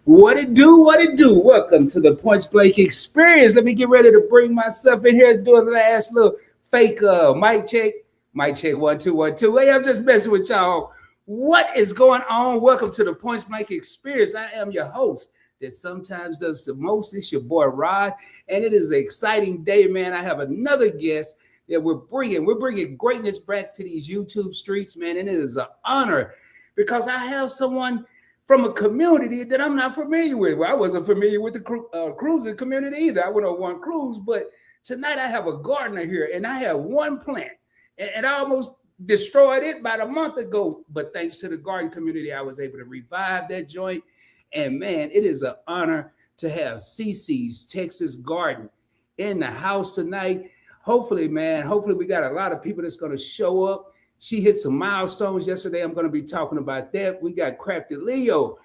What it do? What it do? Welcome to the Point Blank Experience. Let me get ready to bring myself in here and do a last little fake mic check. Mic check 1 2 1 2. Hey, I'm just messing with y'all. What is going on? Welcome to the Point Blank Experience. I am your host that sometimes does the most. It's your boy Rod, and it is an exciting day, man. I have another guest that we're bringing. We're bringing greatness back to these YouTube streets, man, and it is an honor because I have someone from a community that I'm not familiar with. Well, I wasn't familiar with the cruising community either. I went on one cruise, but tonight I have a gardener here, and I have one plant, and I almost destroyed it about a month ago. But thanks to the garden community, I was able to revive that joint. And man, it is an honor to have CiCi's Texas Garden in the house tonight. Hopefully, man, hopefully we got a lot of people that's going to show up. She hit some milestones yesterday. I'm going to be talking about that. We got Crafty Leo,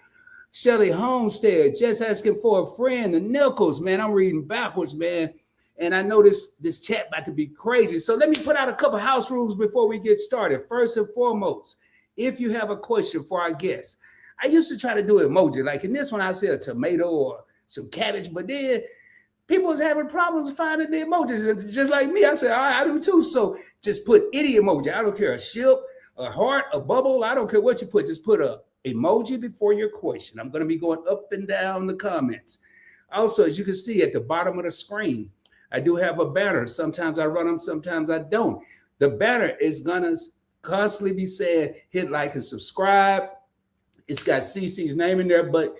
Shelly Homestead, just asking for a friend, the Nichols, man. I'm reading backwards, man. And I know this chat about to be crazy. So let me put out a couple house rules before we get started. First and foremost, if you have a question for our guests, I used to try to do emoji. Like in this one, I say a tomato or some cabbage, but then people was having problems finding the emojis. And just like me, I said, all right, I do too. So just put any emoji. I don't care, a ship, a heart, a bubble. I don't care what you put. Just put a emoji before your question. I'm going to be going up and down the comments. Also, as you can see at the bottom of the screen, I do have a banner. Sometimes I run them, sometimes I don't. The banner is going to constantly be saying, hit like and subscribe. It's got CiCi's name in there, but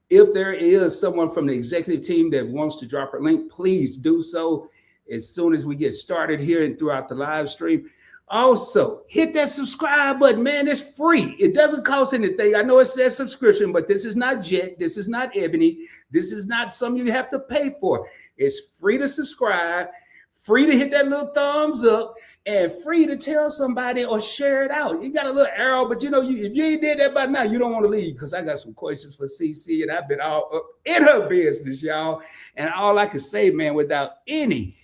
if there is someone from the executive team that wants to drop a link, please do so as soon as we get started here and throughout the live stream. Also, hit that subscribe button, man. It's free. It doesn't cost anything. I know it says subscription, but this is not Jet. This is not Ebony. This is not something you have to pay for. It's free to subscribe, free to hit that little thumbs up, and free to tell somebody or share it out. You got a little arrow, but if you ain't did that by now, you don't want to leave because I got some questions for CC, and I've been all up in her business, y'all. And all I can say, man, without any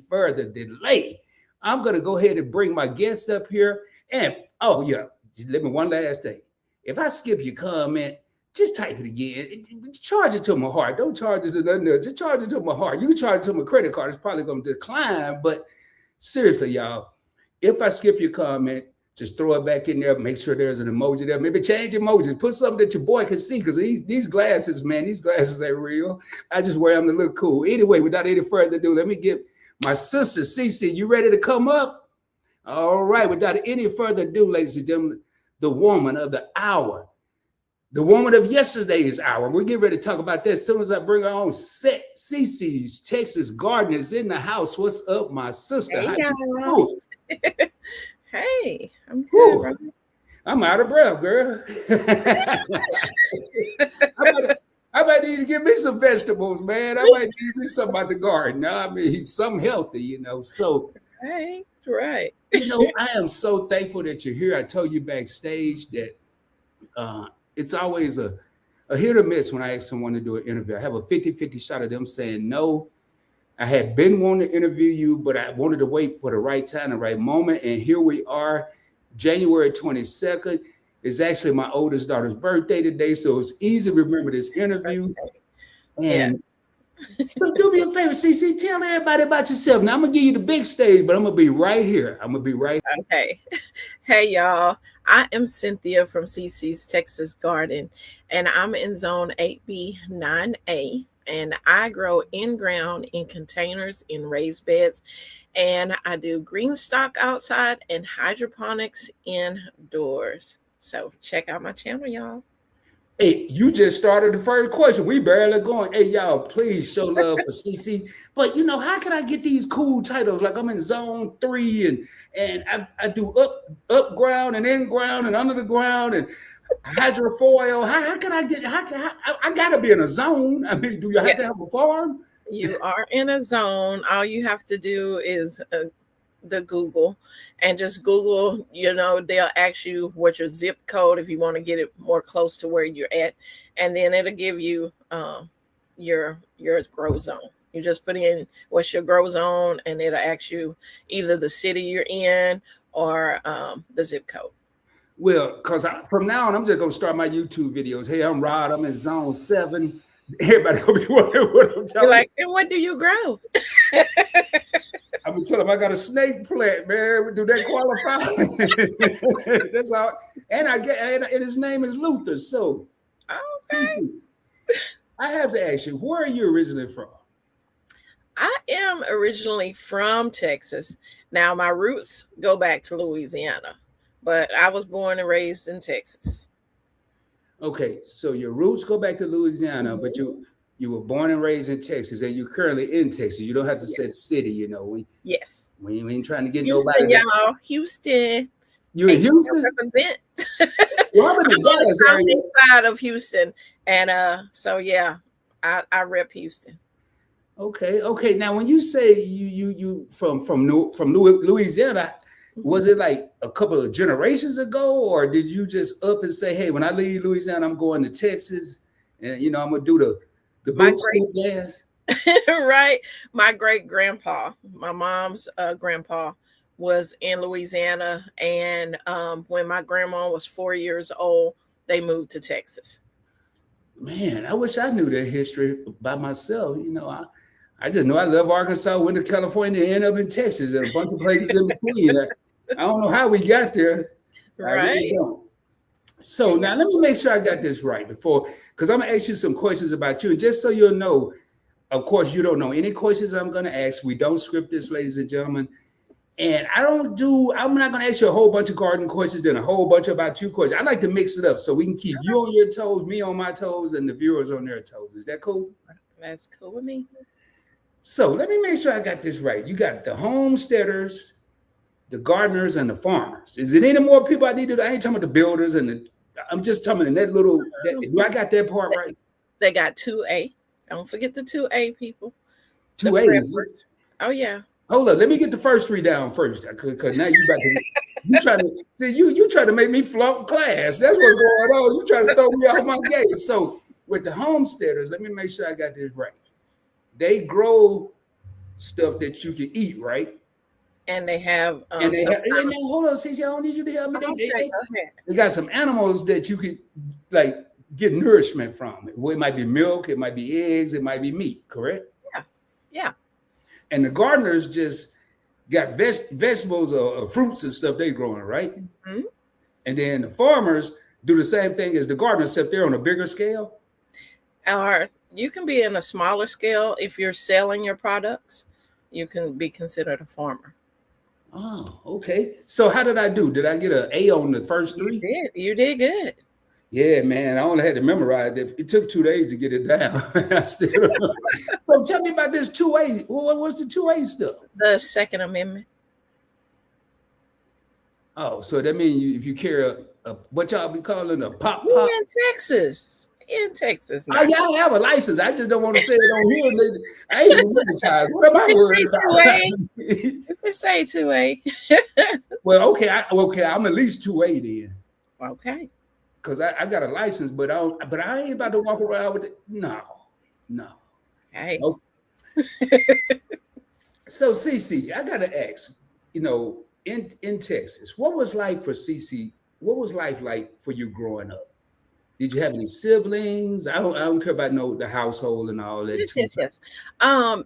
further delay, I'm gonna go ahead and bring my guest up here. And oh yeah, let me one last thing. If I skip your comment, just type it again. Charge it to my heart. Don't charge it to nothing else. Just charge it to my heart. You can charge it to my credit card. It's probably going to decline. But seriously, y'all, if I skip your comment, just throw it back in there. Make sure there's an emoji there. Maybe change emojis. Put something that your boy can see because these glasses, man, these glasses ain't real. I just wear them to look cool. Anyway, without any further ado, let me get my sister, CiCi. You ready to come up? All right. Without any further ado, ladies and gentlemen, the woman of the hour. The woman of yesterday's hour. We'll get ready to talk about that as soon as I bring her on. CiCi's Texas Garden is in the house. What's up, my sister? Hey, y'all. Hey, I'm good. Right? I'm out of breath, girl. I might need to give me some vegetables, man. I might need me something about the garden. I mean, something healthy, So, right. I am so thankful that you're here. I told you backstage that it's always a hit or miss when I ask someone to do an interview. I have a 50-50 shot of them saying no. I had been wanting to interview you, but I wanted to wait for the right time, the right moment. And here we are. January 22nd is actually my oldest daughter's birthday today. So it's easy to remember this interview. And so do me a favor, CC, tell everybody about yourself. Now I'm going to give you the big stage, but I'm going to be right here. Okay. Hey, y'all. I am Cynthia from CiCi's Texas Garden, and I'm in zone 8B, 9A, and I grow in-ground in containers in raised beds, and I do green stock outside and hydroponics indoors. So check out my channel, y'all. Hey, you just started the first question. We barely going. Hey, y'all, please show love for CC. But how can I get these cool titles? Like I'm in zone 3 and I do up ground and in ground and under the ground and hydrofoil. How can I get? I gotta be in a zone. I mean, do you have to have a farm? You are in a zone. All you have to do is the Google and just Google, they'll ask you what your zip code if you want to get it more close to where you're at. And then it'll give you your grow zone. You just put in what's your grow zone and it'll ask you either the city you're in or the zip code. Well, because from now on, I'm just gonna start my YouTube videos. Hey, I'm Rod. I'm in zone 7. Everybody gonna be wondering what I'm You're talking. like, and what do you grow? I'm gonna tell them I got a snake plant, man. Do that qualify? That's all. And I get, and his name is Luther. So, Okay. CiCi, I have to ask you, where are you originally from? I am originally from Texas. Now my roots go back to Louisiana, but I was born and raised in Texas. Okay, so your roots go back to Louisiana, but Mhm. you were born and raised in Texas, and you're currently in Texas. You don't have to say the Yes. city. You know, Yes. we ain't trying to get nobody Houston, to. y'all. Houston. You in H Houston? represent. Well, I'm in I'm the on the Dallas area. southeast side of Houston. And so yeah, I rep Houston. Okay, okay. Now, when you say you from Louisiana, Mhm. was it like a couple of generations ago, or did you just up and say, "Hey, when I leave Louisiana, I'm going to Texas, and I'm gonna do the My boot great scoot dance"? right. My great grandpa, my mom's grandpa, was in Louisiana, and when my grandma was 4 years old, they moved to Texas. Man, I wish I knew that history by myself. I just know I love Arkansas, went to California, end up in Texas, and a bunch of places in between. I don't know how we got there. I really Right. don't. So And now let me make sure I got this right before, because I'm gonna ask you some questions about you, and just so you'll know, of course, you don't know any questions I'm gonna ask. We don't script this, ladies and gentlemen. And I'm not gonna ask you a whole bunch of garden questions and a whole bunch about you questions. I like to mix it up so we can keep you on your toes, me on my toes, and the viewers on their toes. Is that cool? that's cool with me. So let me make sure I got this right. You got the homesteaders, the gardeners, and the farmers. Is it any more people I need to? I ain't talking about the builders and the. I'm just talking about that little. Do I got that part right? They got 2A. Don't forget the 2A people, the Two A's. preppers. Oh yeah. Hold up. Let me get the first three down first, because now you about to. You trying to see you trying to make me flunk class. That's what's going on. You trying to throw me off my game. So with the homesteaders, let me make sure I got this right. They grow stuff that you can eat, right? And they have And they some have, and now, hold on, CC, I don't need you to help me. okay, go ahead. They got some animals that you could like get nourishment from. Well, it might be milk, it might be eggs, it might be meat, correct? Yeah. Yeah. And the gardeners just got vegetables or fruits and stuff they growing, right? Mhm. And then the farmers do the same thing as the gardeners, except they're on a bigger scale. Or you can be in a smaller scale if you're selling your products. You can be considered a farmer. Oh, okay. So how did I do? Did I get an A on the first You three? did. You did good. Yeah, man. I only had to memorize it. It took 2 days to get it down. I still remember. So tell me about this 2A. What's the 2A stuff? The Second Amendment. Oh, so that means if you carry what y'all be calling a pop We pop. in Texas. We in Texas Oh, now. y'all have a license. I just don't want to say it on here. I ain't militarized. What am I worried Say 2A. about? You can say 2A. Well, okay, I'm at least 2A then. Okay. Because I got a license, but I ain't about to walk around with it. No. Hey. Okay. So CC, I gotta ask, in Texas, what was life for CC? What was life like for you growing up? Did you have any siblings? I don't care about the household and all that. Yes, yes, yes.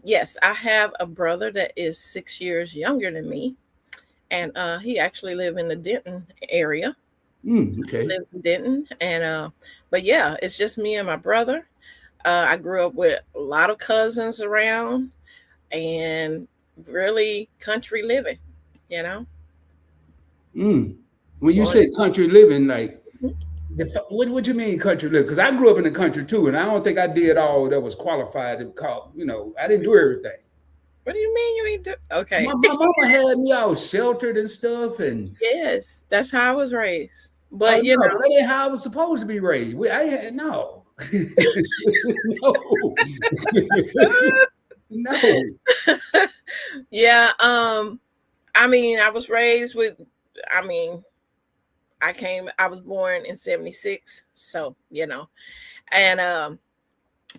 Yes, I have a brother that is 6 years younger than me, and he actually live in the Denton area. Okay. Lives in Denton, and but yeah, it's just me and my brother. I grew up with a lot of cousins around, and really country living. You know, When you born. say country living, like what you mean country living? Because I grew up in the country too, and I don't think I did all that was qualified to call. I didn't do everything. What do you mean you ain't do? Okay, My mama had me all sheltered and stuff, and yes, that's how I was raised. oh But you no, know, that ain't how I was supposed to be raised. I had no, no, no. yeah. I mean, I was raised with. I mean, I was born in 76, so and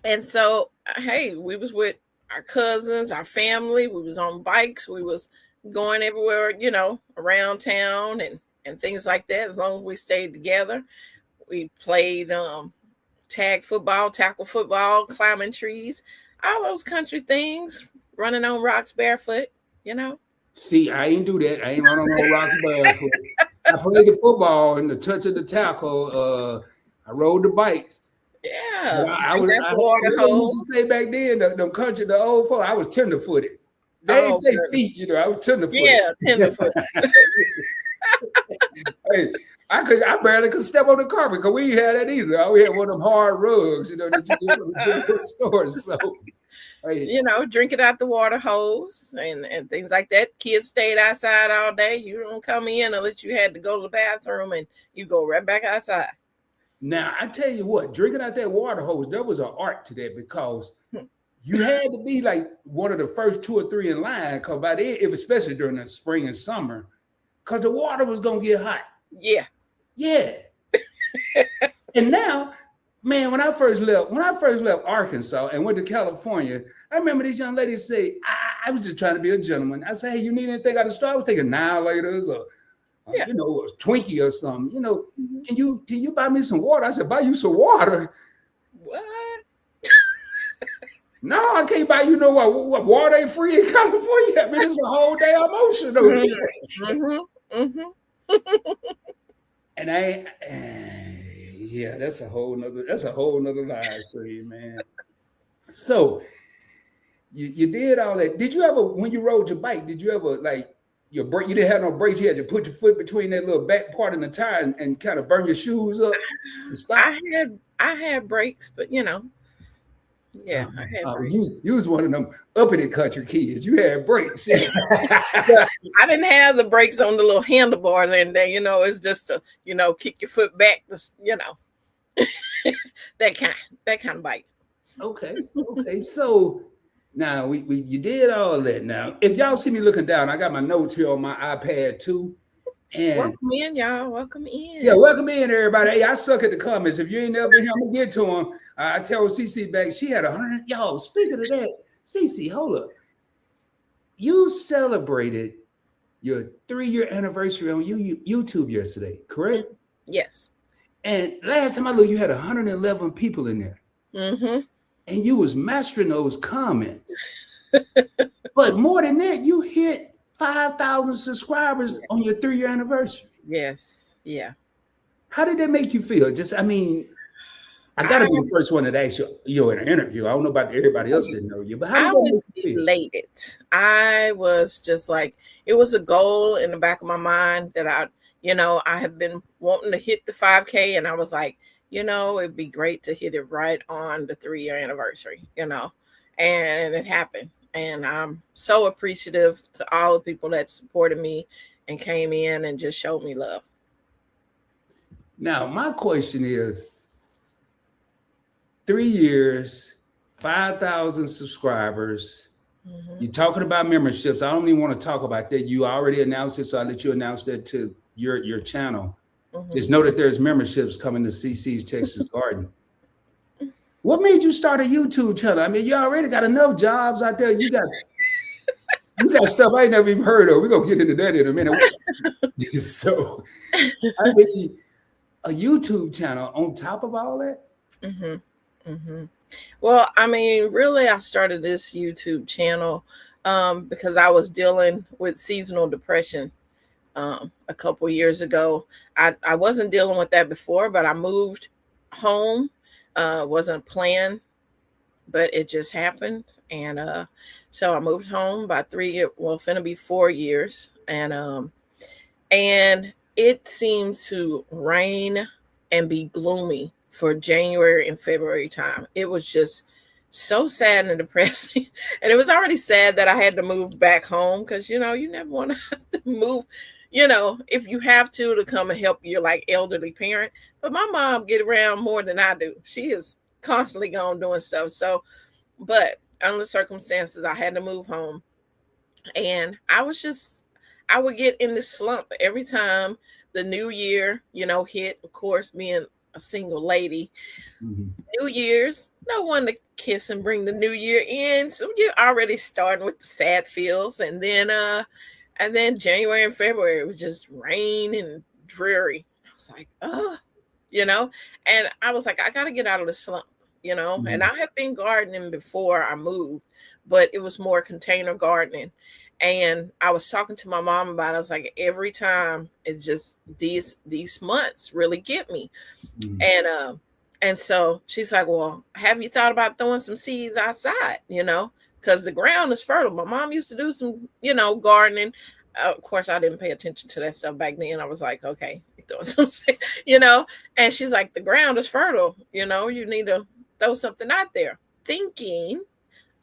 and so hey, we was with our cousins, our family. We was on bikes. We was going everywhere, around town, and and things like that. As long as we stayed together, we played tag football, tackle football, climbing trees, all those country things, running on rocks barefoot, you know. See, I ain't do that. I ain't run on no rocks barefoot. I played the football and the touch of the tackle. I rode the bikes. But Yeah, I drink was, out I, the water you know, used to hose. say back then, the country, the old folk, I was tender footed. They ain't Oh, say goodness. feet, I was tender footed. Yeah, tenderfoot. Hey, I barely could step on the carpet because we ain't had that either. We had one of them hard rugs, that you get from the general stores. So, hey, You know, drinking out the water hose and things like that. Kids stayed outside all day. You don't come in unless you had to go to the bathroom, and you go right back outside. now I tell you what, drinking out that water hose, there was an art to that because Hmm. you had to be like one of the first 2 or 3 in line, because by then, if especially during the spring and summer, because the water was gonna get hot. Yeah. Yeah. And now, man, when I first left Arkansas and went to California, I remember these young ladies say, I was just trying to be a gentleman. I said, hey, you need anything out of the store? I was taking Annihilators or Yeah. a Twinkie or something. Mhm. Can you buy me some water? I said, buy you some water. What? No, I can't buy you what water ain't free in California. I mean, it's a whole damn ocean over there. Mm-hmm. And yeah, that's a whole nother life for you, man. So you did all that. Did you ever, when you rode your bike, did you ever like your brake? You didn't have no brakes. You had to put your foot between that little back part in the tire and kind of burn your shoes up and stop. I had breaks, but yeah, I had breaks. You was one of them uppity country kids. You had brakes. But I didn't have the brakes on the little handlebars and then, it's just to, kick your foot back, that kind of bike. Okay. So now we you did all that. Now, if y'all see me looking down, I got my notes here on my iPad too. And Welcome in, y'all. Welcome in. yeah, welcome in, everybody. Hey, I suck at the comments. If you ain't never been here, I'm gonna get to them. I tell Cici back, she had 100. Y'all, speaking of that, Cici, hold up. You celebrated your 3-year anniversary on YouTube yesterday, correct? Yes. And last time I looked, you had 111 people in there. Mm-hmm. And you was mastering those comments. But more than that, you hit 5,000 subscribers on your 3-year anniversary. Yes. Yeah. How did that make you feel? I got to be the first one that asked you in an interview. I don't know about everybody else that know you, but how did that was make you feel? elated. I was just like, it was a goal in the back of my mind that I have been wanting to hit the 5K, and I was like, it'd be great to hit it right on the 3-year anniversary, and it happened. And I'm so appreciative to all the people that supported me and came in and just showed me love. Now, my question is 3 years, 5,000 subscribers. Mm-hmm. You're talking about memberships. I don't even want to talk about that. You already announced it, so I'll let you announce that to your channel. Mm-hmm. Just know that there's memberships coming to CiCi's Texas Garden. What made you start a YouTube channel? I mean, you already got enough jobs out there. You got stuff I ain't never even heard of. We're gonna get into that in a minute. So, I mean, a YouTube channel on top of all that. Mm-hmm. Mm-hmm. Well, I mean, really, I started this YouTube channel because I was dealing with seasonal depression a couple years ago. I wasn't dealing with that before, but I moved home. Wasn't planned, but it just happened. And so I moved home by 3 years, well, finna be 4 years. And it seemed to rain and be gloomy for January and February time. It was just so sad and depressing. And it was already sad that I had to move back home because, you never want to have to move, if you have to come and help your like elderly parent. But my mom get around more than I do. She is constantly gone doing stuff. So, but under the circumstances, I had to move home. And I would get in this slump every time the new year, hit. Of course, being a single lady, New Year's, no one to kiss and bring the new year in. So you're already starting with the sad feels. And then January and February was just rain and dreary. I was like, oh, you know, and I was like, I got to get out of the slump, you know. And Mhm. I have been gardening before I moved, but it was more container gardening. And I was talking to my mom about it. I was like, every time it just these months really get me. Mhm. And so she's like, well, have you thought about throwing some seeds outside, you know? Because the ground is fertile. My mom used to do some, you know, gardening. Of course, I didn't pay attention to that stuff back then. I was like, okay, throwing some, you know. And she's like, the ground is fertile. You know, you need to throw something out there. Thinking,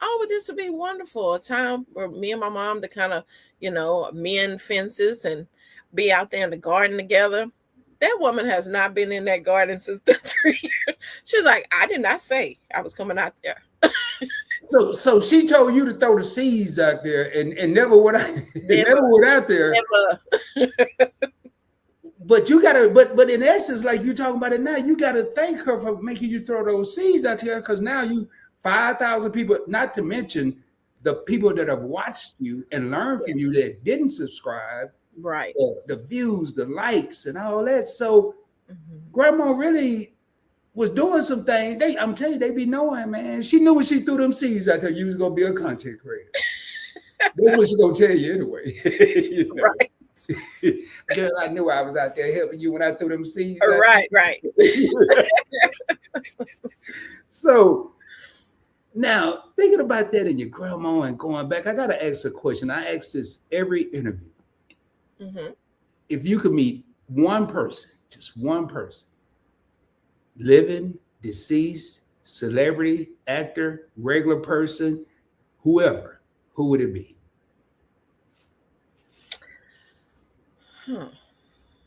oh, but this would be wonderful. A time for me and my mom to kind of, you know, mend fences and be out there in the garden together. That woman has not been in that garden since the 3 years. She's like, I did not say I was coming out there. So she told you to throw the seeds out there and never went out, never Never, went out there. never. But you gotta, but in essence, like you talking about it now, you gotta thank her for making you throw those seeds out here because now you 5,000 people, not to mention the people that have watched you and learned from you Yes. that didn't subscribe, Right. the views, the likes, and all that. So Mhm. grandma really was doing some things. I'm telling you, they be knowing, man. She knew when she threw them seeds out there, you was gonna be a content creator. That's what she gonna tell you anyway. You know. Right. Girl, I knew I was out there helping you when I threw them seeds out Right. Right. there. So now thinking about that and your grandma and going back, I gotta ask a question. I ask this every interview. Hmm. If you could meet one person, just one person, living, deceased, celebrity, actor, regular person, whoever, who would it be? Huh.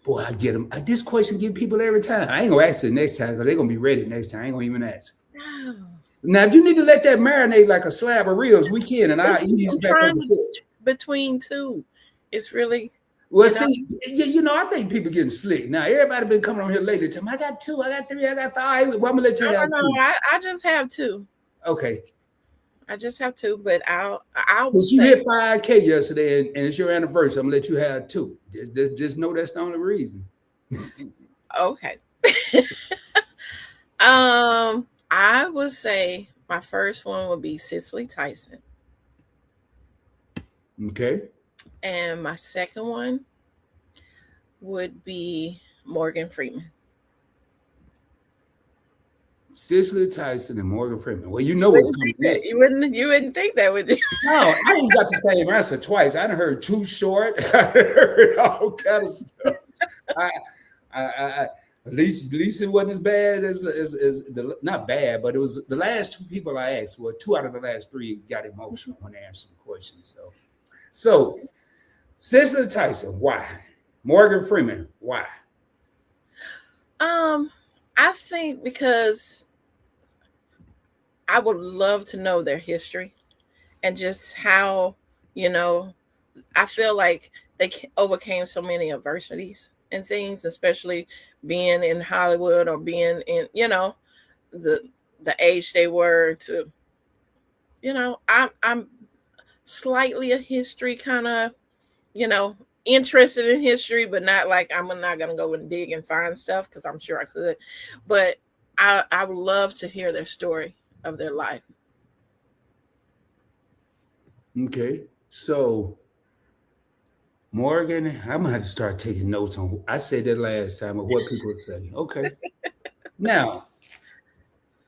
Boy, I get them. This question get people every time. I ain't gonna ask it next time because they're gonna be ready next time. I ain't gonna even ask. No. Now, if you need to let that marinate like a slab of ribs, we can, and I'll It's just, ease I'm back on trying the to tip. between two. It's really, Well, you know, see, you know, I think people getting slick now. Everybody been coming on here lately. Telling me, I got two, I got three, I got five. Well, I'm gonna let you I have don't know. two. I just have two. Okay, I just have two, but I will since you say, hit 5K yesterday and it's your anniversary, I'm gonna let you have two. Just know that's the only reason. okay. I would say my first one would be Cicely Tyson, Okay, and my second one would be Morgan Freeman. Cicely Tyson and Morgan Freeman. Well, you You know what's wouldn't coming think that. next. You wouldn't think that, would you? No, I ain't got the same answer twice. I done heard too short. I done heard all kind of stuff. I, I at least it wasn't as bad as the not bad, but it was the last two people I asked. Well, two out of the last three got emotional when they answered some questions. So Cicely Tyson, why? Morgan Freeman, why? Um, I think because I would love to know their history and just how, you know, I feel like they overcame so many adversities and things, especially being in Hollywood or being in, you know, the the age they were to, you know, I'm slightly a history kind of, you know, interested in history, but not like I'm not gonna go and dig and find stuff because I'm sure I could. But I would love to hear their story of their life. Okay, so Morgan, I'm gonna have to start taking notes on. I said that last time of what people say. Okay, now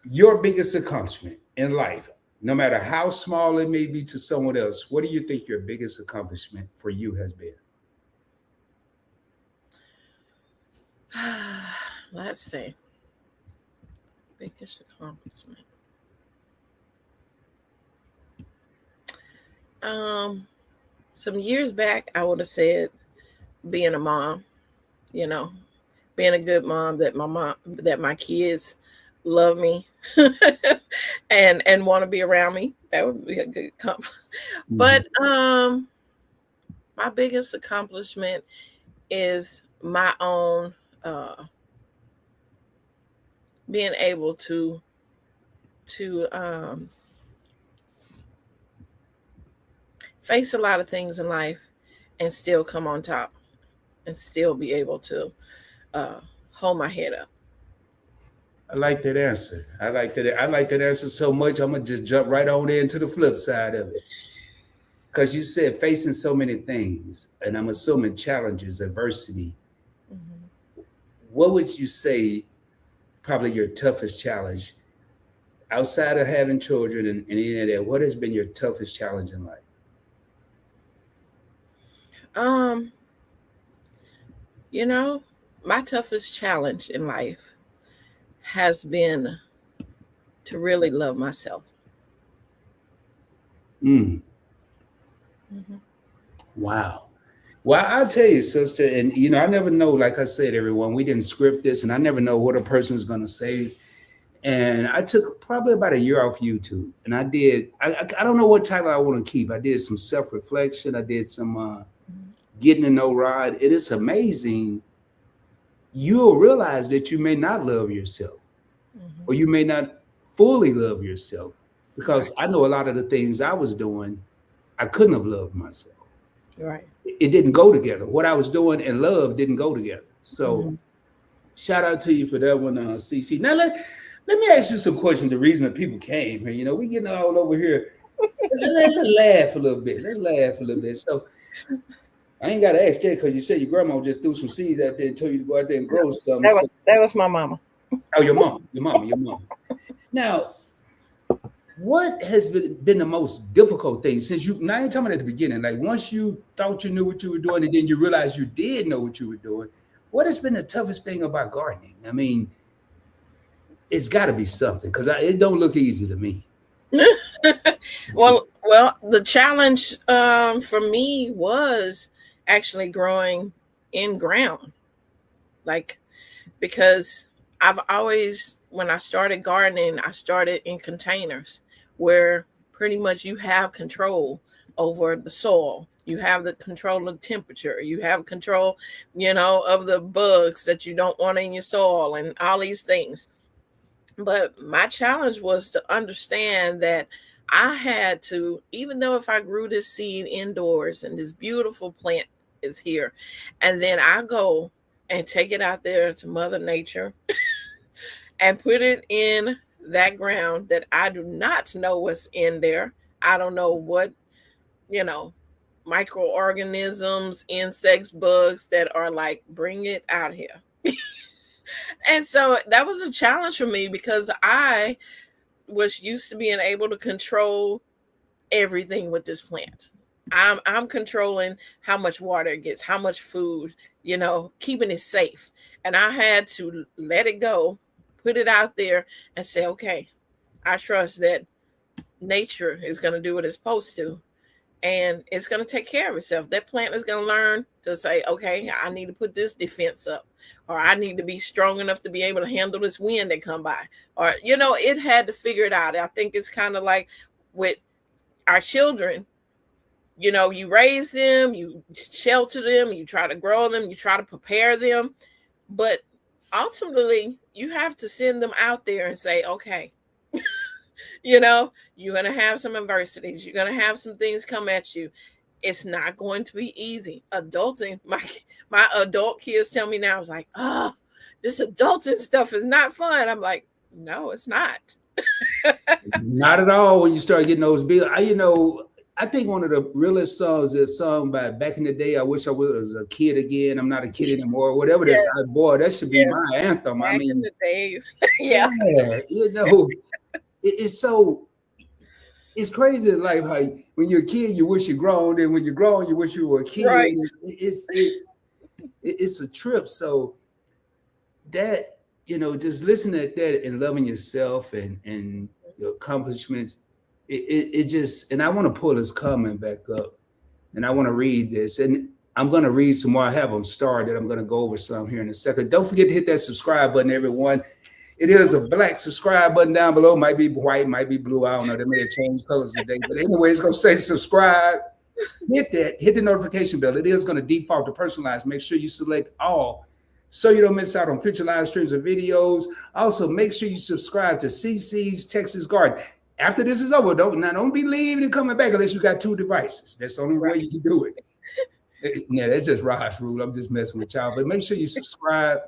your biggest accomplishment in life, no matter how small it may be to someone else, what do you think your biggest accomplishment for you has been? Let's see. Biggest accomplishment. Um, some years back, I would have said being a mom. You know, being a good mom that my kids love me and want to be around me. That would be a good Mhm. but my biggest accomplishment is my own being able to face a lot of things in life and still come on top. and still be able to uh, hold my head up. I like that answer. I like that. I like that answer so much. I'm gonna just jump right on into the flip side of it. Because you said facing so many things, and I'm assuming challenges, adversity. Mhm. What would you say probably your toughest challenge outside of having children and any of that? What has been your toughest challenge in life? Um, you know, my toughest challenge in life has been to really love myself. Mm, Mhm. wow. Well, I'll tell you, sister, and I never know, like I said, everyone, we didn't script this, and I never know what a person is going to say. And I took probably about a year off YouTube, and I don't know what title I want to keep. I did some self reflection, I did some Mhm. getting to know Rod. It is amazing. You'll realize that you may not love yourself, Mhm. or you may not fully love yourself, Right, because I know a lot of the things I was doing, I couldn't have loved myself. right. It didn't go together. What I was doing and love didn't go together. So Mhm. shout out to you for that one, CC. Now let me ask you some questions. The reason that people came here, we getting all over here. Let's laugh a little bit. Let's laugh a little bit. So I ain't got to ask Jay because you said your grandma just threw some seeds out there and told you to go out there and grow something. So, That was my mama. oh, your mom. Now, what has been the most difficult thing since you? Now, I ain't talking about at the beginning. Like once you thought you knew what you were doing, and then you realized you did know what you were doing. What has been the toughest thing about gardening? I mean, it's got to be something because it don't look easy to me. Well, the challenge for me was actually growing in ground, like because I've always, when I started gardening, I started in containers where pretty much you have control over the soil. You have the control of temperature. You have control, of the bugs that you don't want in your soil and all these things. But my challenge was to understand that I had to, even though if I grew this seed indoors and this beautiful plant is here, and then I go and take it out there to Mother Nature and put it in that ground that I do not know what's in there. I don't know what, you know, microorganisms, insects, bugs that are like, bring it out here. And so that was a challenge for me because I was used to being able to control everything with this plant. I'm controlling how much water it gets, how much food, keeping it safe. And I had to let it go, put it out there and say, okay, I trust that nature is going to do what it's supposed to and it's going to take care of itself. That plant is going to learn to say, okay, I need to put this defense up, or I need to be strong enough to be able to handle this wind that come by, or it had to figure it out. I think it's kind of like with our children. You raise them, you shelter them, you try to grow them, you try to prepare them, but ultimately you have to send them out there and say, okay, you're going to have some adversities. You're going to have some things come at you. It's not going to be easy. Adulting, my adult kids tell me now, I was like, this adulting stuff is not fun. I'm like, no, it's not. Not at all when you start getting those bills. I think one of the realest songs is sung by back in the day. I wish I was a kid again. I'm not a kid anymore. Whatever this, Yes, boy, that should be yes. my anthem. I Back in mean, the days. Yeah. yeah, it's so it's crazy in life how when you're a kid you wish you're grown, and when you're grown you wish you were a kid. Right. It's a trip. So that just listening at that and loving yourself and your accomplishments, it just, and I want to pull this comment back up and I want to read this, and I'm going to read some more. I have them started. I'm going to go over some here in a second. Don't forget to hit that subscribe button, everyone. It is a black subscribe button down below. Might be white, might be blue. I don't know. They may have changed colors today. But anyway, it's going to say subscribe. Hit that. Hit the notification bell. It is going to default to personalized. Make sure you select all so you don't miss out on future live streams or videos. Also, make sure you subscribe to CiCi's Texas Garden. After this is over, don't be leaving and coming back unless you got two devices. That's the only way you can do it. Yeah, that's just Raj rule. I'm just messing with y'all. But make sure you subscribe.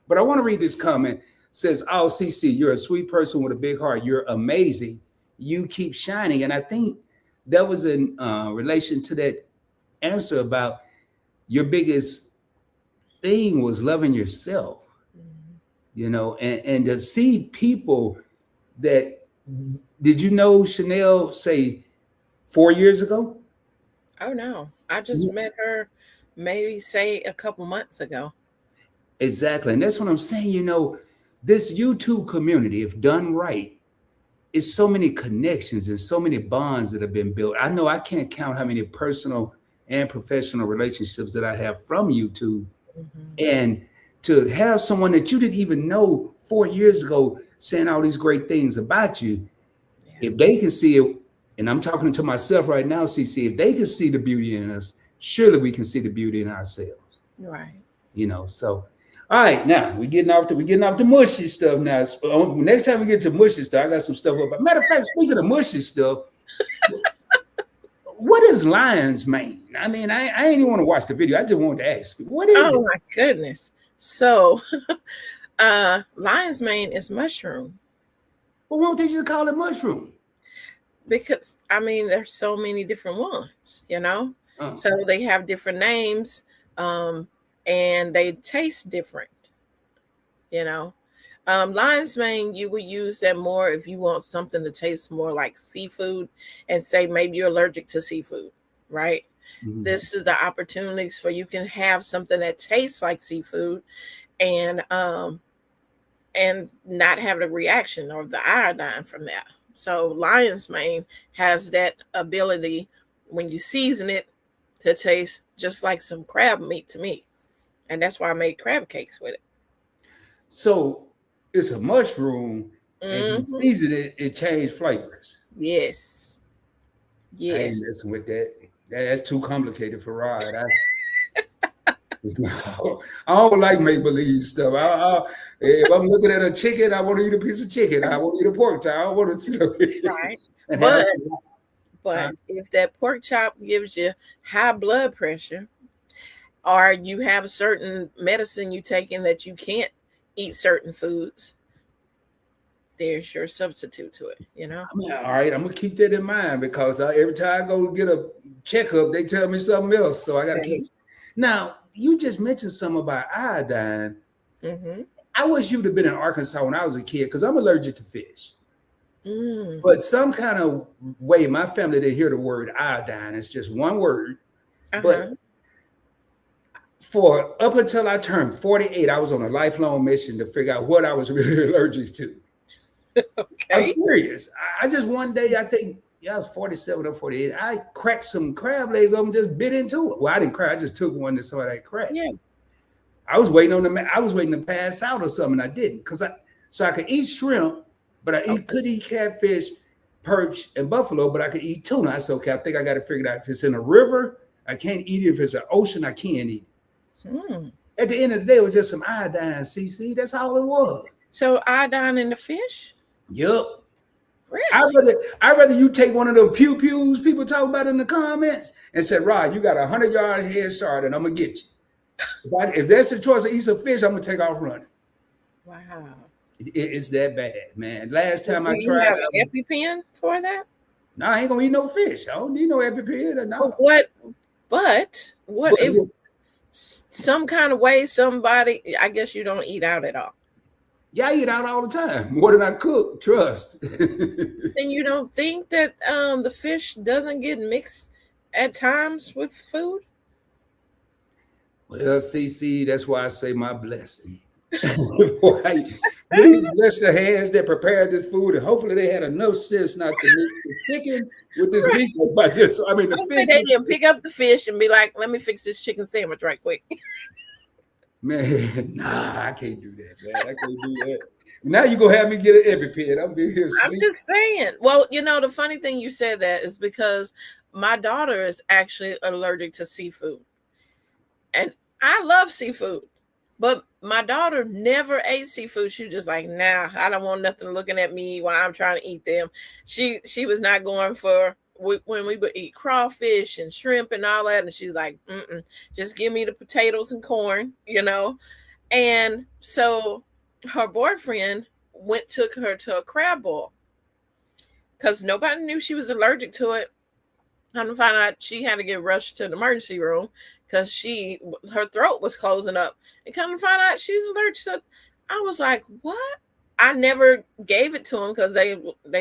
But I want to read this comment. It says, "Oh, CC, you're a sweet person with a big heart. You're amazing. You keep shining." And I think that was in relation to that answer about your biggest thing was loving yourself. And to see people that did you know Chanel say 4 years ago? Oh no, I just met her maybe say a couple months ago. Exactly. And that's what I'm saying. This YouTube community, if done right, is so many connections and so many bonds that have been built. I know I can't count how many personal and professional relationships that I have from YouTube. Mhm. And to have someone that you didn't even know 4 years ago saying all these great things about you, Yeah. if they can see it, and I'm talking to myself right now, CC, if they can see the beauty in us, surely we can see the beauty in ourselves. Right. So all right, now we're getting off the mushy stuff now. Next time we get to mushy stuff, I got some stuff about. Matter of fact, speaking of mushy stuff, what is lion's mane? I mean, I ain't even want to watch the video. I just wanted to ask, what is Oh it? my goodness. So, lion's mane is mushroom Well, why don't they just call it mushroom? because I mean there's so many different ones. Uh, So they have different names, and they taste different. You know, lion's mane you would use that more if you want something to taste more like seafood, and say maybe you're allergic to seafood, right? mhm. This is the opportunities for you can have something that tastes like seafood, and not have the reaction or the iodine from that. So lion's mane has that ability when you season it to taste just like some crab meat to me. And that's why I made crab cakes with it. So it's a mushroom, and if you Hmm. season it, it changed flavors. Yes. I ain't Yes. messing with that. That's too complicated for Rod. I don't like make believe stuff. If I'm looking at a chicken, I want to eat a piece of chicken. I want to eat a pork chop. I want to sit over here Right. and have But some. Huh? but if that pork chop gives you high blood pressure, or you have certain medicine you take in that you can't eat certain foods, there's your substitute to it. I mean, all right, I'm gonna keep that in mind because every time I go get a checkup, they tell me something else. So I got to keep. Okay. Now, you just mentioned something about iodine. Mm-hmm. I wish you'd have been in Arkansas when I was a kid because I'm allergic to fish. Mm. But some kind of way, my family didn't hear the word iodine. It's just one word. But Uh-huh. for up until I turned 48, I was on a lifelong mission to figure out what I was really allergic to. I'm Okay. serious. I just one day, I think, yeah, I was 47 or 48. I cracked some crab legs of them, just bit into it. Well, I didn't crack. I just took one that saw that crack. Yeah. I was waiting to pass out or something. I didn't so I could eat shrimp, but Okay. could eat catfish, perch, and buffalo, but I could eat tuna. I said, okay, I think I got to figure it out. If it's in a river, I can't eat it. If it's an ocean, I can't eat Mm. it. At the end of the day, it was just some iodine, CC. That's all it was. So iodine in the fish? Yup. I'd Really? rather I'd rather you take one of them pew pews people talk about in the comments and say, Rod, you got 100-yard head start, and I'm gonna get you. If that's the choice of eat some fish, I'm gonna take off running. Wow. It's that bad, man. Last So time do I you tried, have an EpiPen for that? no, I ain't gonna eat no fish. I don't need no EpiPen or But no. what But if some kind of way somebody, I guess you don't eat out at all. yeah, I eat out all the time, more than I cook. Trust. Then you don't think that the fish doesn't get mixed at times with food? Well, CC, that's why I say my blessing. Boy, please bless the hands that prepared this food, and hopefully they had enough sense not to mix the chicken with this Right. meat. I mean, the Hopefully fish. they didn't pick up the fish and be like, let me fix this chicken sandwich right quick. Man, nah, I can't do that, man. I can't do that. Now you gonna have me get an EpiPen. I'm be here I'm sleep. just saying. Well, the funny thing you said that is because my daughter is actually allergic to seafood. And I love seafood. But my daughter never ate seafood. She was just like, nah, I don't want nothing looking at me while I'm trying to eat them. She was not going for when we would eat crawfish and shrimp and all that, and she's like, just give me the potatoes and corn, And so her boyfriend took her to a crab boil because nobody knew she was allergic to it. Come to find out, she had to get rushed to the emergency room because her throat was closing up. And come to find out, she's allergic. So I was like, what? I never gave it to him because they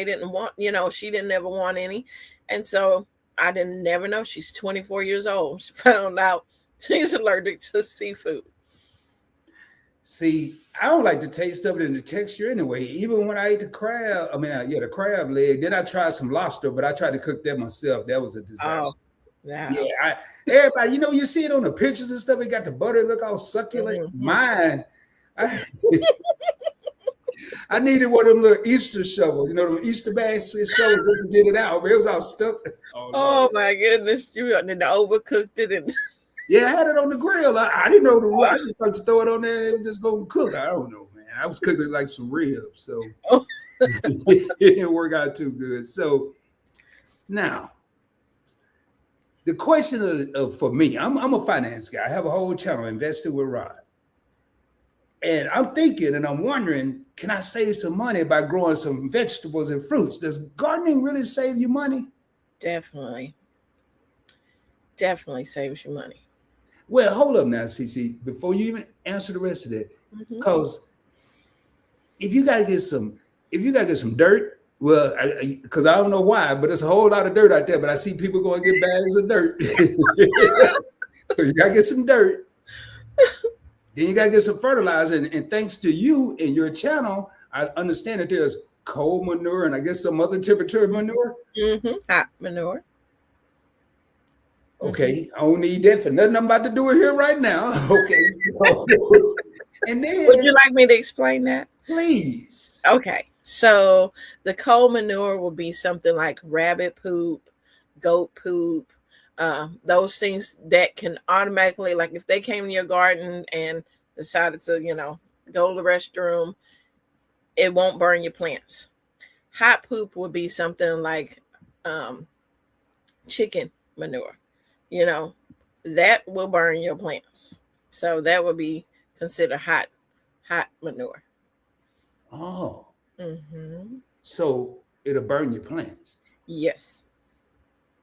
didn't want, she didn't ever want any. And so I didn't never know. She's 24 years old. She found out she's allergic to seafood. See, I don't like the taste of it and the texture anyway. Even when I ate the crab, the crab leg. Then I tried some lobster, but I tried to cook that myself. That was a disaster. Yeah. Everybody, you see it on the pictures and stuff. It got the butter look all succulent. Mm-hmm. Mine, I needed one of them little Easter shovels, them Easter basket shovels just to get it out. But it was all stuck. Oh my goodness! You overcooked it and. Yeah, I had it on the grill. I didn't know the rule. I just thought you throw it on there and it was just going to cook. I don't know, man. I was cooking like some ribs, so it didn't work out too good. So now, the question for me, I'm a finance guy. I have a whole channel, Invested with Rod. And I'm thinking and I'm wondering, can I save some money by growing some vegetables and fruits? Does gardening really save you money? Definitely. Definitely saves you money. Well, hold up now, CiCi, before you even answer the rest of that, because if you gotta get some dirt, well, because I don't know why, but there's a whole lot of dirt out there. But I see people going to get bags of dirt, so you gotta get some dirt. Then you gotta get some fertilizer, and thanks to you and your channel, I understand that there's coal manure and I guess some other temperature manure. Hot manure. Okay, I don't need that for nothing. I'm about to do it here right now. Okay. And then would you like me to explain that? Please. Okay. So the coal manure will be something like rabbit poop, goat poop, those things that can automatically, like if they came in your garden and decided to, go to the restroom, it won't burn your plants. Hot poop would be something like chicken manure. That will burn your plants. So that would be considered hot manure. Oh. So it'll burn your plants. Yes.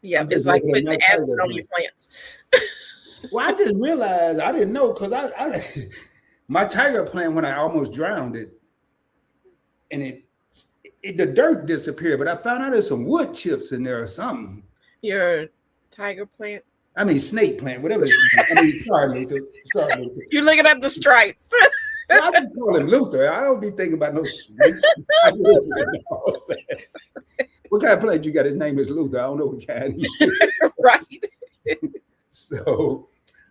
Yeah, it's like putting the acid on your plants. Well, I just realized I didn't know because my tiger plant, when I almost drowned it, and the dirt disappeared, but I found out there's some wood chips in there or something. Your tiger plant? Snake plant, whatever it is. Sorry, Luther. You're looking at the stripes. I just call him Luther. I don't be thinking about no snakes. What kind of plant you got? His name is Luther. I don't know what kind. Right. So,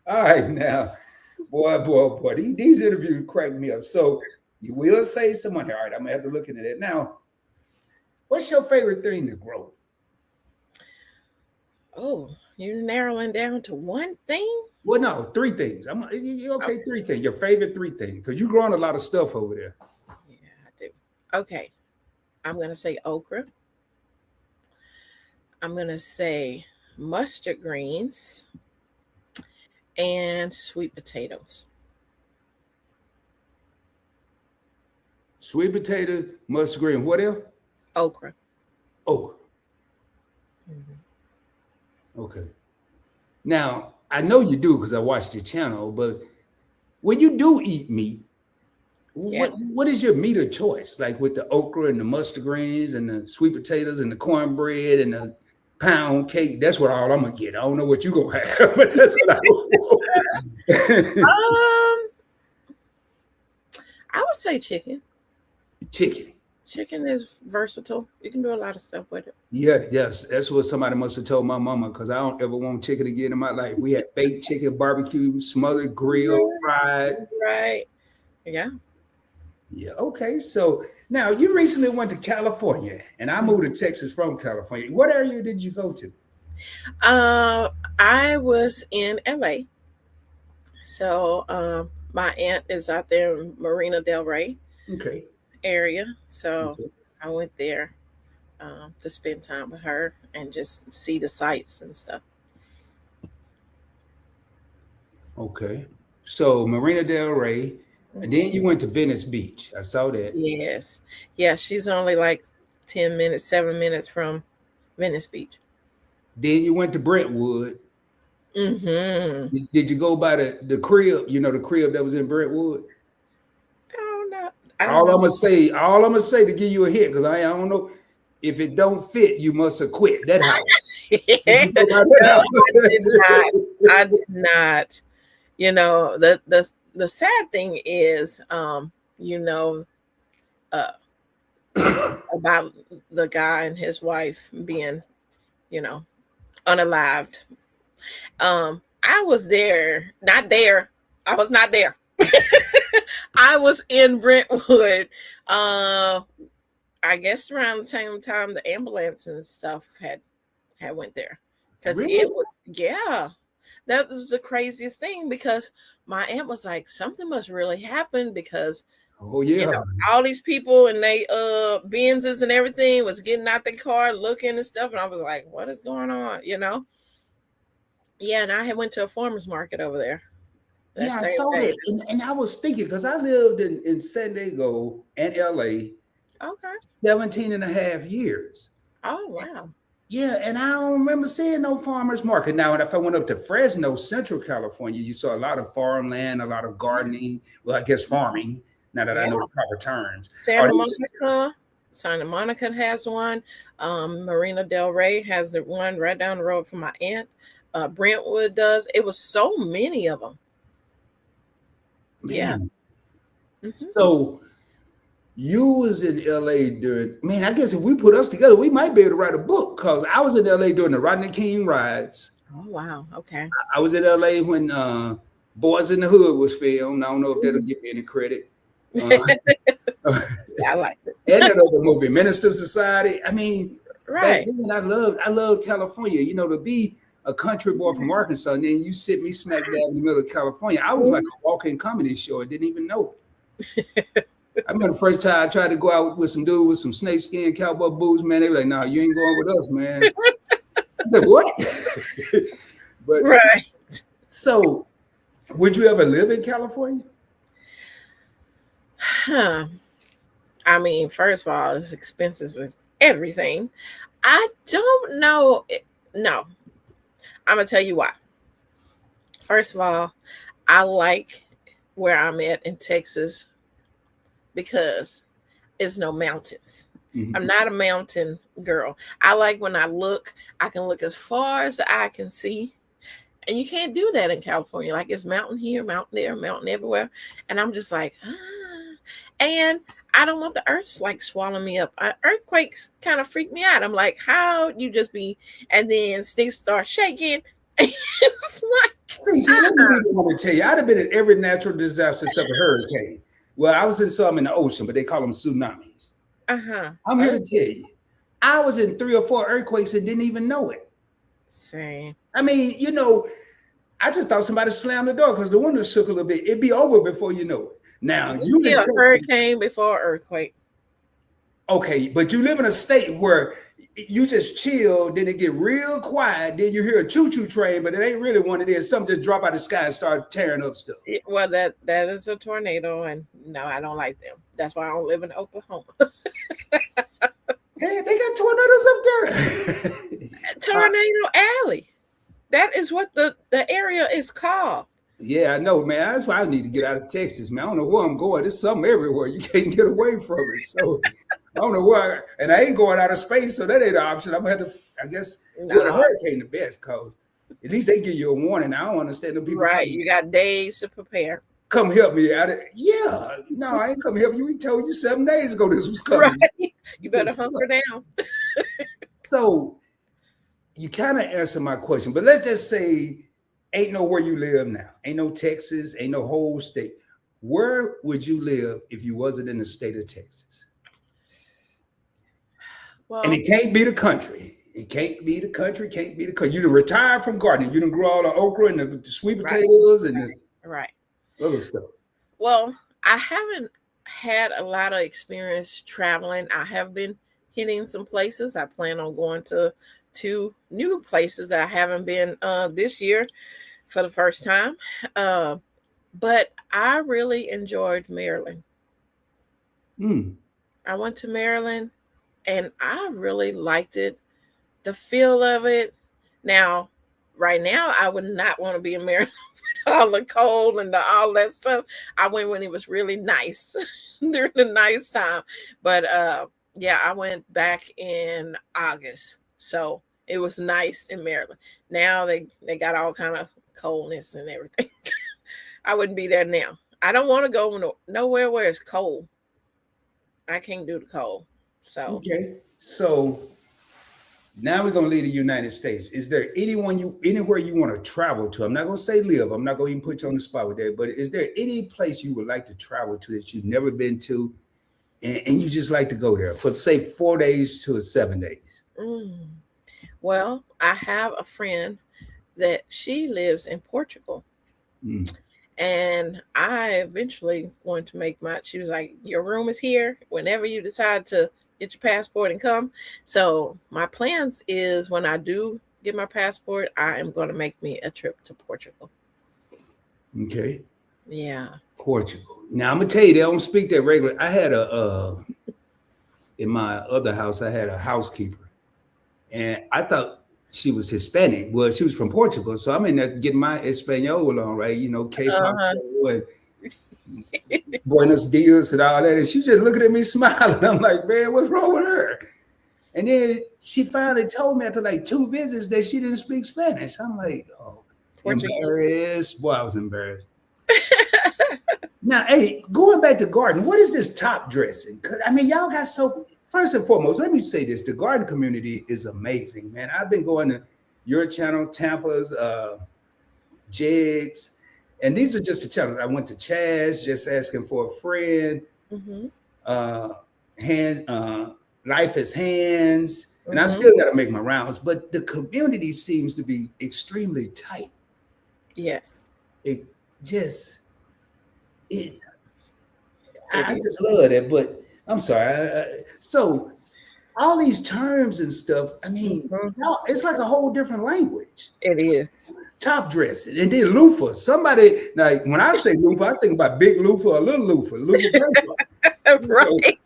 all right, now, boy, these interviews crack me up. So you will save some money. All right, I'm gonna have to look into that. Now, what's your favorite thing to grow? Oh, you're narrowing down to one thing? Well, no, three things. Okay, three things. Your favorite three things, because you're growing a lot of stuff over there. Yeah, I do. Okay, I'm gonna say okra. I'm gonna say mustard greens and sweet potatoes. Sweet potato, mustard green. What else? Okra. Okay. Now, I know you do because I watched your channel, but when you do eat meat, what is your meat of choice? Like with the okra and the mustard greens and the sweet potatoes and the cornbread and the pound cake. That's what all I'm going to get. I don't know what you're going to have, but that's what I would say chicken. Chicken is versatile. You can do a lot of stuff with it. Yes. That's what somebody must have told my mama, because I don't ever want chicken again in my life. We had baked chicken, barbecue, smothered, grilled, fried. Right. Yeah. Yeah. Okay. So now you recently went to California, and I moved to Texas from California. What area did you go to? I was in LA. So my aunt is out there in Marina Del Rey. Okay. Area. So I went there to spend time with her and just see the sights and stuff. Okay. So Marina Del Rey, and then Mhm. you went to Venice Beach. I saw that. Yes. Yeah, she's only like 10 minutes, 7 minutes from Venice Beach. Then you went to Brentwood. Mm-hmm. Did you go by the crib? You know the crib that was in Brentwood. I don't know. I don't know. All I'm gonna say to give you a hit, because I don't know if it don't fit, you must have quit that house. Did you go by No, I did not. that I did not. The sad thing is, you know, uh, house? about the guy and his wife being, you know, unalived. I was there, not there. I was not there. I was in Brentwood. Uh, I guess around the same time the ambulance and stuff had went there, because it Really? was, yeah, that was the craziest thing, because my aunt was like, something must really happen, because Oh yeah. all these people and they Benzes and everything was getting out their car looking and stuff, and I was like, what is going on? Yeah, and I had went to a farmer's market over there that Yeah, I same saw day. that. And I was thinking, because I lived in San Diego and LA Okay. 17 and a half years. Oh wow. Yeah, and I don't remember seeing no farmers market. Now, if I went up to Fresno, Central California, you saw a lot of farmland, a lot of gardening. Well, I guess farming. Now that I Yeah. know the proper terms. Are Santa these? Monica. Santa Monica has one. Marina Del Rey has the one right down the road from my aunt. Brentwood does. It was so many of them. Yeah. Man, Hmm. so you was in LA during, man, I guess if we put us together, we might be able to write a book, because I was in LA during the Rodney King riots. Oh wow. Okay. I was in LA when Boys in the Hood was filmed. I don't know if that'll Mhm. give me any credit. Uh, I like it. and that other movie, Minister Society. I mean, back Right. then I loved California. To be a country boy from Arkansas, and then you sit me smack dab in the middle of California. I was like Mhm. a walking comedy show. I didn't even know it. I remember the first time I tried to go out with some dude with some snakeskin cowboy boots, man. They were like, "No, you ain't going with us, man." I said, "What?" But Right. so, would you ever live in California? Huh. I mean, first of all, it's expensive with everything. I don't know. No, I'm gonna tell you why. First of all, I like where I'm at in Texas because it's no mountains. I'm Mhm. not a mountain girl. I like when I can look as far as the eye can see. And you can't do that in California. Like, it's mountain here, mountain there, mountain everywhere. And I'm just like, ah. And I don't want the earth like swallowing me up. Earthquakes kind of freak me out. I'm like, how you just be, and then things start shaking. It's like, See, let me be the one to tell you. I'd have been in every natural disaster except a hurricane. Well, I was in some in the ocean, but they call them tsunamis. uh-huh. I'm here Oh, to tell you, I was in 3 or 4 earthquakes and didn't even know it. same. I mean, I just thought somebody slammed the door because the window shook a little bit. It'd be over before you know it. Now, You you see can a tell me, hurricane before earthquake. okay, but you live in a state where you just chill, then it get real quiet, then you hear a choo-choo train, but it ain't really one of these. Something just drop out of the sky and start tearing up stuff. Well, that is a tornado, and no, I don't like them. That's why I don't live in Oklahoma. Hey, they got tornadoes up there. Tornado Alley. That is what the area is called. Yeah, I know, man. That's why I need to get out of Texas, man. I don't know where I'm going. There's something everywhere. You can't get away from it. So I don't know where. And I ain't going out of space, so that ain't an option. I'm gonna have to, I guess, well, the No, hurricane the best, cause at least they give you a warning. I don't understand the people right. talking. You got days to prepare. Come help me out. Yeah, no, I ain't come help you. We told you 7 days ago this was Right. coming. You better hunker down. So you kind of answered my question, but let's just say ain't no where you live now. Ain't no Texas, ain't no whole state. Where would you live if you wasn't in the state of Texas? And Well, it can't be the country. It can't be the country, can't be the country. You done retired from gardening. You done grow all the okra and the sweet right, potatoes and right. the other stuff. Well, I haven't had a lot of experience traveling. I have been hitting some places. I plan on going to 2 new places I haven't been this year for the first time. Uh, but I really enjoyed Maryland. Mm. I went to Maryland and I really liked it. The feel of it. Now, right now, I would not want to be in Maryland with all the cold and all that stuff. I went when it was really nice during the nice time. But yeah, I went back in August. So it was nice in Maryland. Now they got all kind of coldness and everything. I wouldn't be there now. I don't want to go nowhere where it's cold. I can't do the cold. So Okay. So now we're gonna leave the United States. Is there anywhere you want to travel to? I'm not gonna say live. I'm not gonna even put you on the spot with that. But is there any place you would like to travel to that you've never been to, and you just like to go there for say 4 days to 7 days? mm, well, I have a friend that she lives in Portugal. Mm. And I eventually going to make my, she was like, your room is here whenever you decide to get your passport and come. So my plans is when I do get my passport, I am going to make me a trip to Portugal. Okay. Yeah. Portugal. Now I'm gonna tell you, they don't speak that regular. I had a in my other house, I had a housekeeper, and I thought she was Hispanic. Well, she was from Portugal, so I'm in there getting my Espanol on, right? You know, que Uh-huh. paso and buenos dias and all that. And she was just looking at me smiling. I'm like, man, what's wrong with her? And then she finally told me after like 2 visits that she didn't speak Spanish. I'm like, oh, Portuguese. embarrassed. Boy, I was embarrassed. Now, hey, going back to garden, what is this top dressing? Because I mean, y'all got so. First and foremost, let me say this: the garden community is amazing, man. I've been going to your channel, Tampa's, Jigs, and these are just the channels. I went to Chaz, just asking for a friend. Mm-hmm. Uh, hand, life is hands, and I Mm-hmm. still got to make my rounds. But the community seems to be extremely tight. Yes, It just it it I is. just love that, but I'm sorry. So all these terms and stuff, I mean, Mhm. it's like a whole different language. It is. Top dressing, and then loofah. Somebody like when I say loofah, I think about big loofah or little loofah, loofah paper. So Right.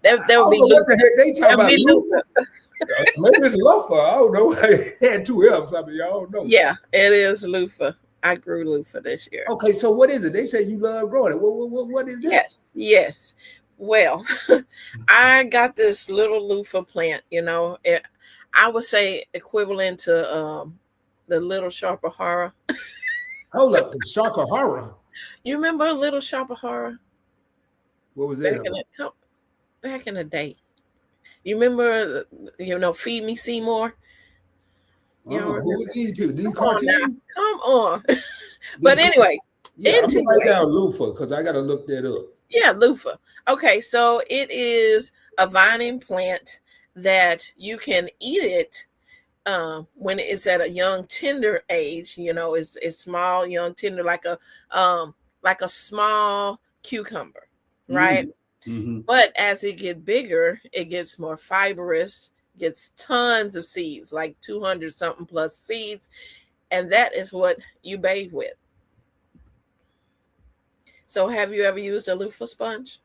That I would don't be know what the Luther. heck they talk That would about be loofah. Luther. Maybe it's loofah. I don't know. It had 2 F's. I mean, I don't know. Yeah, it is loofah. I grew loofah this year. Okay, so what is it? They say you love growing it. What is that? Yes, yes. Well, I got this little loofah plant, I would say equivalent to the little sharper horror. Hold up, the Shaka horror. You remember little sharper horror What was that back in about? back in the day? You remember, Feed Me Seymour? You don't Who are remember? these people? These Come on now, cartoons? come on. These But anyway, Yeah, I'm gonna write anyway, down loofah because I gotta look that up. yeah, loofah. Okay, so it is a vining plant that you can eat it when it's at a young tender age. It's small, young tender, like a small cucumber, right? Mm-hmm. But as it gets bigger, it gets more fibrous, gets tons of seeds, like 200 something plus seeds, and that is what you bathe with. So have you ever used a loofah sponge?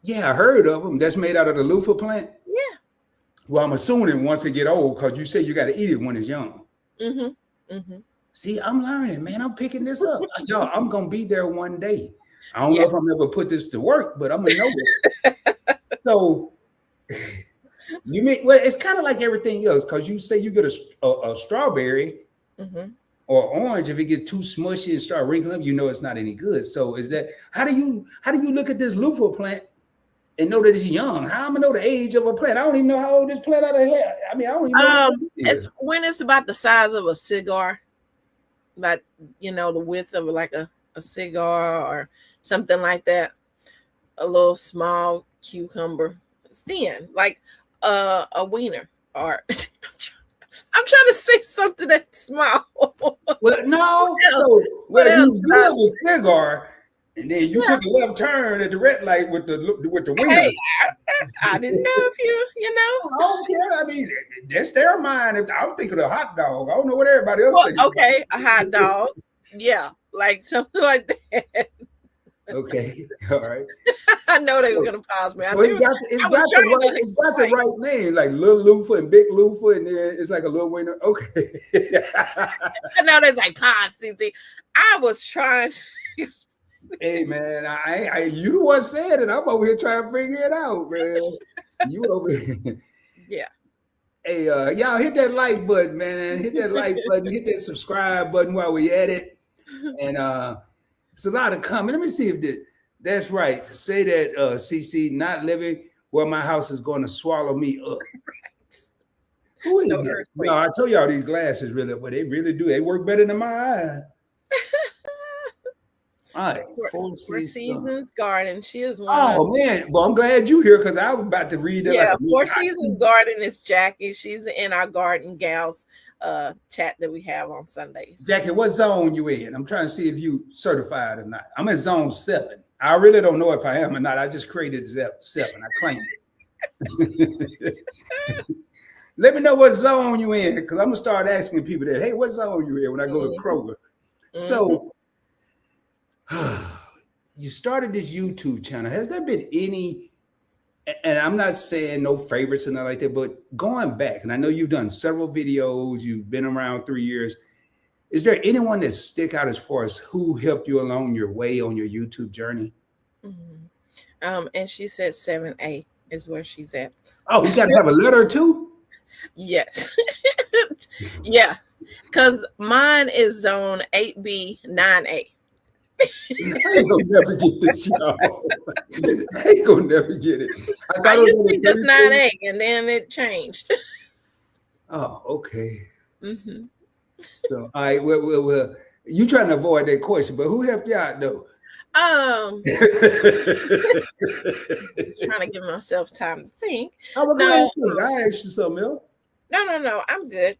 Yeah, I heard of them. That's made out of the loofah plant. Yeah. Well, I'm assuming once it get old, because you say you got to eat it when it's young. Mm-hmm. Mm-hmm. See, I'm learning, man. I'm picking this up, y'all. I'm gonna be there one day. I don't know Yeah. if I'm ever put this to work, but I'm gonna know it. So you mean well? It's kind of like everything else, because you say you get a strawberry Mm-hmm. or orange. If it gets too smushy and start wrinkling up, you know it's not any good. So is that how do you look at this loofah plant and know that it's young? How am I know the age of a plant? I don't even know how old this plant out of here. I mean, I don't even know what it It's is. when it's about the size of a cigar, about the width of a cigar or something like that. A little small cucumber. It's thin, like a wiener. Or I'm trying to say something that's small. Well, no. What else? So What well, you else? was good with cigar. And then you Yeah. took a left turn at the red light with the Hey, wiener. I didn't know if you know. I don't care. I mean, that's their mind. If I'm thinking of a hot dog, I don't know what everybody else Well, thinks. okay, a hot dog. Yeah, like something like that. Okay, all right. I know they was gonna pause me. Well, it's I was got trying to the explain. right name, like Little Loofah and Big Loofah, and then it's like a little winner. Okay. I know there's like pause, CC. I was trying to Hey man, you the one said it. I'm over here trying to figure it out, man. You over here. yeah. Hey, y'all hit that like button, man. Hit that like button. Hit that subscribe button while we at it. And it's a lot of comment. Let me see if that's right. Say that CC not living where my house is going to swallow me up. Who is No this? earthquake. No, I tell y'all these glasses really, but they really do. They work better than my eye. All right, Four Seasons Garden. She is one. Oh man, well I'm glad you here because I was about to read it. Yeah, Four Seasons Garden is Jackie. She's in our Garden Gals chat that we have on Sundays. Jackie, what zone you in? I'm trying to see if you certified or not. I'm in zone 7. I really don't know if I am or not. I just created 7. I claimed it. Let me know what zone you in because I'm gonna start asking people that. Hey, what zone you in when I go to Kroger? So you started this YouTube channel. Has there been any? And I'm not saying no favorites and nothing like that, but going back, and I know you've done several videos, you've been around 3 years. Is there anyone that stick out as far as who helped you along your way on your YouTube journey? And she said 7A is where she's at. Oh, you got to have a letter too? Yes. Yeah. Because mine is zone 8B, 9A. I ain't gonna never get this, y'all. I ain't gonna never get it. I used to be just 9A, and then it changed. Oh, okay. So, all right, well, you trying to avoid that question, but who helped you out though? Trying to give myself time to think. Oh, well, go ahead and think. I asked you something else. No, I'm good.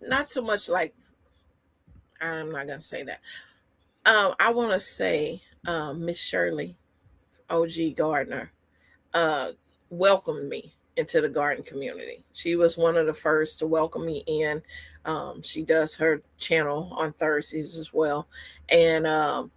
Not so much like. I'm not gonna say that. I want to say Miss Shirley, OG Gardner, welcomed me into the garden community. She was one of the first to welcome me in. She does her channel on Thursdays as well, and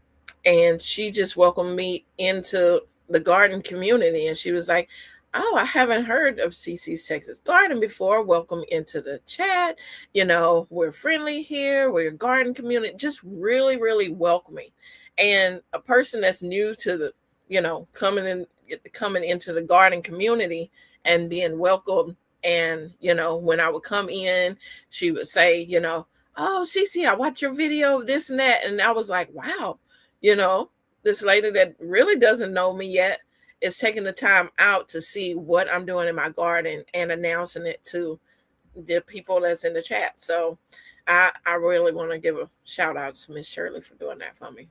she just welcomed me into the garden community. And she was like, "Oh, I haven't heard of CiCi's Texas Garden before. Welcome into the chat. You know, we're friendly here. We're a garden community." Just really, really welcoming. And a person that's new to the, coming into the garden community and being welcomed. And, when I would come in, she would say, "Oh, CiCi, I watched your video of this and that." And I was like, wow, this lady that really doesn't know me yet is taking the time out to see what I'm doing in my garden and announcing it to the people that's in the chat. So I really want to give a shout out to Miss Shirley for doing that for me.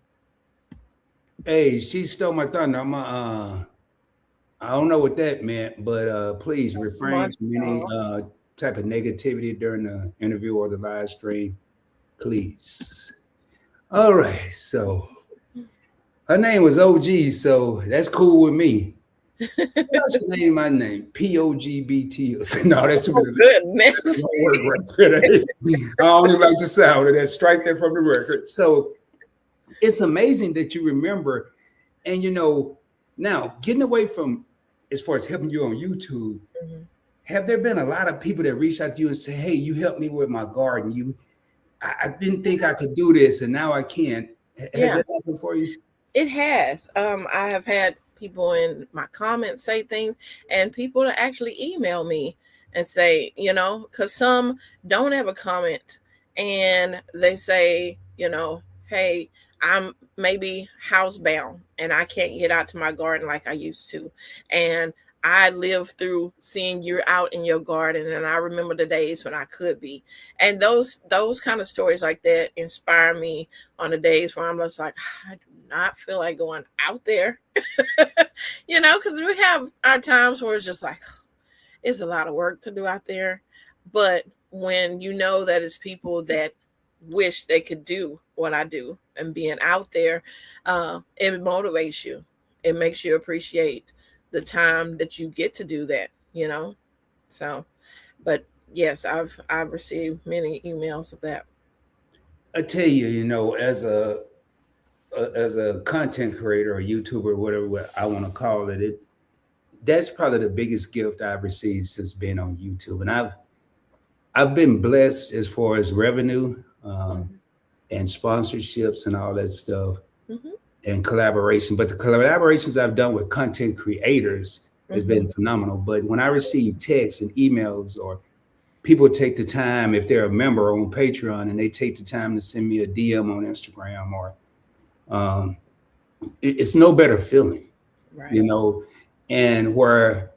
Hey, she stole my thunder. I don't know what that meant, but please refrain from any type of negativity during the interview or the live stream, please. All right, so her name was OG, so that's cool with me. What's the name? My name POGBT. No, that's too good. Goodness. I don't even like the sound of that. Strike that from the record. So it's amazing that you remember, and now getting away from as far as helping you on YouTube. Have there been a lot of people that reach out to you and say, "Hey, you helped me with my garden. I didn't think I could do this, and now I can." Has that happened for you? It has. I have had people in my comments say things, and people to actually email me and say, because some don't have a comment, and they say, "Hey, I'm maybe housebound and I can't get out to my garden like I used to, and I lived through seeing you out in your garden, and I remember the days when I could be." And those kind of stories like that inspire me on the days where I'm just like, I do not feel like going out there, because we have our times where it's just like, it's a lot of work to do out there. But when you know that it's people that wish they could do what I do. And being out there, it motivates you. It makes you appreciate the time that you get to do that, you know? So, but yes, I've received many emails of that. I tell you, as a content creator or YouTuber, whatever I want to call it, that's probably the biggest gift I've received since being on YouTube, and I've been blessed as far as revenue Mhm. and sponsorships and all that stuff Mhm. and collaboration. But the collaborations I've done with content creators has been Mhm. phenomenal. But when I receive texts and emails, or people take the time, if they're a member on Patreon and they take the time to send me a DM on Instagram, or um, it's no better feeling, you Right. know. And where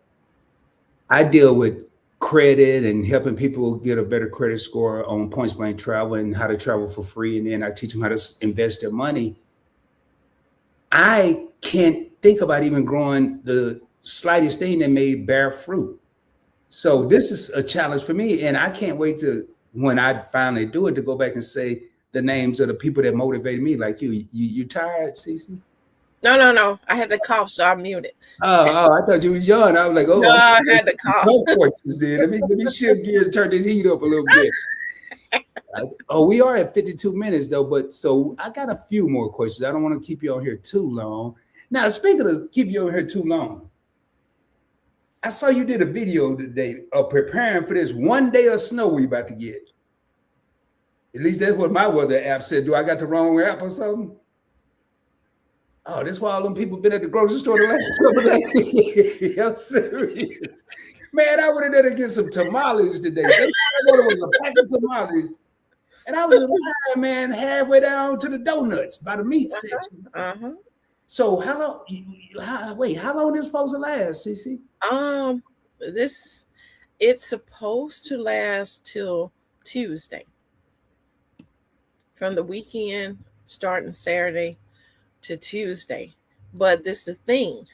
I deal with credit and helping people get a better credit score on points blank travel and how to travel for free, and then I teach them how to invest their money. I can't think about even growing the slightest thing that may bear fruit. So this is a challenge for me, and I can't wait to when I finally do it to go back and say the names of the people that motivated me. Like you tired, Cece? No, no, no. I had to cough, so I muted. I thought you was young. I was like, No, oh, I'm I gonna had to some cough. tough voices then. Let me shift gears and turn this heat up a little bit. Oh, we are at 52 minutes though, but so I got a few more questions. I don't want to keep you on here too long. Now, speaking of keep you on here too long, I saw you did a video today of preparing for this one day of snow we about to get. At least that's what my weather app said. Do I got the wrong app or something? Oh, that's why all them people been at the grocery store the last couple of days. I'm serious. Man, I went in there to get some tamales today. They said what it was, a pack of tamales. And I was in line, man, halfway down to the donuts by the meat section. Uh-huh. So how long? Wait, how long is supposed to last, CC? Um, this it's supposed to last till Tuesday. From the weekend starting Saturday to Tuesday. But this is the thing.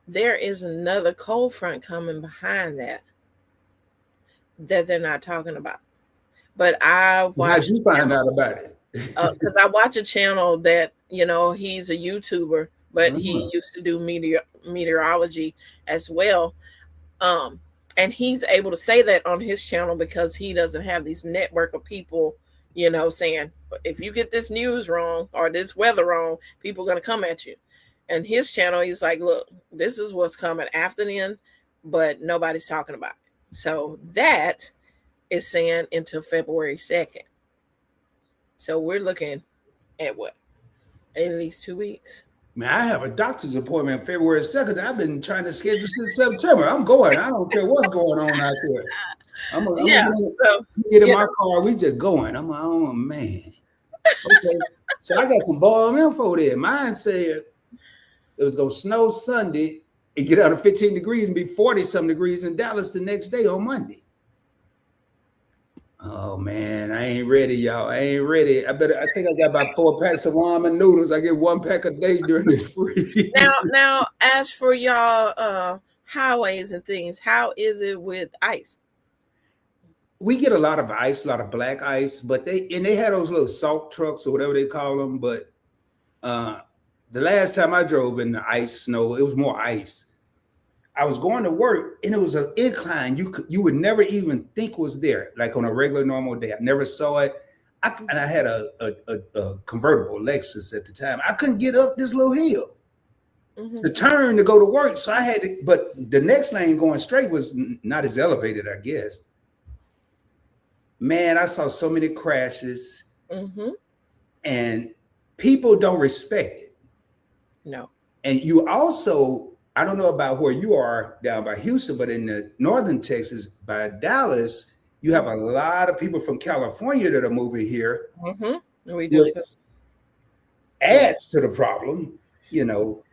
There is another cold front coming behind that they're not talking about. But I How'd watch you find out about it? because I watch a channel that he's a YouTuber, but he Uh-huh. used to do meteorology as well. Um, and he's able to say that on his channel because he doesn't have these network of people, saying if you get this news wrong or this weather wrong, people are gonna come at you. And his channel, he's like, look, this is what's coming after then, but nobody's talking about it. So that is saying until February 2nd. So we're looking at what? At least 2 weeks. Man, I have a doctor's appointment February 2nd. I've been trying to schedule since September. I'm going. I don't care what's going on out there. I'm Yeah. gonna So get in you my car. We just going. I'm like, oh man. Okay. So I got some ball info there. Mine said it was gonna snow Sunday and get out of 15 degrees and be 40 some degrees in Dallas the next day on Monday. Oh man, I ain't ready, y'all. I ain't ready. I think I got about 4 packs of ramen noodles. I get 1 pack a day during this now, free. now, as for y'all highways and things, how is it with ice? We get a lot of ice, a lot of black ice, but they had those little salt trucks or whatever they call them. But uh, the last time I drove in the ice snow, it was more ice. I was going to work and it was an incline you would never even think was there, like on a regular normal day. I never saw it. And I had a convertible Lexus at the time. I couldn't get up this little hill to Mm-hmm. turn to go to work, so I had to. But the next lane going straight was not as elevated, I guess. Man, I saw so many crashes, Mm-hmm. and people don't respect it. No. And you also, I don't know about where you are down by Houston, but in the northern Texas by Dallas, you have a lot of people from California that are moving here, Mm-hmm. We do which too. Yeah. adds to the problem, you know.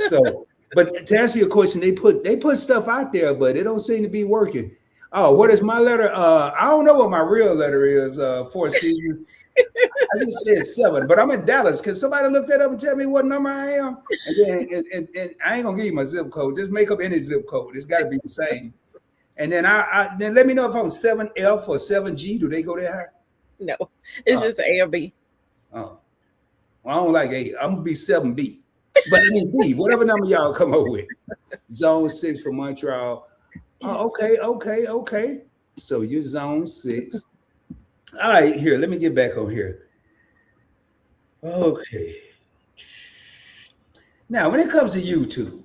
So, but to answer your question, they put stuff out there, but it don't seem to be working. Oh, what is my letter? I don't know what my real letter is. 4 seasons. I just said 7, but I'm in Dallas. Can somebody look that up and tell me what number I am? And then and I ain't gonna give you my zip code. Just make up any zip code. It's got to be the same. And then I then let me know if I'm 7F or 7G. Do they go there? No, it's Oh, just A or B. oh. Well, I don't like A. I'm gonna be 7B. But I mean B, whatever number y'all come up with. Zone 6 for Montreal. Oh, okay. So you're zone 6. All right, here, let me get back on here. Okay. Now, when it comes to YouTube,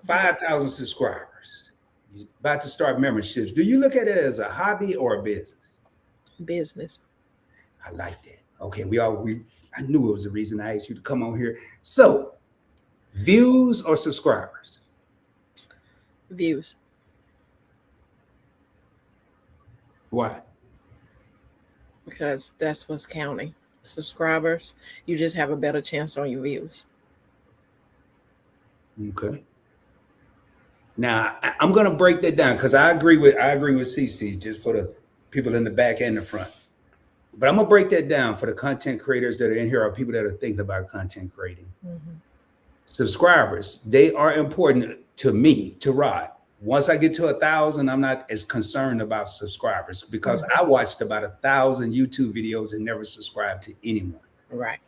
5,000 subscribers, you're about to start memberships. Do you look at it as a hobby or a business? Business. I like that. Okay, I knew it was the reason I asked you to come on here. So, views or subscribers? Views. Why? Because that's what's counting. Subscribers, you just have a better chance on your views. Okay. Now I'm gonna break that down because I agree with CiCi just for the people in the back and the front. But I'm gonna break that down for the content creators that are in here or people that are thinking about content creating. Mm-hmm. Subscribers, they are important to me, to Rod. Once I get to 1,000, I'm not as concerned about subscribers because I watched about 1,000 YouTube videos and never subscribed to anyone. Right.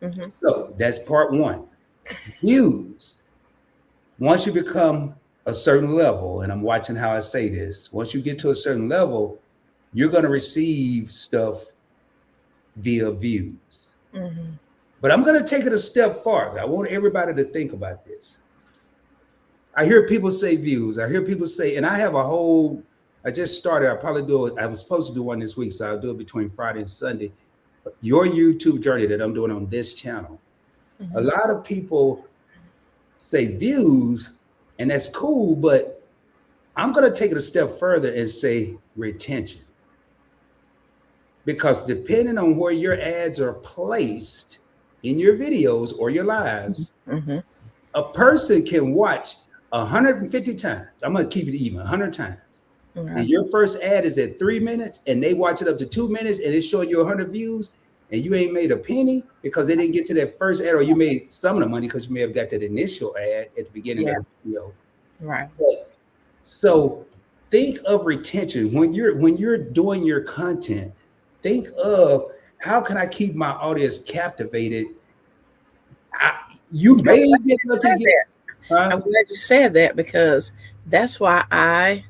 Mm-hmm. So that's part one. Views. Once you become a certain level, and I'm watching how I say this, once you get to a certain level, you're going to receive stuff via views. Mm-hmm. But I'm going to take it a step farther. I want everybody to think about this. I hear people say views. I hear people say, and I have a whole, I just started, I'll probably do it. I was supposed to do one this week, so I'll do it between Friday and Sunday. Your YouTube journey that I'm doing on this channel. Mm-hmm. A lot of people say views, and that's cool, but I'm going to take it a step further and say retention. Because depending on where your ads are placed in your videos or your lives, mm-hmm. a person can watch 150 times. I'm going to keep it even, 100 times. Mm-hmm. And your first ad is at 3 minutes, and they watch it up to 2 minutes, and it's showing you 100 views, and you ain't made a penny because they didn't get to that first ad, or you made some of the money because you may have got that initial ad at the beginning of the video. Right. So think of retention when you're doing your content. Think of how can I keep my audience captivated. You may get lucky. I'm glad you said that because that's why I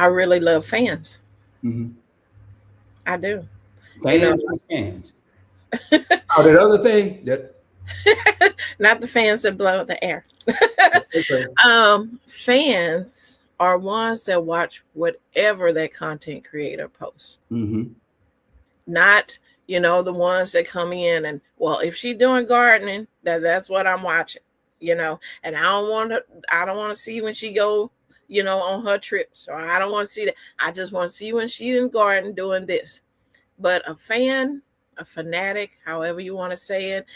really love fans. Mm-hmm. I do. Fans or fans? Oh, that other thing that not the fans that blow the air. Okay. Fans are ones that watch whatever that content creator posts. Mm-hmm. Not, the ones that come in and, well, if she's doing gardening, that's what I'm watching, and I don't want to see when she go, on her trips, or I don't want to see that. I just want to see when she's in the garden doing this. But a fan, a fanatic, however you want to say it,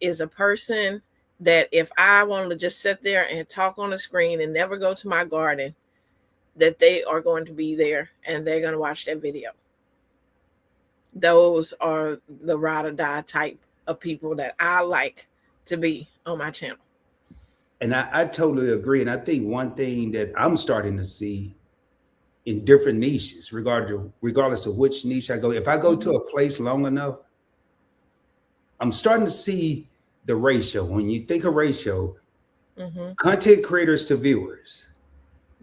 is a person that if I wanted to just sit there and talk on the screen and never go to my garden, that they are going to be there and they're going to watch that video. Those are the ride or die type of people that I like to be on my channel. And I totally agree. And I think one thing that I'm starting to see in different niches, regardless of which niche I go, if I go to a place long enough, I'm starting to see the ratio. When you think of ratio, content creators to viewers.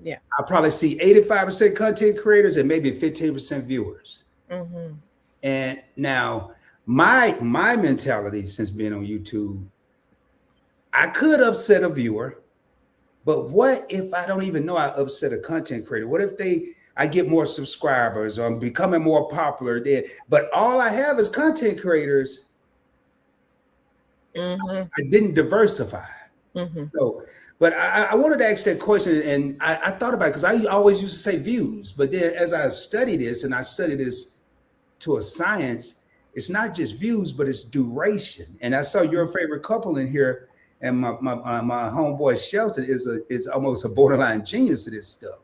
Yeah. I probably see 85% content creators and maybe 15% viewers. Mm-hmm. And now my mentality since being on YouTube, I could upset a viewer, but what if I don't even know I upset a content creator? What if I get more subscribers or I'm becoming more popular then, but all I have is content creators. I didn't diversify. So, but I wanted to ask that question, and I thought about it because I always used to say views, but then as I study this, and I study this to a science, it's not just views, but it's duration. And I saw your favorite couple in here, and my homeboy Shelton is almost a borderline genius of this stuff.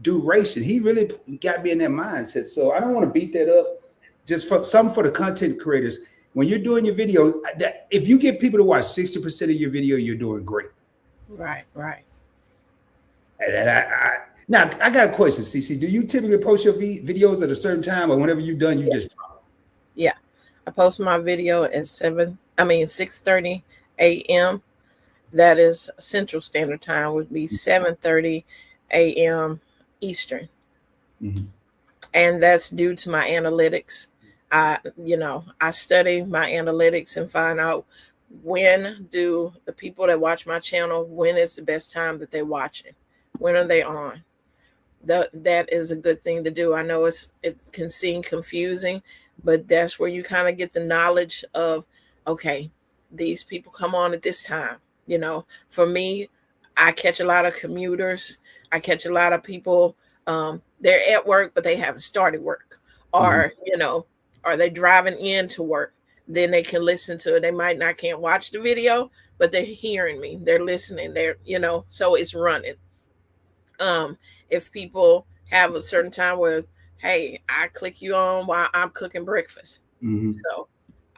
Duration. He really got me in that mindset. So I don't want to beat that up. Just for the content creators. When you're doing your video, if you get people to watch 60% of your video, you're doing great. Right. And now I got a question, CiCi. Do you typically post your videos at a certain time, or whenever you're done, you just drop? I post my video at 6:30 a.m. That is Central Standard Time, would be 7:30 a.m. Eastern. Mm-hmm. And that's due to my analytics. I study my analytics and find out when do the people that watch my channel, when is the best time that they're watching, when are they on. That is a good thing to do. I know it can seem confusing, but that's where you kind of get the knowledge of, okay, these people come on at this time. For me, I catch a lot of commuters. I catch a lot of people. They're at work, but they haven't started work, Mm-hmm. or are they driving into work? Then they can listen to it. They might not can't watch the video, but they're hearing me. They're listening. So it's running. If people have a certain time where, hey, I click you on while I'm cooking breakfast, Mm-hmm. so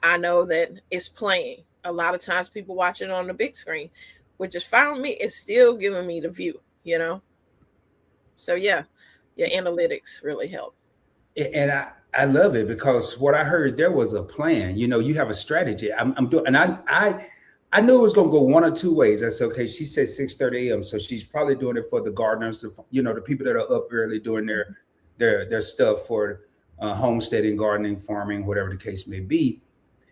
I know that it's playing. A lot of times people watch it on the big screen, which is fine with me. It's still giving me the view. So yeah, your analytics really help. And I love it because what I heard there was a plan. You have a strategy. I'm doing, and I knew it was going to go one or two ways. I said, okay. She said 6:30 a.m. So she's probably doing it for the gardeners, the people that are up early doing their stuff for homesteading, gardening, farming, whatever the case may be.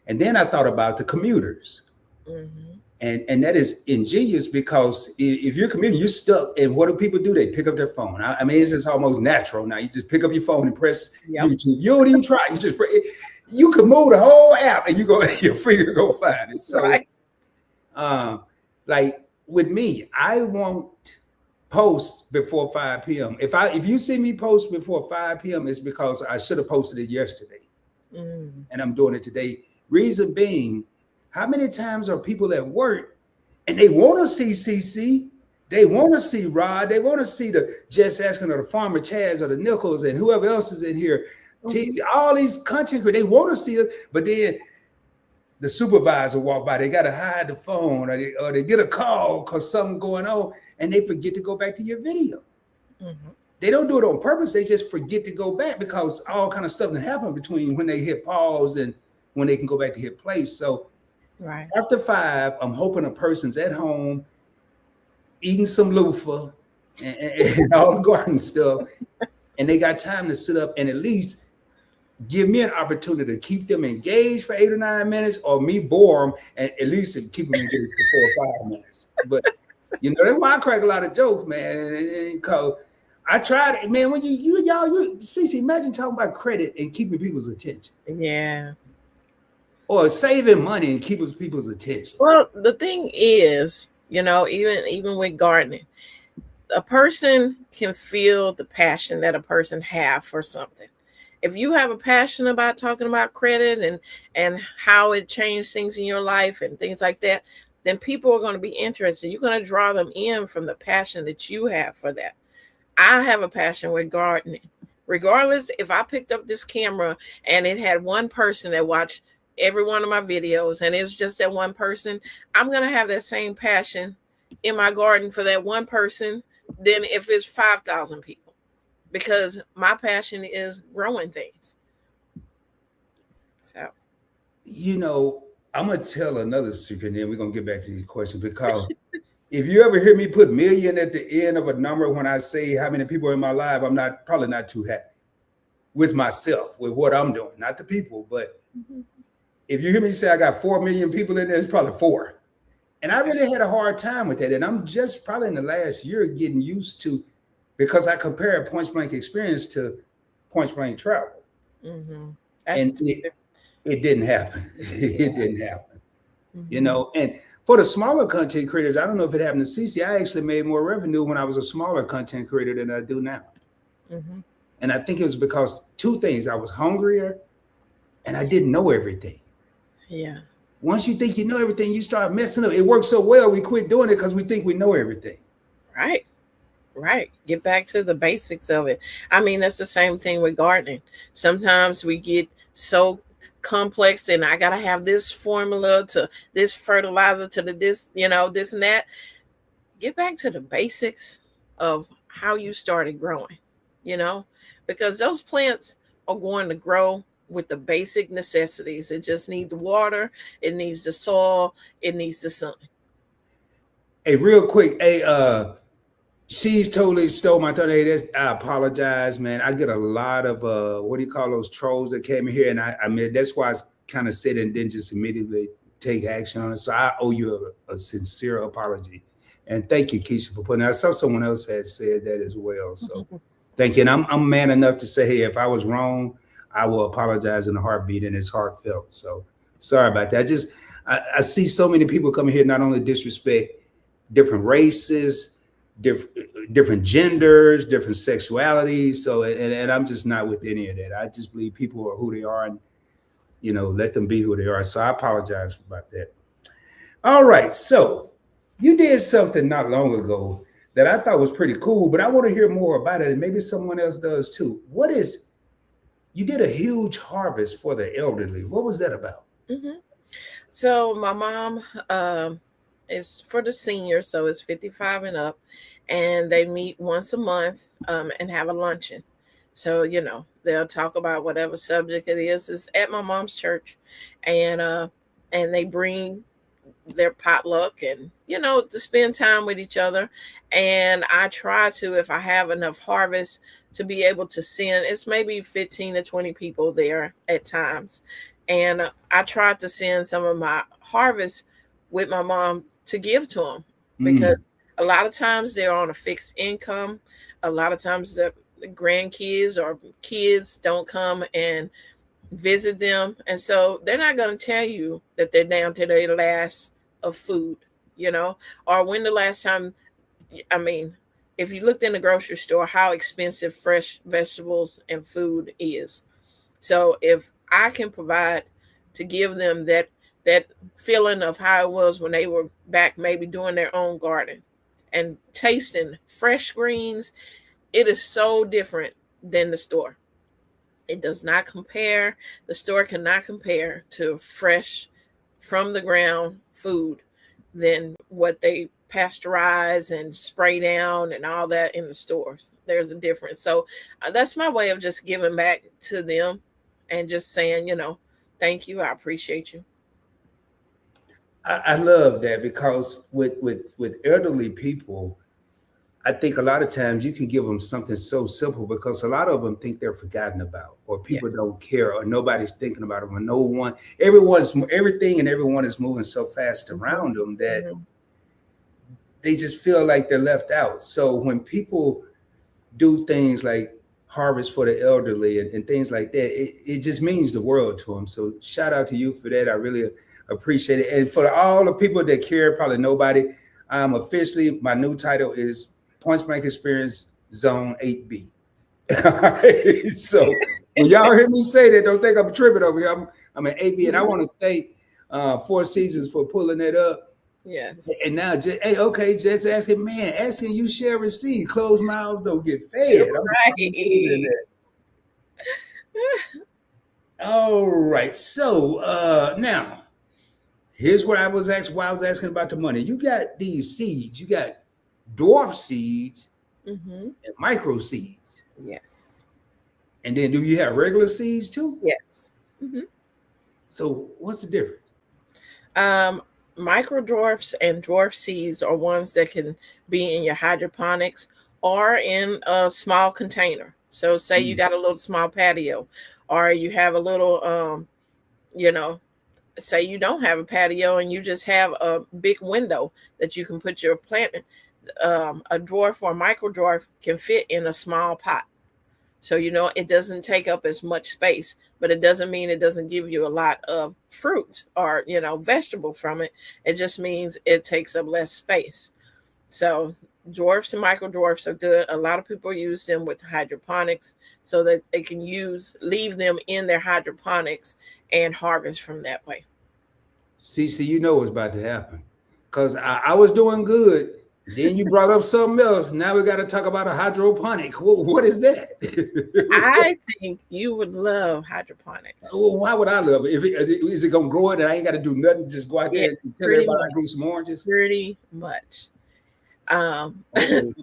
And then I thought about the commuters. Mm-hmm. And that is ingenious because if you're commuting, you're stuck. And what do people do? They pick up their phone. I mean, it's just almost natural now. You just pick up your phone and press Yep. YouTube. You don't even try. You just you can move the whole app and you're free to go find it. So, Right. like with me, I won't post before 5 p.m. If you see me post before 5 p.m., it's because I should have posted it yesterday, Mm. and I'm doing it today. Reason being, how many times are people at work and they want to see CC, they want to see Rod, they want to see the Jess Askin or the Farmer Chaz or the Nichols and whoever else is in here, all these content creators, they want to see it, but then the supervisor walk by, they got to hide the phone or they get a call because something going on and they forget to go back to your video. Mm-hmm. They don't do it on purpose. They just forget to go back because all kind of stuff that happen between when they hit pause and when they can go back to hit play. So Right. after 5, I'm hoping a person's at home eating some loofah and all the garden stuff, and they got time to sit up and at least give me an opportunity to keep them engaged for 8 or 9 minutes, or me bore them and at least keep them engaged for 4 or 5 minutes. But that's why I crack a lot of jokes, man. Because I tried it, man. When you CiCi, imagine talking about credit and keeping people's attention. Yeah. Or saving money and keeping people's attention. Well, the thing is, even with gardening, a person can feel the passion that a person have for something. If you have a passion about talking about credit and how it changed things in your life and things like that, then people are going to be interested. You're going to draw them in from the passion that you have for that. I have a passion with gardening. Regardless, if I picked up this camera and it had one person that watched every one of my videos and it was just that one person, I'm going to have that same passion in my garden for that one person than if it's 5,000 people, because my passion is growing things. So, I'm going to tell another secret and then we're going to get back to these questions, because if you ever hear me put million at the end of a number when I say how many people are in my life, I'm probably not too happy with myself, with what I'm doing, not the people. But if you hear me say I got 4 million people in there, it's probably 4. And I really had a hard time with that. And I'm just probably in the last year getting used to, because I compare Point Blank Experience to Point Blank Travel. mm-hmm. And it didn't happen. It didn't happen. Mm-hmm. And for the smaller content creators, I don't know if it happened to CiCi, I actually made more revenue when I was a smaller content creator than I do now. Mm-hmm. And I think it was because 2 things. I was hungrier and I didn't know everything. Yeah. Once you think you know everything, you start messing up. It works so well, we quit doing it because we think we know everything. Right. Get back to the basics of it. I mean, that's the same thing with gardening. Sometimes we get so complex and I got to have this formula to this fertilizer to this and that. Get back to the basics of how you started growing, because those plants are going to grow with the basic necessities. It just needs the water, it needs the soil, it needs the sun. Hey, real quick, hey, she's totally stole my thunder. Hey, I apologize, man. I get a lot of what do you call those trolls that came in here, and I mean that's why I kind of said and didn't just immediately take action on it. So I owe you a sincere apology, and thank you, Keisha, for putting. I saw someone else had said that as well. So thank you. And I'm man enough to say, hey, if I was wrong, I will apologize in a heartbeat, and it's heartfelt. So sorry about that. I see so many people coming here not only disrespect different races, different genders, different sexualities. So, and I'm just not with any of that. I just believe people are who they are, and let them be who they are. So I apologize about that. All right, so you did something not long ago that I thought was pretty cool, but I want to hear more about it, and maybe someone else does too. You did a huge harvest for the elderly. What was that about? Mm-hmm. So my mom is for the seniors, so it's 55 and up, and they meet once a month and have a luncheon. So they'll talk about whatever subject it is. It's at my mom's church, and they bring their potluck and to spend time with each other. And I try to, if I have enough harvest, to be able to send, it's maybe 15 to 20 people there at times. And I tried to send some of my harvest with my mom to give to them, because a lot of times they're on a fixed income. A lot of times the grandkids or kids don't come and visit them. And so they're not going to tell you that they're down to their last of food, or when the last time, I mean, if you looked in the grocery store, how expensive fresh vegetables and food is. So if I can provide to give them that feeling of how it was when they were back maybe doing their own garden and tasting fresh greens, it is so different than the store. It does not compare. The store cannot compare to fresh from the ground food than what they pasteurize and spray down and all that in the stores. There's a difference. So that's my way of just giving back to them and just saying, thank you. I appreciate you. I love that, because with elderly people, I think a lot of times you can give them something so simple, because a lot of them think they're forgotten about, or people Yes. don't care, or nobody's thinking about them, or everything and everyone is moving so fast around them that Mhm. they just feel like they're left out. So when people do things like harvest for the elderly and things like that, it just means the world to them. So shout out to you for that. I really appreciate it. And for all the people that care, probably nobody, officially, my new title is Points Blank Experience Zone 8B. All right. So when y'all hear me say that, don't think I'm tripping over here. I'm an 8B, and I want to thank Four Seasons for pulling that up. Yes. And now, just asking you share receipt. Closed mouths don't get fed. I'm including Right. that. All right. So now here's what I was asking. Why I was asking about the money. You got these seeds. You got dwarf seeds Mm-hmm. and micro seeds. Yes. And then do you have regular seeds too? Yes. Mm-hmm. So what's the difference? Micro dwarfs and dwarf seeds are ones that can be in your hydroponics or in a small container. So say you Mm, got a little small patio, or you have a little you know, say you don't have a patio and you just have a big window that you can put your plant in. A dwarf or micro dwarf can fit in a small pot. So, it doesn't take up as much space, but it doesn't mean it doesn't give you a lot of fruit or, vegetable from it. It just means it takes up less space. So, dwarfs and micro dwarfs are good. A lot of people use them with hydroponics so that they can leave them in their hydroponics and harvest from that way. See, you know what's about to happen. Because I was doing good. Then you brought up something else. Now we got to talk about a hydroponic. What is that? I think you would love hydroponics. Well, why would I love it? Is it gonna grow it and I ain't got to do nothing? Just go out there Yes, and tell pretty everybody much. I grew some oranges. Pretty much. Um, Oh,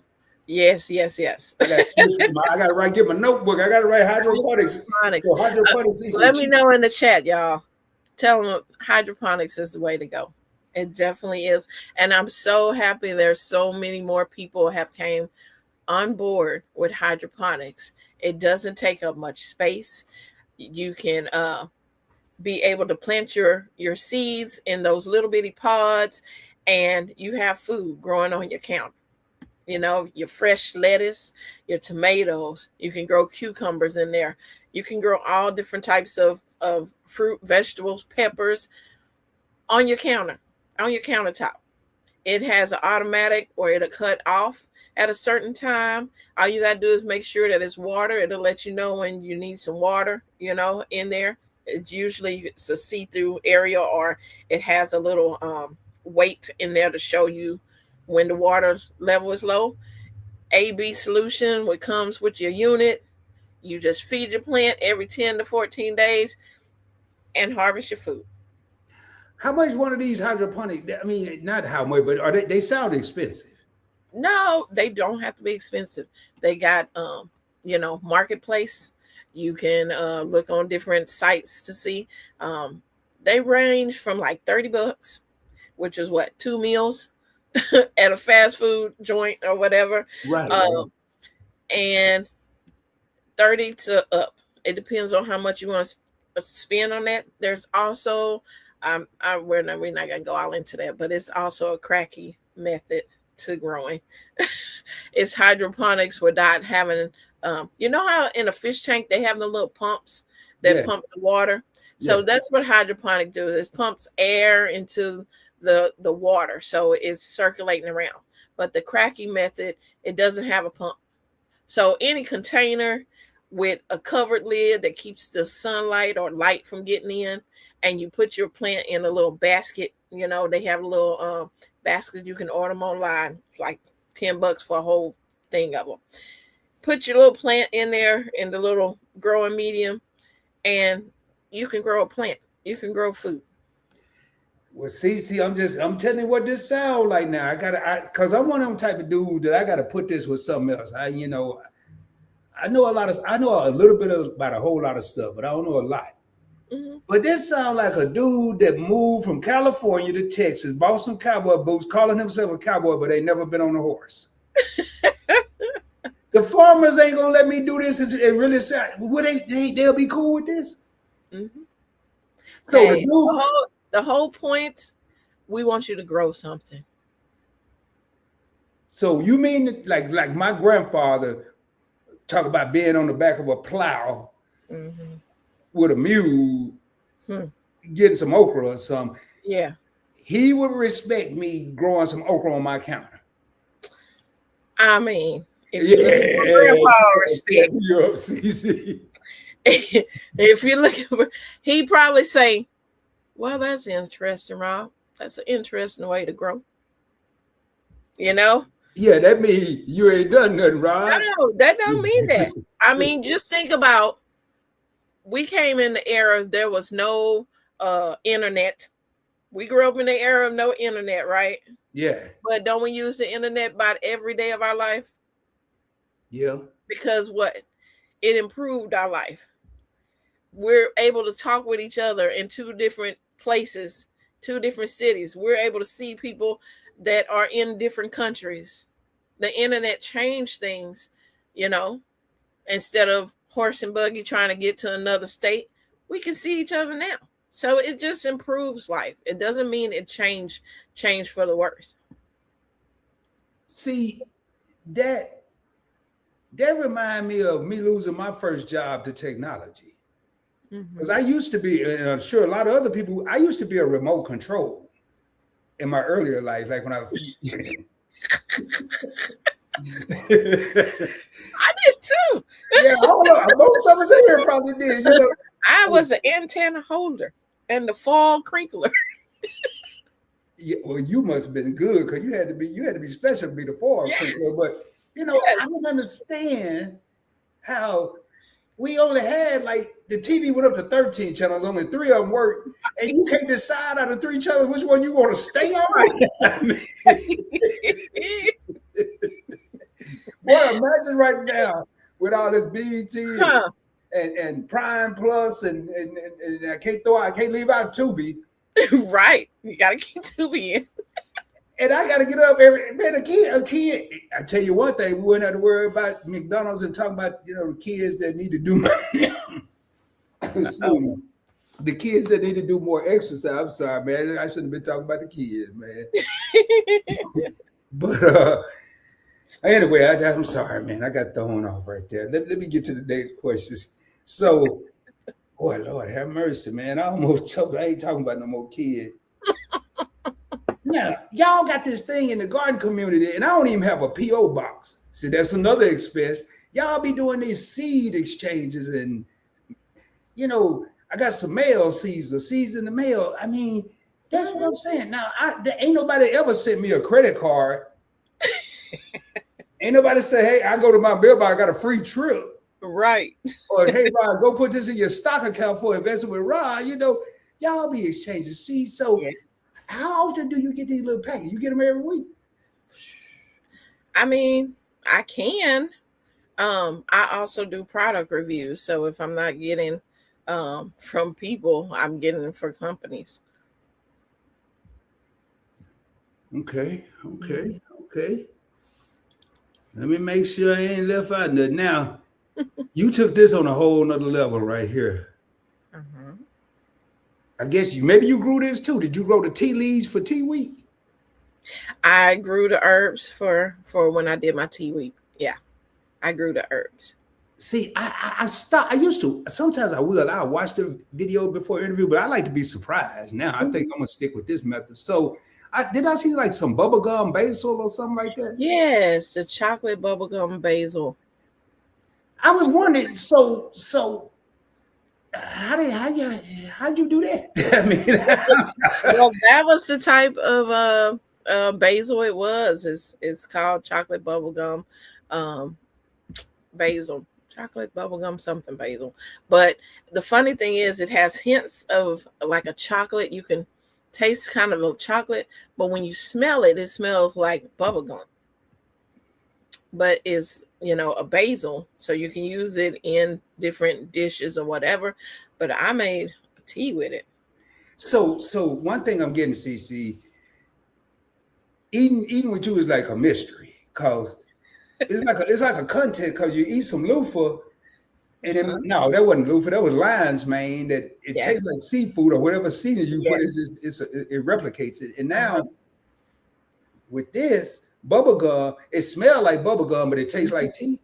Yes, yes, yes. I got to write, get my notebook. I got to write hydroponics. Hydroponics. So hydroponics equal Let me cheap. know in the chat, y'all. Tell them hydroponics is the way to go. It definitely is. And I'm so happy there's so many more people have came on board with hydroponics. It doesn't take up much space. You can be able to plant your seeds in those little bitty pods, and you have food growing on your counter. You know, your fresh lettuce, your tomatoes. You can grow cucumbers in there. You can grow all different types of fruit, vegetables, peppers on your counter, on your countertop. It has an automatic, or it'll cut off at a certain time. All you got to do is make sure that it's water. It'll let you know when you need some water, in there. It's usually it's a see-through area, or it has a little weight in there to show you when the water level is low. AB solution, what comes with your unit. You just feed your plant every 10 to 14 days and harvest your food. How much one of these hydroponic? I mean, not how much, but are they sound expensive? No, they don't have to be expensive. They got marketplace. You can look on different sites to see. They range from like $30, which is what, 2 meals at a fast food joint or whatever. Right. And 30 to up. It depends on how much you want to spend on that. There's also we're not gonna go all into that, but it's also a cracky method to growing. It's hydroponics without having you know how in a fish tank they have the little pumps that pump the water. So that's what hydroponic does. It pumps air into the water, so it's circulating around. But the cracky method, it doesn't have a pump. So any container with a covered lid that keeps the sunlight or light from getting in, and you put your plant in a little basket. They have a little baskets you can order them online, like $10 for a whole thing of them. Put your little plant in there in the little growing medium, and you can grow a plant. You can grow food. Well, CiCi, I'm telling you what this sound like now. Cause I'm one of them type of dude that I gotta put this with something else. I know a little bit about a whole lot of stuff, but I don't know a lot. Mm-hmm. But this sound like a dude that moved from California to Texas, bought some cowboy boots, calling himself a cowboy, but ain't never been on a horse. The farmers ain't gonna let me do this. It really sound. Would they'll be cool with this? Mm-hmm. So hey, the whole point, we want you to grow something. So you mean like my grandfather talk about being on the back of a plow with a mule, getting some okra or something? Yeah. He would respect me growing some okra on my counter. I mean, if you grandpa respect, if you're looking for, he'd probably say, well, that's interesting, Rob. That's an interesting way to grow. Yeah, that means you ain't done nothing, Rob. No, that don't mean that. I mean, just think about, we came in the era, there was no internet. We grew up in the era of no internet, right? Yeah. But don't we use the internet about every day of our life? Yeah. Because what? It improved our life. We're able to talk with each other in 2 different places, 2 different cities. We're able to see people that are in different countries. The internet changed things, instead of horse and buggy trying to get to another state, we can see each other now. So it just improves life. It doesn't mean it changed for the worse. See, that remind me of me losing my first job to technology. Because I used to be, and I'm sure a lot of other people, I used to be a remote control in my earlier life, like when I was. I did too. Yeah, most of us in here probably did. I was an antenna holder and the fall crinkler. Yeah, well, you must have been good because you had to be special to be the fall crinkler. But I don't understand how we only had the TV went up to 13 channels, only 3 of them worked, and you can't decide out of 3 channels which one you want to stay on. Boy, imagine right now with all this BT Huh. and Prime Plus and I can't leave out Tubi. Right. You gotta keep Tubi in. And I gotta get up every man, a kid. I tell you one thing, we wouldn't have to worry about McDonald's and talking about, the kids that need to do excuse me, the kids that need to do more exercise. I'm sorry, man. I shouldn't have been talking about the kids, man. But anyway, I'm sorry, man. I got thrown off right there. Let me get to the next questions. So, boy, Lord, have mercy, man. I almost choked. I ain't talking about no more kids. Now, y'all got this thing in the garden community, and I don't even have a P.O. box. See, that's another expense. Y'all be doing these seed exchanges, and, I got some mail seeds or seeds in the mail. I mean, that's what I'm saying. Now, there ain't nobody ever sent me a credit card. Ain't nobody say, hey, I go to my mailbox, I got a free trip. Right. Or, hey, Rod, go put this in your stock account for investment with Rod. Y'all be exchanging seeds. So, Yes. how often do you get these little packages? You get them every week? I mean, I can. I also do product reviews. So if I'm not getting from people, I'm getting them for companies. Okay. Let me make sure I ain't left out nothing. Now, you took this on a whole nother level right here. Uh-huh. I guess maybe you grew this too. Did you grow the tea leaves for tea week? I grew the herbs for when I did my tea week. Yeah, I grew the herbs. See, I stopped. I used to. Sometimes I will. I'll watch the video before interview, but I like to be surprised. Now I think I'm gonna stick with this method. So, did I see like some bubblegum basil or something like that? Yes, the chocolate bubblegum basil. I was wondering. So how'd you do that? I mean, Well, that was the type of basil it was. It's called chocolate bubblegum basil. Chocolate bubblegum something basil. But the funny thing is it has hints of like a chocolate. You can taste kind of a chocolate, but when you smell it, it smells like bubblegum. But it's a basil, so you can use it in different dishes or whatever. But I made a tea with it. so one thing I'm getting, CC, eating with you is like a mystery, cause it's like a content, cause you eat some loofah. And then, no, that wasn't loofah. That was lion's mane. That it tastes Yes. like seafood or whatever season you put. Yes. It replicates it. And now Uh-huh. with this bubble gum, it smells like bubble gum, but it tastes like tea.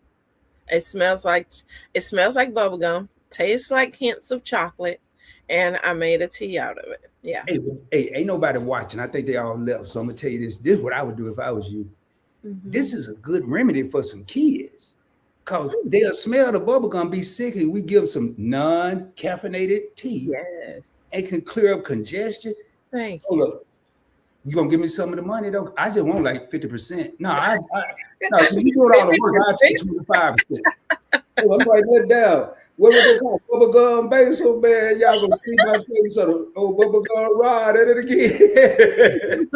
It smells like bubblegum, tastes like hints of chocolate, and I made a tea out of it. Yeah. Hey, ain't nobody watching. I think they all left. So I'm gonna tell you this. This is what I would do if I was you. This is a good remedy for some kids. Cause they'll smell the bubble gum, be sick, and we give them some non-caffeinated tea. Yes. It can clear up congestion. Thank Hold you. up. You gonna give me some of the money though? I just want like 50%. No, so you doing all the work, I'll take 25%. Oh, I'm writing that down. What was it called? Bubble gum basil, man. Y'all gonna see my face on the old bubble gum rod at it again.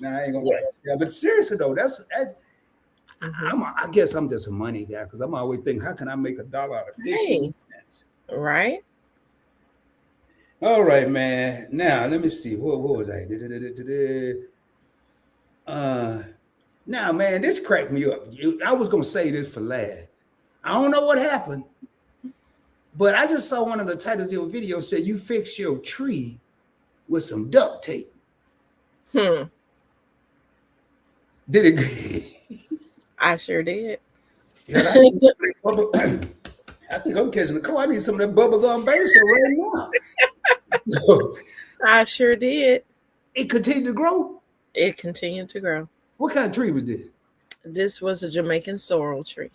Nah, I ain't gonna write that down. But seriously though, I guess I'm just a money guy because I'm always thinking, how can I make $1 out of 15 cents? Right? All right, man. Now let me see. What was I? Now, man, this cracked me up. I was gonna say this for last. I don't know what happened, but I just saw one of the titles of your video said you fix your tree with some duct tape. Hmm. Did it? I sure did. Yeah, I think I'm catching the cold. I need some of that bubblegum basil right now. So, I sure did. it continued to grow. It continued to grow. What kind of tree was this? This was a Jamaican sorrel tree.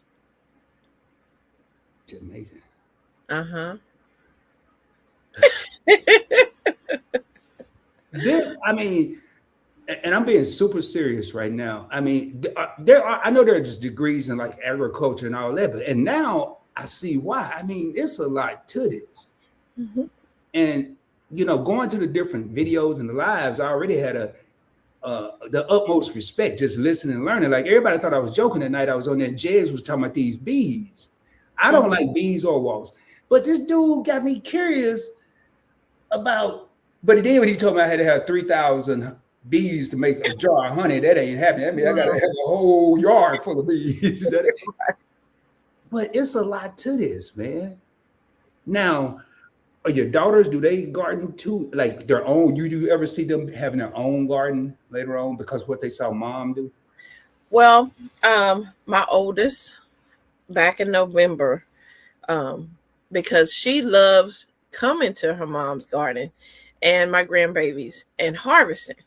Jamaican. Uh-huh. This, I mean, and I'm being super serious right now. I mean, I know there are just degrees in like agriculture and all that, and now I see why. I mean, it's a lot to this. And, going to the different videos and the lives, I already had a the utmost respect, just listening and learning. Like everybody thought I was joking that night. I was on there. Jags was talking about these bees. I don't like bees or wasps, but this dude got me curious about. But then when he told me I had to have 3,000 bees to make a jar of honey, that ain't happening. I mean, I got to have a whole yard full of bees. But it's a lot to this, man. Now, are your daughters, do they garden too? Like their own? You ever see them having their own garden later on because what they saw mom do? Well, my oldest back in November, because she loves coming to her mom's garden and my grandbabies and harvesting.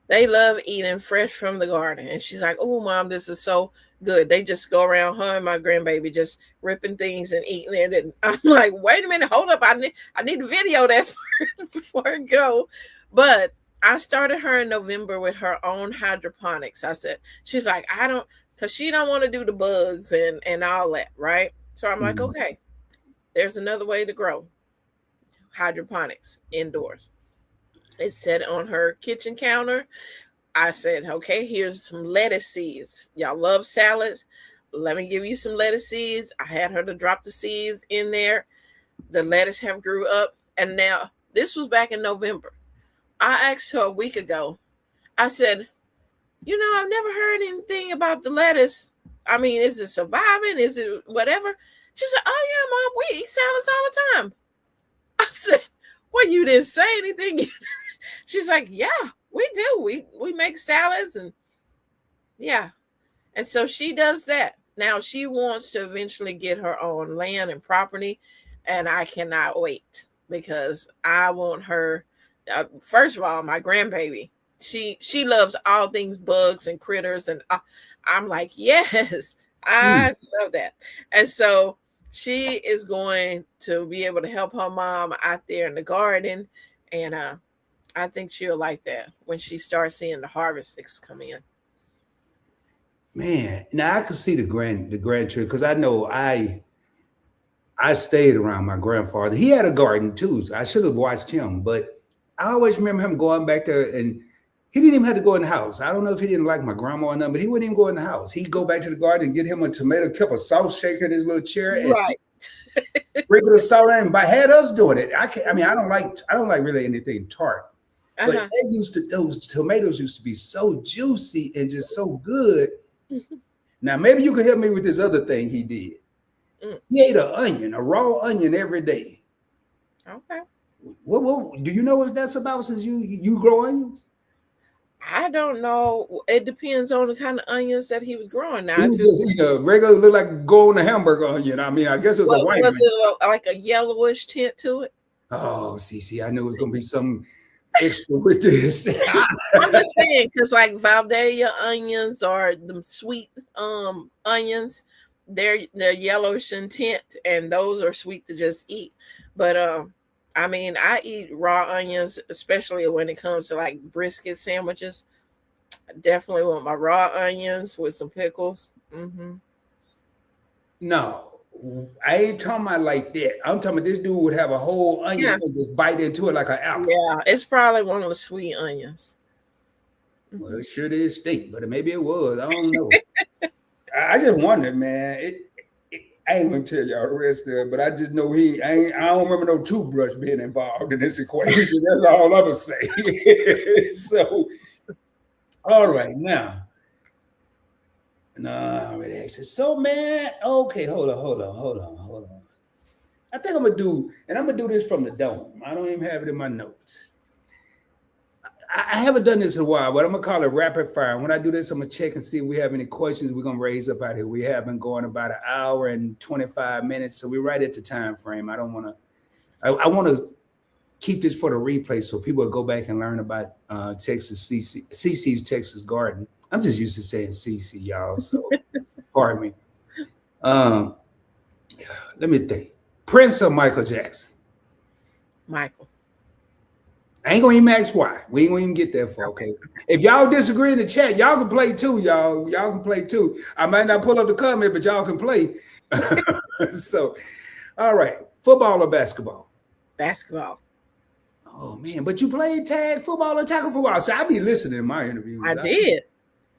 They love eating fresh from the garden. And she's like, oh, mom, this is so good. They just go around, her and my grandbaby, just ripping things and eating it. And I'm like, wait a minute, hold up. I need to video that before I go. But I started her in November with her own hydroponics. I said, she's like, because she don't want to do the bugs and all that, right? So I'm like, okay, there's another way to grow hydroponics indoors. It's set on her kitchen counter. I said, okay, here's some lettuce seeds. Y'all love salads. Let me give you some lettuce seeds. I had her to drop the seeds in there. The lettuce have grew up. And now, this was back in November. I asked her a week ago. I said, I've never heard anything about the lettuce. I mean, is it surviving? Is it whatever? She said, oh, yeah, Mom, we eat salads all the time. I said, well, you didn't say anything. She's like, yeah, we do. We make salads and yeah. And so she does that. Now she wants to eventually get her own land and property. And I cannot wait because I want her. First of all, my grandbaby, she loves all things bugs and critters. And I'm like, yes, I love that. And so she is going to be able to help her mom out there in the garden. And I think she'll like that when she starts seeing the harvests come in. Man, now I can see the grandchildren because I know I stayed around my grandfather. He had a garden too. So I should have watched him, but I always remember him going back there and he didn't even have to go in the house. I don't know if he didn't like my grandma or nothing, but he wouldn't even go in the house. He'd go back to the garden and get him a tomato cup of salt shaker in his little chair and sprinkle the salt in. But had us doing it. I don't like really anything tart. But those tomatoes used to be so juicy and just so good. Now, maybe you could help me with this other thing he did. He ate a raw onion every day. Okay. What do you know what that's about since you grow onions? I don't know. It depends on the kind of onions that he was growing. Now, he was just regular, look like go on a hamburger onion. I mean, I guess it was a white. Was it like a yellowish tint to it? Oh, see, I knew it was gonna be some extra with this. I'm just saying, because like Valdelia onions or the sweet onions, they're yellowish in tint, and those are sweet to just eat. But I mean, I eat raw onions, especially when it comes to like brisket sandwiches. I definitely want my raw onions with some pickles. No, I ain't talking about like that. I'm talking about this dude would have a whole onion and just bite into it like an apple. Yeah, it's probably one of the sweet onions. Well, it sure did stink, but maybe it was. I don't know. I just wondered, man. I ain't gonna tell y'all the rest of it, but I just know I don't remember no toothbrush being involved in this equation. That's all I'm gonna say. So, all right, now. No, I already asked it. So, man, okay, hold on. I think I'm gonna do this from the dome. I don't even have it in my notes. I haven't done this in a while, but I'm gonna call it rapid fire. And when I do this, I'm gonna check and see if we have any questions we're gonna raise up out here. We have been going about an hour and 25 minutes, so we're right at the time frame. I want to keep this for the replay so people will go back and learn about CiCi's Texas Garden. I'm just used to saying CiCi, y'all, so pardon me. Let me think. Prince or Michael Jackson? Michael. I ain't gonna even ask why. We ain't gonna even get that far. Okay. If y'all disagree in the chat, y'all can play too, y'all. Y'all can play too. I might not pull up the comment, but y'all can play. So, all right. Football or basketball? Basketball. Oh man, but you played tag football or tackle football. See, I be listening in my interviews. I did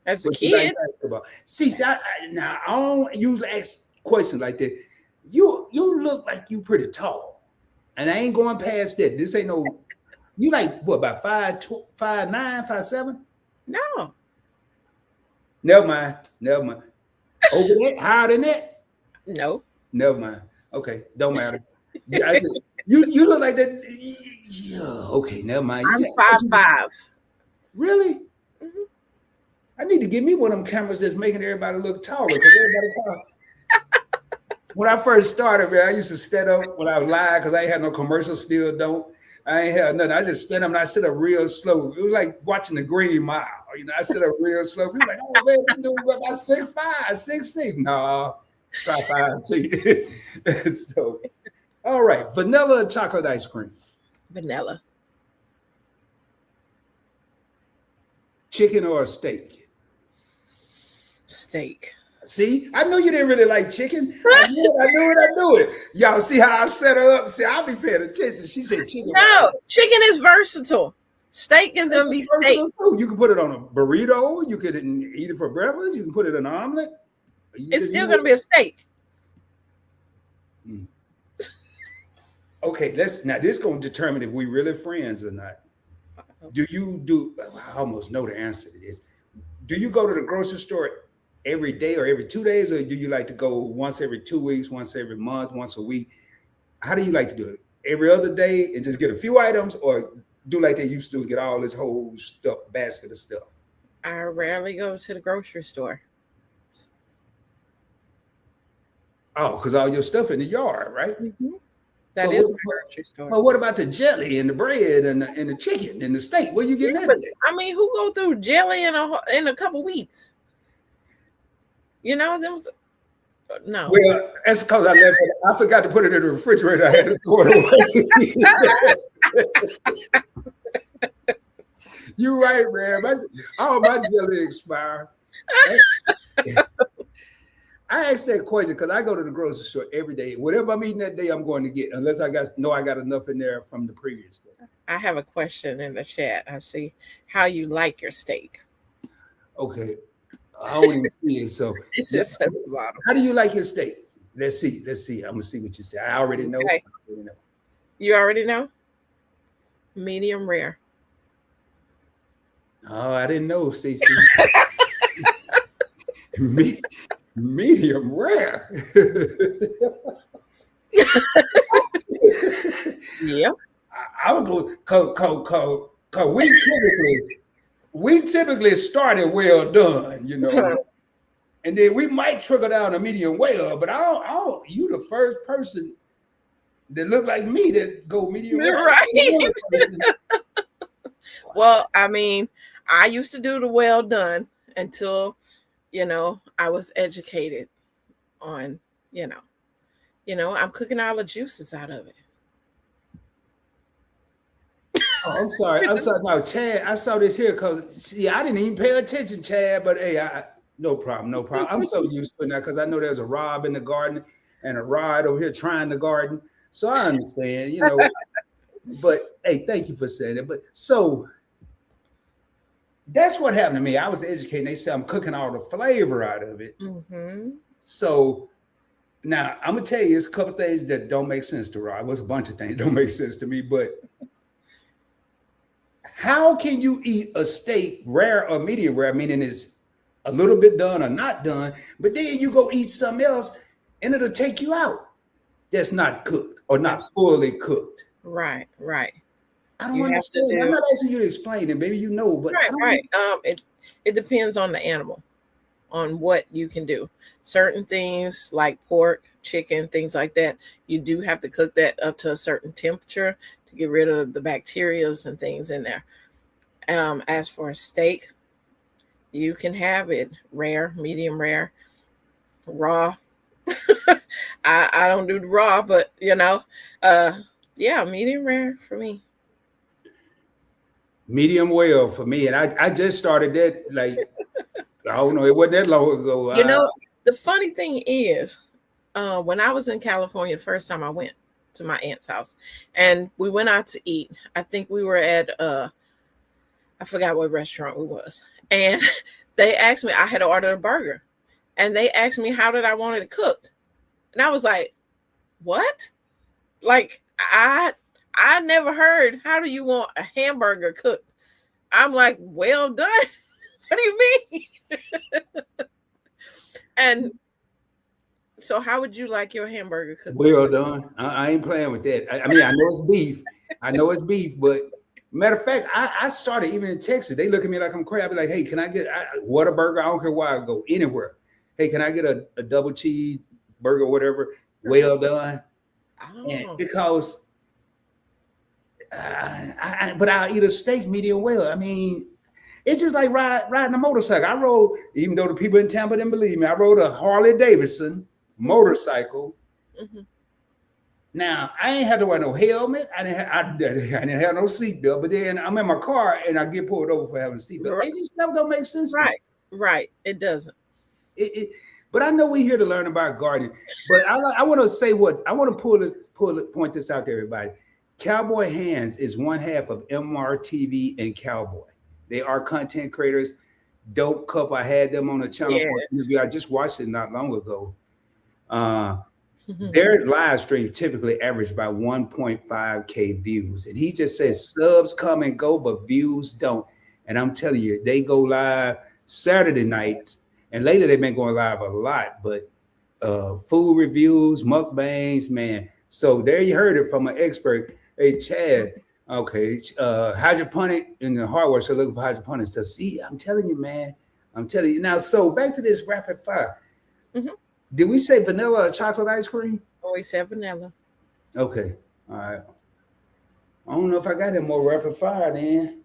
as a But you like kid. tag football. See, now I don't usually ask questions like that. You look like you pretty tall, and I ain't going past that. This ain't no. You like what about 5'9", 5'7"? No, Never mind. Never mind. Over that, higher than that? no. Never mind. Okay, don't matter. Yeah, you look like that. Yeah, okay, never mind. I'm 5'5". Really? Mhm. I need to get me one of them cameras that's making everybody look taller because everybody tall. When I first started, man, I used to stand up when I was live because I ain't had no commercials. Still don't. I ain't had nothing. I just stand up and I stood up real slow. It was like watching the Green Mile. You know, I stood up real slow. People like, oh man, this dude about 6'5", 6'6". No, try 5'2". So, all right, vanilla or chocolate ice cream, Vanilla. chicken or a steak. Steak. See, I knew you didn't really like chicken. I knew it. Y'all see how I set her up? See, I'll be paying attention. She said chicken. No, chicken is versatile. Steak is going to be steak. You can put it on a burrito. You could eat it for breakfast. You can put it in an omelet. It's still going to be a steak. Okay, now this going to determine if we really friends or not. I almost know the answer to this. Do you go to the grocery store every day or every 2 days, or do you like to go once every 2 weeks, once every month, once a week? How do you like to do it? Every other day and just get a few items, or do like they used to get all this whole basket of stuff? I rarely go to the grocery store. Oh, because all your stuff in the yard, right? Mm-hmm. That is my grocery store. Well, what about the jelly and the bread and the chicken and the steak? Where you getting that? I mean, who go through jelly in a couple weeks? You know, there was no. Well, that's because I forgot to put it in the refrigerator. I had to throw it away. You're right, man. All my jelly expired. I asked that question because I go to the grocery store every day. Whatever I'm eating that day, I'm going to get, unless I got enough in there from the previous day. I have a question in the chat. I see how you like your steak. Okay. I don't even see it. So it's just at the bottom. How do you like your steak? Let's see. I'm gonna see what you say. I already know. Okay. You already know? Medium rare. Oh, I didn't know, CiCi. Medium rare. Yeah. I would go cause we typically started well done, you know. And then we might trickle down a medium well, but I don't you the first person that look like me that go medium well. Right. Well, I mean, I used to do the well done until, I was educated on, I'm cooking all the juices out of it. Oh, I'm sorry. No, Chad, I saw this here because I didn't even pay attention, Chad. But hey, no problem. I'm so used to it now because I know there's a Rob in the garden and a Rod over here trying the garden. So I understand, But hey, thank you for saying that. But so that's what happened to me. I was educated. They said I'm cooking all the flavor out of it. Mm-hmm. So now I'm gonna tell you, it's a couple things that don't make sense to Rod. There's a bunch of things that don't make sense to me, but. How can you eat a steak rare or medium rare, meaning it's a little bit done or not done, but then you go eat something else and it'll take you out that's not cooked or not fully cooked? Right. I don't understand. I'm not asking you to explain it. Maybe you know, but right. It depends on the animal, on what you can do. Certain things like pork, chicken, things like that, you do have to cook that up to a certain temperature to get rid of the bacteria and things in there. As for a steak, you can have it rare, medium rare, raw. I don't do the raw, but medium rare for me. Medium well for me, and I just started that like I don't know, it wasn't that long ago. The funny thing is, when I was in California, the first time I went to my aunt's house, and we went out to eat. I think we were at I forgot what restaurant it was, and they asked me. I had ordered a burger, and they asked me how did I want it cooked, and I was like, "What? Like I never heard. How do you want a hamburger cooked?" I'm like, "Well done." What do you mean? And so, how would you like your hamburger cooked? Well done. I ain't playing with that. I mean, I know it's beef. I know it's beef, but matter of fact, I started even in Texas. They look at me like I'm crazy. I be like, hey, can I get Whataburger? I don't care where I go, anywhere. Hey, can I get a double cheese burger, whatever? Well done. And because, but I'll eat a steak medium well. I mean, it's just like riding a motorcycle. I rode, even though the people in Tampa didn't believe me, I rode a Harley Davidson motorcycle. Mm-hmm. Now I ain't had to wear no helmet. I didn't have no seatbelt. But then I'm in my car and I get pulled over for having a seatbelt. It just stuff don't make sense. Right. It doesn't. But I know we're here to learn about gardening. But I want to say what I want to point this out to everybody. Cowboy Hands is one half of MRTV and Cowboy. They are content creators. Dope couple. I had them on the channel for an interview. I just watched it not long ago. Their live streams typically average about 1.5K views. And he just says subs come and go, but views don't. And I'm telling you, they go live Saturday nights. And lately they've been going live a lot. But food reviews, mukbangs, man. So there you heard it from an expert. Hey, Chad. Okay, hydroponic in the hardware. So looking for hydroponic stuff. See, I'm telling you, man. I'm telling you. Now, so back to this rapid fire. Mm-hmm. Did we say vanilla or chocolate ice cream? Oh, we said vanilla. Okay, all right. I don't know if I got any more rapid fire then.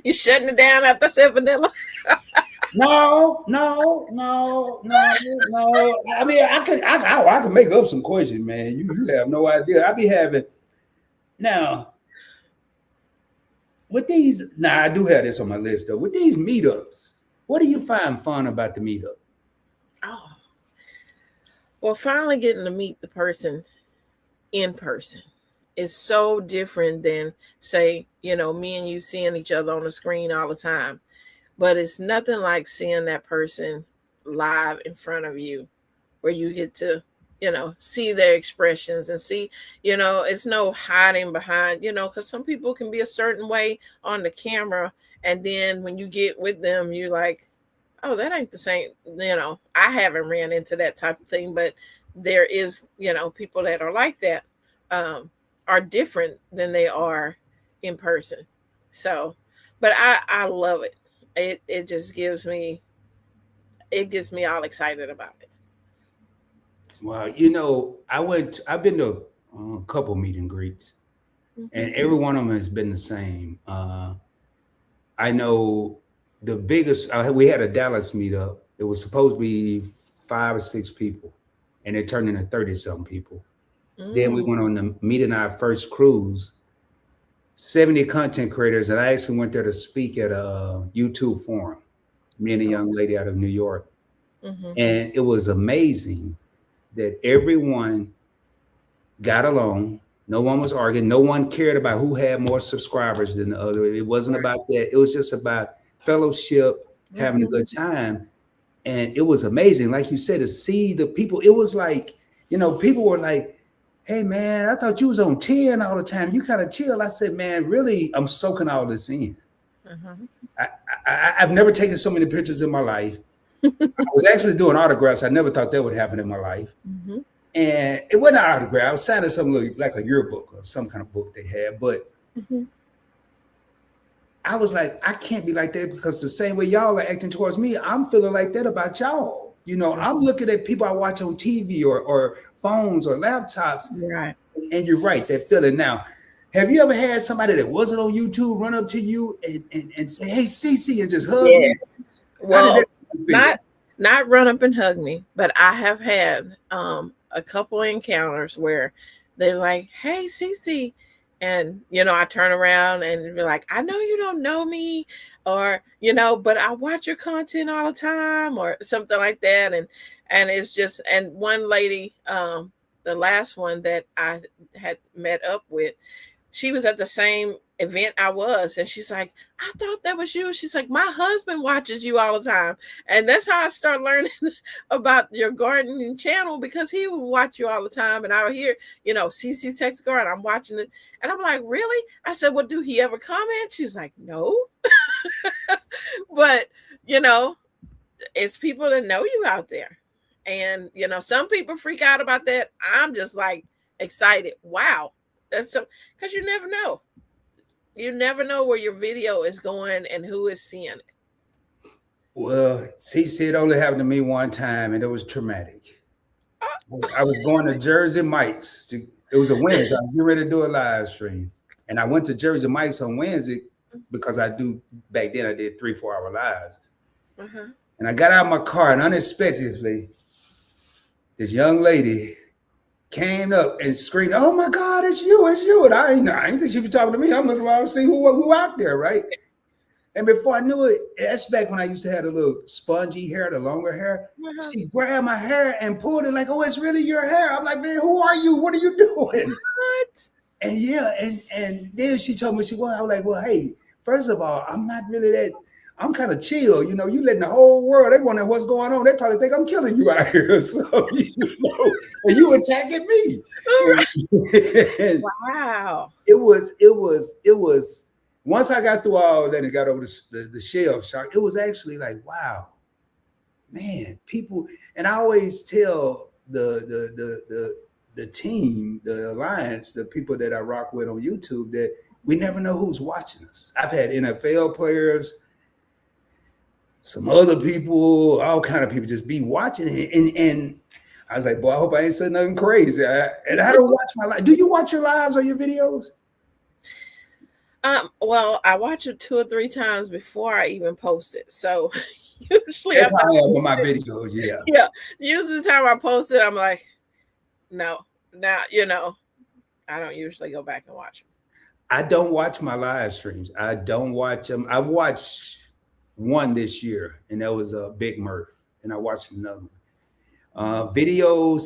You shutting it down after I said vanilla? No. I mean, I could make up some questions, man. You have no idea. I be having. Now, with these, I do have this on my list though. With these meetups, what do you find fun about the meetup? Oh, well, finally getting to meet the person in person is so different than, say, me and you seeing each other on the screen all the time. But it's nothing like seeing that person live in front of you, where you get to see their expressions and see, it's no hiding behind, because some people can be a certain way on the camera. And then when you get with them, you're like, oh, that ain't the same. I haven't ran into that type of thing, but there is, people that are like that, are different than they are in person. So, but I love it. It just gets me all excited about it. Well, I've been to a couple meet and greets, and every one of them has been the same. I know the biggest, we had a Dallas meetup. It was supposed to be 5 or 6 people, and it turned into 30-something people. Then we went on the meeting our first cruise, 70 content creators, and I actually went there to speak at a YouTube forum, me and a young lady out of New York. And it was amazing that everyone got along. No one was arguing. No one cared about who had more subscribers than the other. It wasn't about that. It was just about fellowship, having a good time. And it was amazing. Like you said, to see the people, it was like, people were like, hey, man, I thought you was on 10 all the time. You kind of chill. I said, man, really, I'm soaking all this in. I've never taken so many pictures in my life. I was actually doing autographs. I never thought that would happen in my life. And it wasn't an autograph. I was signing something like a yearbook or some kind of book they had. But I was like, I can't be like that, because the same way y'all are acting towards me, I'm feeling like that about y'all. I'm looking at people I watch on TV or phones or laptops. Right. And you're right, that feeling. Now, have you ever had somebody that wasn't on YouTube run up to you and say, hey, CiCi, and just hug you? Well, not run up and hug me, but I have had a couple encounters where they're like, hey, CiCi. And, I turn around and be like, I know you don't know me, or, but I watch your content all the time, or something like that. And it's just, and one lady, the last one that I had met up with, she was at the same event I was, and she's like, I thought that was you. She's like, my husband watches you all the time. And that's how I started learning about your gardening channel, because he would watch you all the time. And I would hear, CiCi's Texas Garden, I'm watching it. And I'm like, really? I said, well, do he ever comment? She's like, no. But, it's people that know you out there. And, some people freak out about that. I'm just like excited. Wow. That's so, because you never know. You never know where your video is going and who is seeing it. Well, CiCi, it only happened to me one time, and it was traumatic. I was going to Jersey Mike's. It was a Wednesday. I was getting ready to do a live stream. And I went to Jersey Mike's on Wednesday because back then I did 3-4 hour lives. Uh-huh. And I got out of my car, and unexpectedly, this young lady came up and screamed, "Oh my God, it's you. And I didn't think she was talking to me. I'm looking around to see who out there, right? And before I knew it, that's back when I used to have the little spongy hair, the longer hair. Uh-huh. She grabbed my hair and pulled it like, "Oh, it's really your hair." I'm like, "Man, who are you? What are you doing?" What? And and then she told me I was like, "Well, hey, first of all, I'm not really that. I'm kind of chill, you letting the whole world, they wonder what's going on. They probably think I'm killing you out here. So, and you attacking me." Wow. It was, once I got through all that and got over the shell shock, it was actually like, wow, man, people. And I always tell the team, the alliance, the people that I rock with on YouTube, that we never know who's watching us. I've had NFL players, some other people, all kind of people just be watching it. And I was like, boy, I hope I ain't said nothing crazy. And I don't watch my live. Do you watch your lives or your videos? Well, I watch it 2 or 3 times before I even post it. So usually that's how I am with my videos. Yeah. Yeah. Usually the time I post it, I'm like, no. Now, I don't usually go back and watch them. I don't watch my live streams. I don't watch them. I've watched one this year, and that was a Big Murph, and I watched another one. Videos,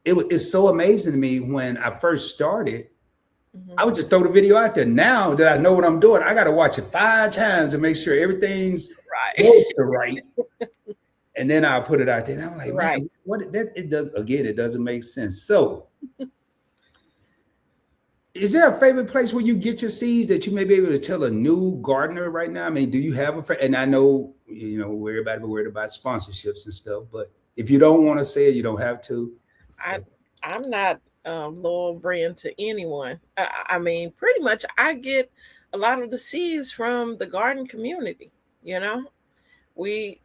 it's so amazing to me. When I first started, I would just throw the video out there. Now that I know what I'm doing, I got to watch it 5 times to make sure everything's right. And then I'll put it out there. And I'm like, man, it doesn't make sense. So is there a favorite place where you get your seeds that you may be able to tell a new gardener right now? I mean, do you have and I know, we're worried about sponsorships and stuff, but if you don't want to say it, you don't have to. I'm not loyal brand to anyone. I mean, pretty much I get a lot of the seeds from the garden community. We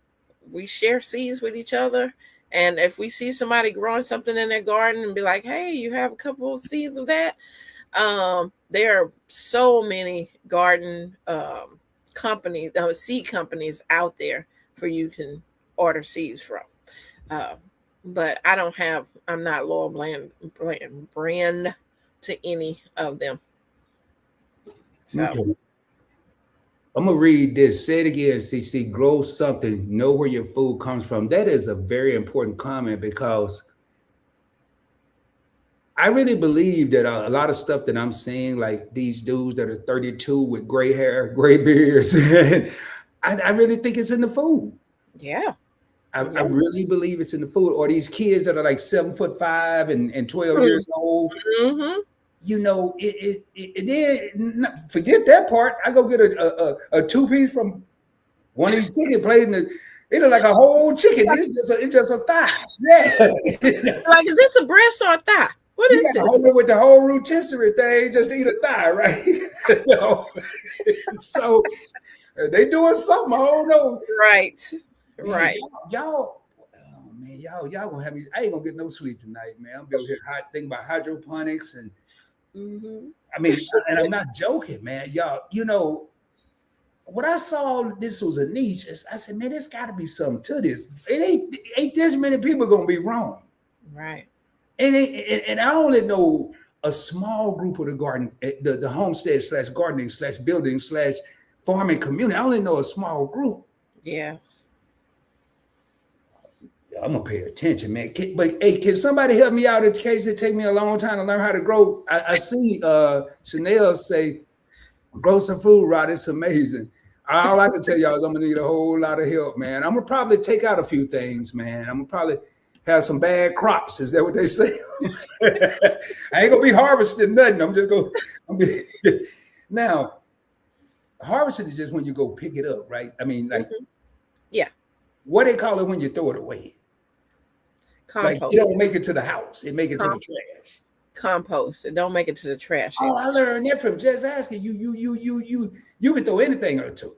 share seeds with each other. And if we see somebody growing something in their garden and be like, hey, you have a couple of seeds of that. There are so many garden companies, seed companies out there for you can order seeds from. But I'm not loyal brand to any of them. So okay. I'm gonna read this. Say it again, CiCi. Grow something. Know where your food comes from. That is a very important comment, because I really believe that a lot of stuff that I'm seeing, like these dudes that are 32 with gray hair, gray beards, I really think it's in the food. Yeah. I really believe it's in the food. Or these kids that are like 7'5" and 12 years old. Mm-hmm. Forget that part. I go get a 2-piece from one of these chicken places, and it look like a whole chicken. It's just a thigh. Yeah. Like, is this a breast or a thigh? What is it? Hold it with the whole rotisserie thing, just to eat a thigh, right? So they doing something. I don't know. Right. Man, right. Y'all, oh man, y'all gonna have me. I ain't gonna get no sleep tonight, man. I'm gonna think about hydroponics and I mean, and I'm not joking, man. Y'all, what I saw, this was a niche. I said, man, there's got to be something to this. It ain't this many people gonna be wrong, right? And I only know a small group of the garden, the homestead / gardening / building / farming community. I only know a small group. Yeah. I'm gonna pay attention, man. But hey, can somebody help me out in case it take me a long time to learn how to grow? I see Chanel say grow some food, Rod. It's amazing. All I can tell y'all is I'm gonna need a whole lot of help, man. I'm gonna probably take out a few things, man. I'm gonna probably have some bad crops. Is that what they say? I ain't gonna be harvesting nothing. I'm just gonna now harvesting is just when you go pick it up, right? I mean, like yeah, what they call it when you throw it away. compost. Like it don't make it to the house, it make it to the trash. Compost. It don't make it to the trash. Oh, I learned that from just asking you can throw anything into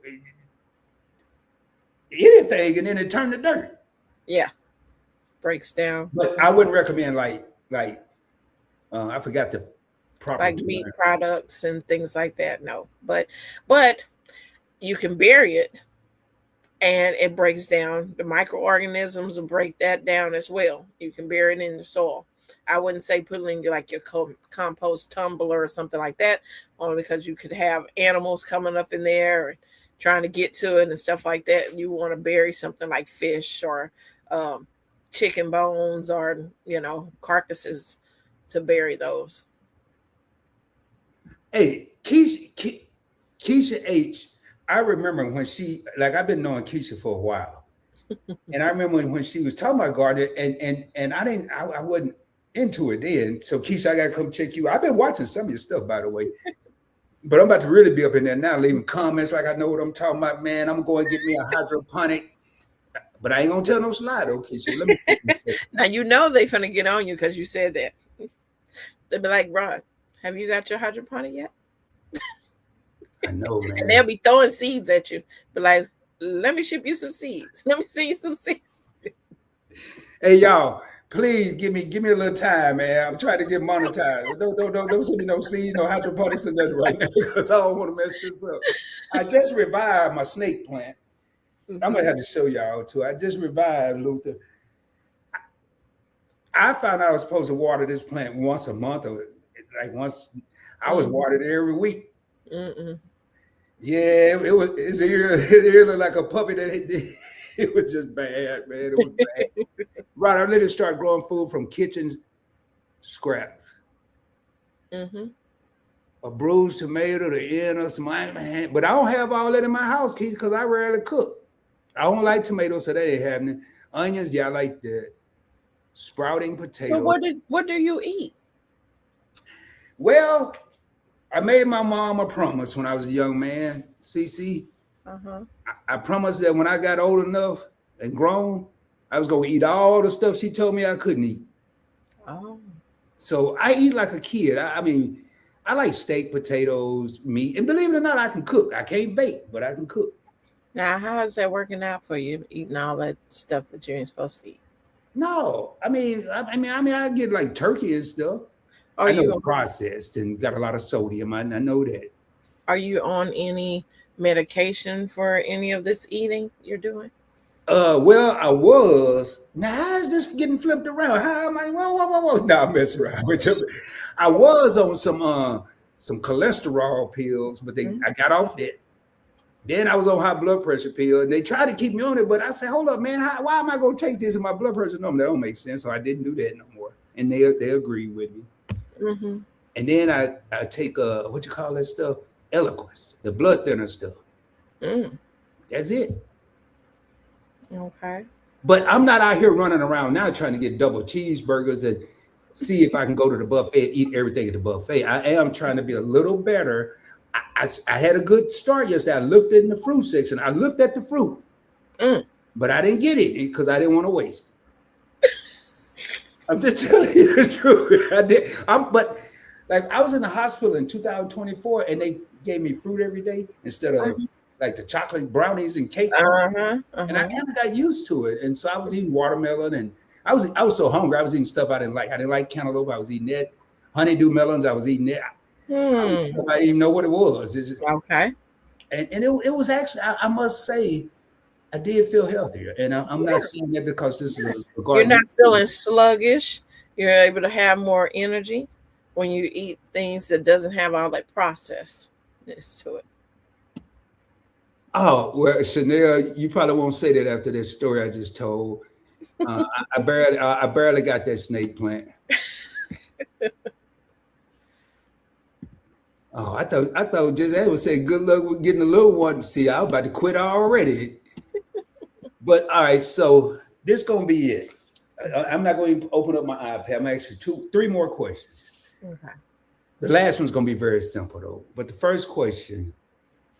anything and then it turn to dirt. Yeah, breaks down. But I wouldn't recommend like I forgot the proper Like meat products and things like that. No, but you can bury it and it breaks down. The microorganisms will break that down as well. You can bury it in the soil. I wouldn't say put it in like your compost tumbler or something like that, only because you could have animals coming up in there and trying to get to it and stuff like that. You want to bury something like fish or chicken bones or carcasses to bury those. Hey, Keisha H. I remember when I've been knowing Keisha for a while, and I remember when she was talking about gardening, and I wasn't into it then. So Keisha, I gotta come check you. I've been watching some of your stuff, by the way, but I'm about to really be up in there now, leaving comments like I know what I'm talking about. Man, I'm going to get me a hydroponic, but I ain't gonna tell no slide, though, Keisha. Let me see. Now they finna get on you because you said that. They'll be like, Ron, have you got your hydroponic yet? I know, man. And they'll be throwing seeds at you. But like, let me ship you some seeds. Let me see you some seeds. Hey, y'all, please give me a little time, man. I'm trying to get monetized. Don't send me no seeds, no hydroponics or nothing right now because I don't want to mess this up. I just revived my snake plant. I'm gonna have to show y'all too. I just revived Luther. I found out I was supposed to water this plant once a month, or like once. I was watered every week. Yeah, it was. His ear looked like a puppy that it was just bad, man. It was bad. Right, I literally started growing food from kitchen scraps. A bruised tomato, the end of some man, but I don't have all that in my house, Keith, because I rarely cook. I don't like tomatoes, so that ain't happening. Onions, yeah, I like that. Sprouting potatoes. So what do you eat? Well, I made my mom a promise when I was a young man, CiCi. I promised that when I got old enough and grown, I was going to eat all the stuff she told me I couldn't eat. Oh. So I eat like a kid. I mean, I like steak, potatoes, meat. And believe it or not, I can cook. I can't bake, but I can cook. Now, how is that working out for you, eating all that stuff that you ain't supposed to eat? No, I mean, I get like turkey and stuff. I know it's processed and got a lot of sodium. I know that. Are you on any medication for any of this eating you're doing? Well, I was. Now, how is this getting flipped around? How am I? Whoa. No, I'm messing around with you. I was on some cholesterol pills, but I got off that. Then I was on high blood pressure pill, and they tried to keep me on it, but I said, hold up, man, why am I going to take this? And my blood pressure number, that don't make sense. So I didn't do that no more. And they agreed with me. And then I take what you call that stuff? Eliquis, the blood thinner stuff. That's it. Okay. But I'm not out here running around now trying to get double cheeseburgers and see if I can go to the buffet and eat everything at the buffet. I am trying to be a little better. I had a good start yesterday. I looked in the fruit section. I looked at the fruit, but I didn't get it because I didn't want to waste it. I'm just telling you the truth. I did. But like I was in the hospital in 2024, and they gave me fruit every day instead of like the chocolate brownies and cakes. And I kind of got used to it, and so I was eating watermelon, and I was so hungry. I was eating stuff I didn't like. I didn't like cantaloupe. I was eating that. Honeydew melons. I was eating that. I didn't even know what it was. Okay. And it was actually, I must say, I did feel healthier. And I'm not saying that because this is a garden. You're not feeling sluggish. You're able to have more energy when you eat things that doesn't have all that processedness to it. Oh, well, Chanel, you probably won't say that after this story I just told. I barely got that snake plant. Oh, I thought just that would say good luck with getting a little one. See, I was about to quit already. But all right, so this gonna be it. I'm not going to open up my iPad. I'm actually three more questions. Okay. The last one's going to be very simple though. But the first question: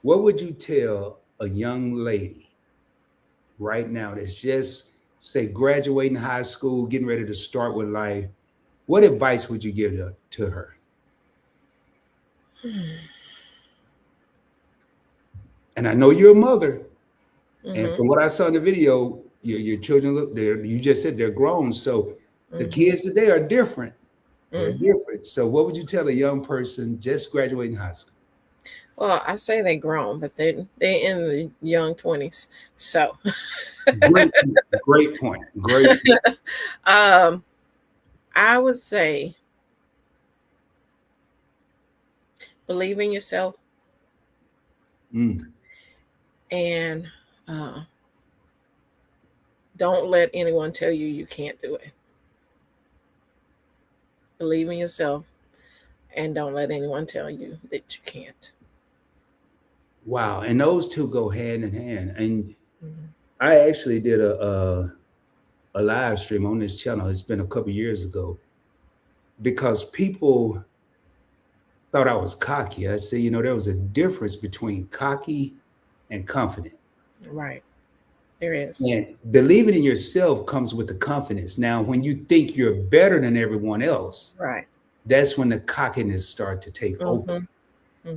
what would you tell a young lady right now that's just say graduating high school, getting ready to start with life? What advice would you give to her? And I know you're a mother, and from what I saw in the video, your children look there. You just said they're grown, so the kids today are different. They're different. So, what would you tell a young person just graduating high school? Well, I say they grown, but they in the young 20s. So, great point. Great. I would say believe in yourself and don't let anyone tell you can't do it. Believe in yourself and don't let anyone tell you that you can't. Wow, and those two go hand in hand. And I actually did a live stream on this channel. It's been a couple years ago because people thought I was cocky. I said, there was a difference between cocky and confident. Right. There is. And believing in yourself comes with the confidence. Now, when you think you're better than everyone else, right, that's when the cockiness starts to take over.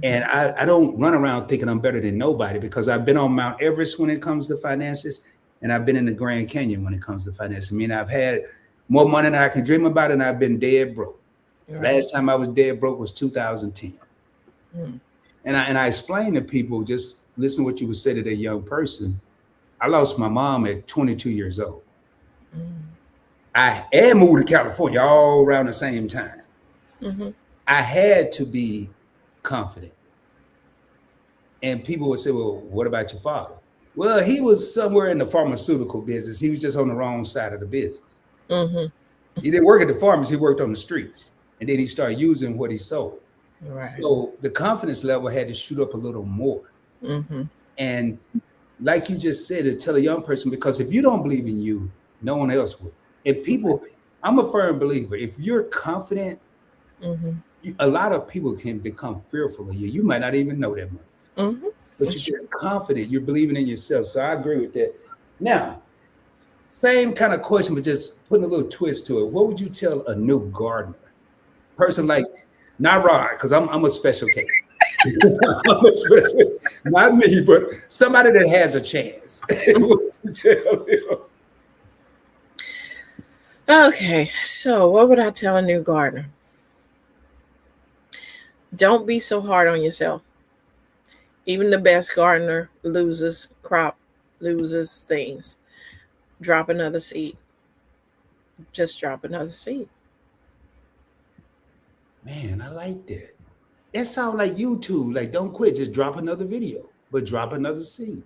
And I don't run around thinking I'm better than nobody because I've been on Mount Everest when it comes to finances, and I've been in the Grand Canyon when it comes to finances. I mean, I've had more money than I can dream about, and I've been dead broke. Right. Last time I was dead broke was 2010. And I explained to people, just listen to what you would say to that young person. I lost my mom at 22 years old. I had moved to California all around the same time. I had to be confident. And people would say, well, what about your father? Well, he was somewhere in the pharmaceutical business. He was just on the wrong side of the business. He didn't work at the pharmacy, he worked on the streets. And then he started using what he sold. Right. So the confidence level had to shoot up a little more. And like you just said, to tell a young person, because if you don't believe in you, no one else will. And people, I'm a firm believer. If you're confident, a lot of people can become fearful of you. You might not even know that much. But you're just confident. You're believing in yourself. So I agree with that. Now, same kind of question, but just putting a little twist to it. What would you tell a new gardener? Person like, not Rod, because I'm a special case. Not me, but somebody that has a chance. Okay, so what would I tell a new gardener? Don't be so hard on yourself. Even the best gardener loses crop, loses things. Drop another seed. Just drop another seed. Man, I like that. That sounds like YouTube. Like, don't quit. Just drop another video, but drop another seed.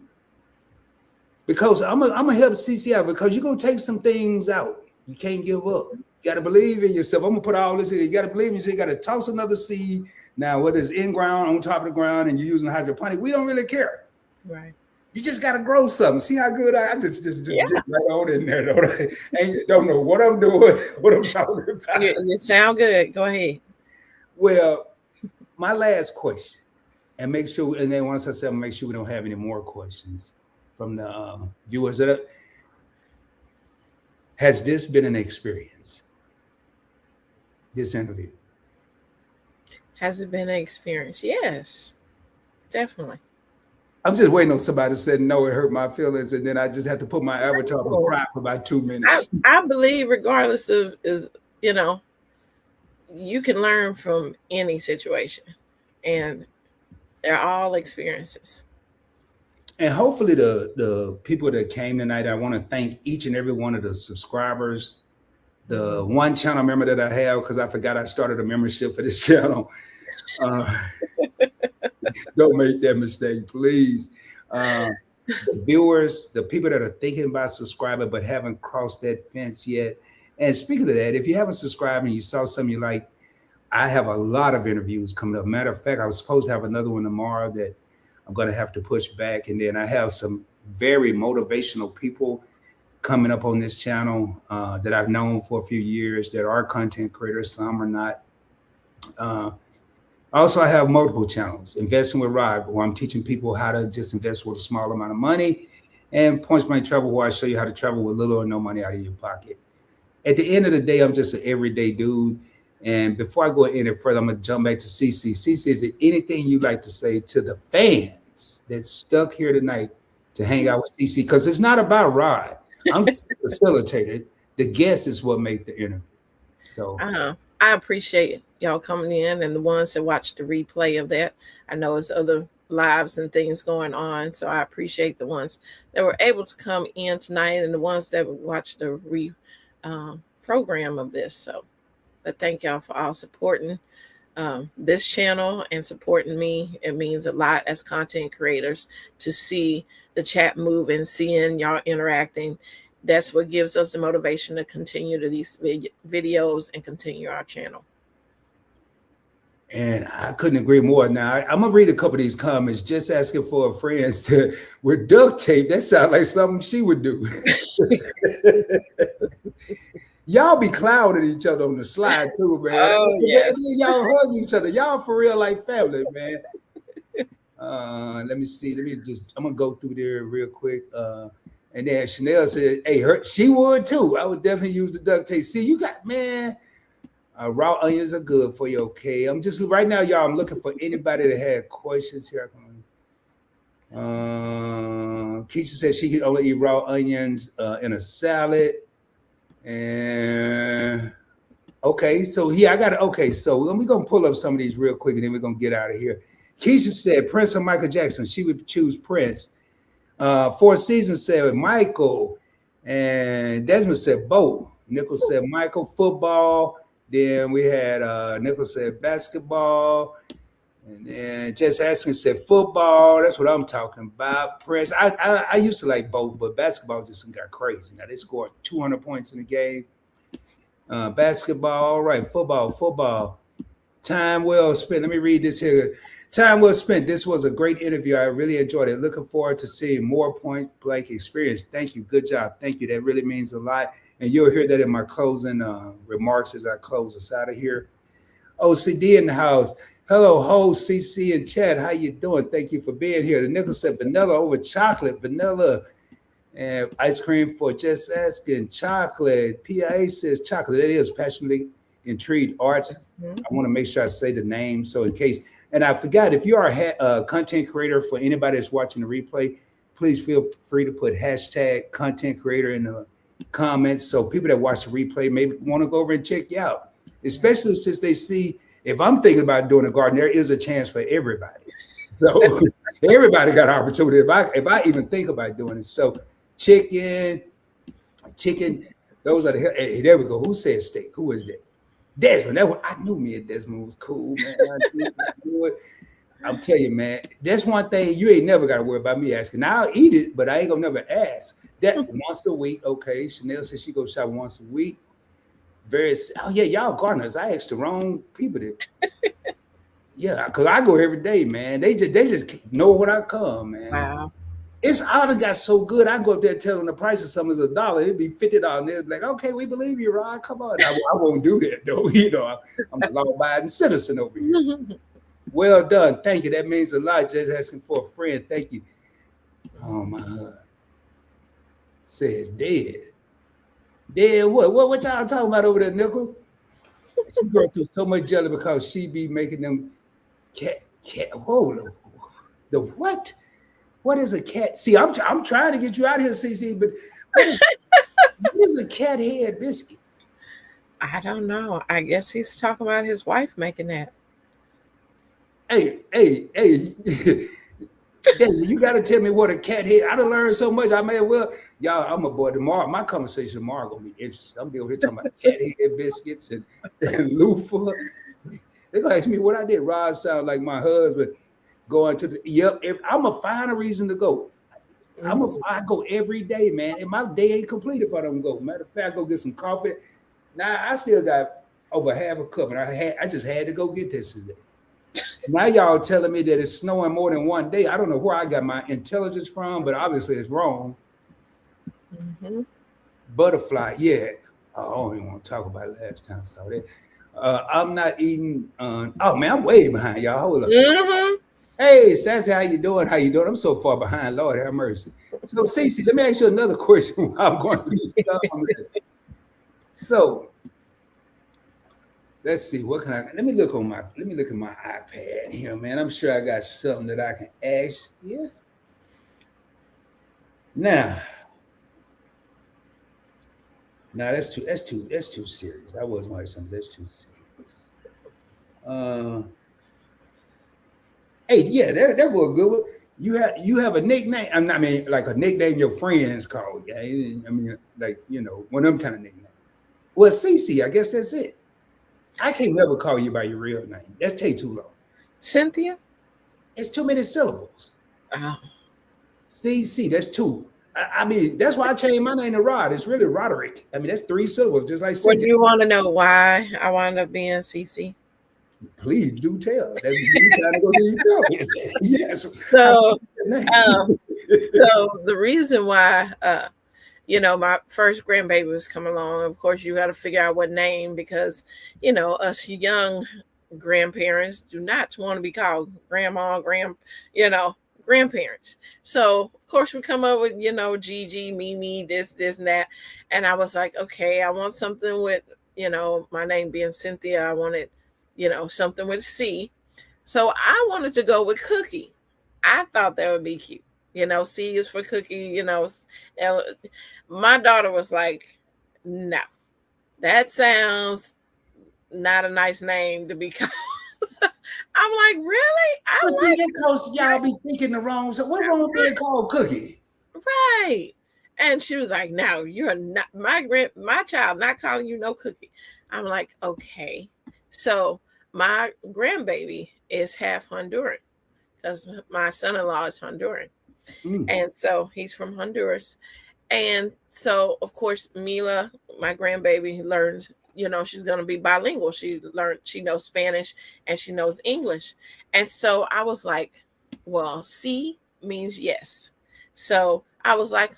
Because I'm gonna help CCI because you're gonna take some things out. You can't give up. You gotta believe in yourself. I'm gonna put all this in. You gotta believe in yourself. You gotta toss another seed. Now, whether it's in ground, on top of the ground, and you're using hydroponic, we don't really care. Right. You just gotta grow something. See how good I just get right on in there. Don't know what I'm doing, what I'm talking about. You sound good. Go ahead. Well, my last question, and make sure, and then once I said, make sure we don't have any more questions from the viewers. Has this been an experience? This interview? Has it been an experience? Yes, definitely. I'm just waiting on somebody to say no, it hurt my feelings, and then I just have to put my avatar and cry for about 2 minutes. I believe regardless of you can learn from any situation, and they're all experiences. And hopefully the people that came tonight, I want to thank each and every one of the subscribers. The one channel member that I have, because I forgot I started a membership for this channel. Don't make that mistake, please. the viewers, the people that are thinking about subscribing but haven't crossed that fence yet. And speaking of that, if you haven't subscribed and you saw something you like, I have a lot of interviews coming up. Matter of fact, I was supposed to have another one tomorrow that I'm going to have to push back. And then I have some very motivational people coming up on this channel that I've known for a few years that are content creators. Some are not. Also, I have multiple channels, Investing with Rob, where I'm teaching people how to just invest with a small amount of money, and Points Blank Travel, where I show you how to travel with little or no money out of your pocket. At the end of the day, I'm just an everyday dude. And before I go any further, I'm going to jump back to CC. CC, is there anything you'd like to say to the fans that's stuck here tonight to hang out with CC? Because it's not about Rod. I'm just a facilitator. The guest is what make the interview. So I appreciate y'all coming in and the ones that watch the replay of that. I know it's other lives and things going on, so I appreciate the ones that were able to come in tonight and the ones that would watch the program of this. So, but thank y'all for all supporting this channel and supporting me. It means a lot as content creators to see the chat move and seeing y'all interacting. That's what gives us the motivation to continue to these videos and continue our channel. And I couldn't agree more. Now, I'm going to read a couple of these comments, just asking for a friend to, with duct tape. That sounds like something she would do. Y'all be clowning each other on the slide too, man. Oh, yes. Y'all hug each other. Y'all for real like family, man. Let me see. I'm going to go through there real quick. And then Chanel said, hey, she would too. I would definitely use the duct tape. See, you got, man, raw onions are good for you, okay? I'm just, right now, y'all, I'm looking for anybody that had questions here. Keisha said she could only eat raw onions in a salad. And, okay, so I got it. Okay, so we're going to pull up some of these real quick, and then we're going to get out of here. Keisha said Prince or Michael Jackson. She would choose Prince. Four Seasons said Michael, and Desmond said both. Nichols said Michael, football. Then we had Nichols said basketball, and then Jess Haskins said football. That's what I'm talking about. Prince. I used to like both, but basketball just got crazy. Now they scored 200 points in the game. Basketball, all right. Football. Time well spent. Let me read this here. Time well spent. This was a great interview. I really enjoyed it. Looking forward to seeing more Point Blank experience. Thank you. Good job. Thank you. That really means a lot. And you'll hear that in my closing remarks as I close us out of here. OCD in the house. Hello, host, CC and Chad. How you doing? Thank you for being here. The Nichols said vanilla over chocolate. Vanilla and ice cream for just asking. Chocolate. PIA says chocolate. That is passionately intrigued. Arts. I want to make sure I say the name. So in case, and I forgot, if you are a content creator, for anybody that's watching the replay, please feel free to put hashtag content creator in the comments. So people that watch the replay maybe want to go over and check you out, especially since they see, if I'm thinking about doing a garden, there is a chance for everybody. So everybody got an opportunity. If I even think about doing it. So chicken, those are the, hey, there we go. Who said steak? Who is that? Desmond. I knew me and Desmond was cool, man. I'm telling you, man, that's one thing you ain't never got to worry about me asking. Now I'll eat it, but I ain't gonna never ask. That once a week, okay. Chanel says she goes shop once a week. Oh yeah, y'all gardeners. I asked the wrong people to. Yeah, because I go every day, man. They just know when I come, man. Wow. It's all got so good. I go up there telling the price of something is $1. It'd be $50. They'd be like, okay, we believe you, Rod. Come on. I won't do that though. You know, I'm a law-abiding citizen over here. Well done. Thank you. That means a lot. Just asking for a friend. Thank you. Oh my God. Says dead. Dead what? What y'all talking about over there, Nickel? She going through so much jelly because she be making them cat. Whoa, the what? What is a cat? See, I'm trying to get you out of here, CC, but what is a cat head biscuit? I don't know. I guess he's talking about his wife making that. Hey, you got to tell me what a cat head. I done learned so much. I may as well, y'all. I'm a boy tomorrow. My conversation tomorrow gonna be interesting. I'm gonna be over here talking about cat head biscuits and loofah. They're gonna ask me what I did. Rod sound like my husband going to the. Yep, I'm gonna find a reason to go. Mhm. I go every day, man. And my day ain't complete if I don't go. Matter of fact, I go get some coffee. Now I still got over half a cup, and I just had to go get this today. Now y'all telling me that it's snowing more than one day. I don't know where I got my intelligence from, but obviously it's wrong. Mhm. Butterfly, yeah. Oh, I don't even want to talk about it last time I saw that. I'm not eating. Oh man, I'm way behind y'all. Hold up. Mhm. Hey, Sassy, how you doing? How you doing? I'm so far behind. Lord have mercy. So, Cece, let me ask you another question while I'm going through this dumb list. So, let's see. What can I? Let me look at my iPad here, man. I'm sure I got something that I can ask you. Now, now that's too serious. I wasn't like something that's too serious. Uh, hey, yeah, that was a good one. You have a nickname. I mean, like a nickname your friends call you. I mean, like one of them kind of nicknames. Well, CC, I guess that's it. I can't never call you by your real name. That's take too long. Cynthia? It's too many syllables. Oh. CC, that's two. I mean, that's why I changed my name to Rod. It's really Roderick. I mean, that's three syllables, just like Would Cynthia. you want to know why I wound up being CC? Please do tell. That you trying to go to your tell. Yes. I So, um, name. so the reason why, my first grandbaby was coming along. Of course, you got to figure out what name because, us young grandparents do not want to be called grandma, you know, grandparents. So of course we come up with, Gigi, Mimi, this, and that. And I was like, okay, I want something with, my name being Cynthia. I wanted, something with a C. So I wanted to go with Cookie. I thought that would be cute. C is for Cookie, and my daughter was like, no, that sounds not a nice name to be called. I'm like, really? But I see, like that close y'all be thinking the wrong. So what wrong with being called Cookie? right. And she was like, no, you're not my child not calling you no Cookie. I'm like, okay. So my grandbaby is half Honduran because my son-in-law is Honduran. Mm, And so he's from Honduras. And so, of course, Mila, my grandbaby, learned, she's going to be bilingual. She knows Spanish and she knows English. And so I was like, well, C means yes. So I was like,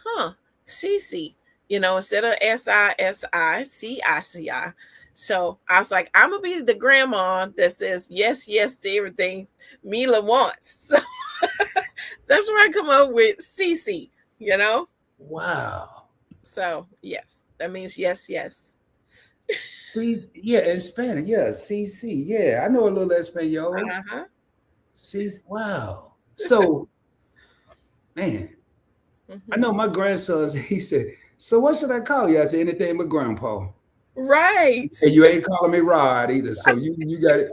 CC, instead of SISI. So I was like, I'm going to be the grandma that says yes, yes to everything Mila wants. So that's where I come up with CC. wow. So yes, that means yes, yes. Please, yeah, in Spanish, yeah, CC, yeah. I know a little Espanol. Uh huh. C, wow. So, man, I Hmm. know my grandsons. He said, "So what should I call you?" I said, "Anything but Grandpa." Right. And you ain't calling me Rod either. So you got it.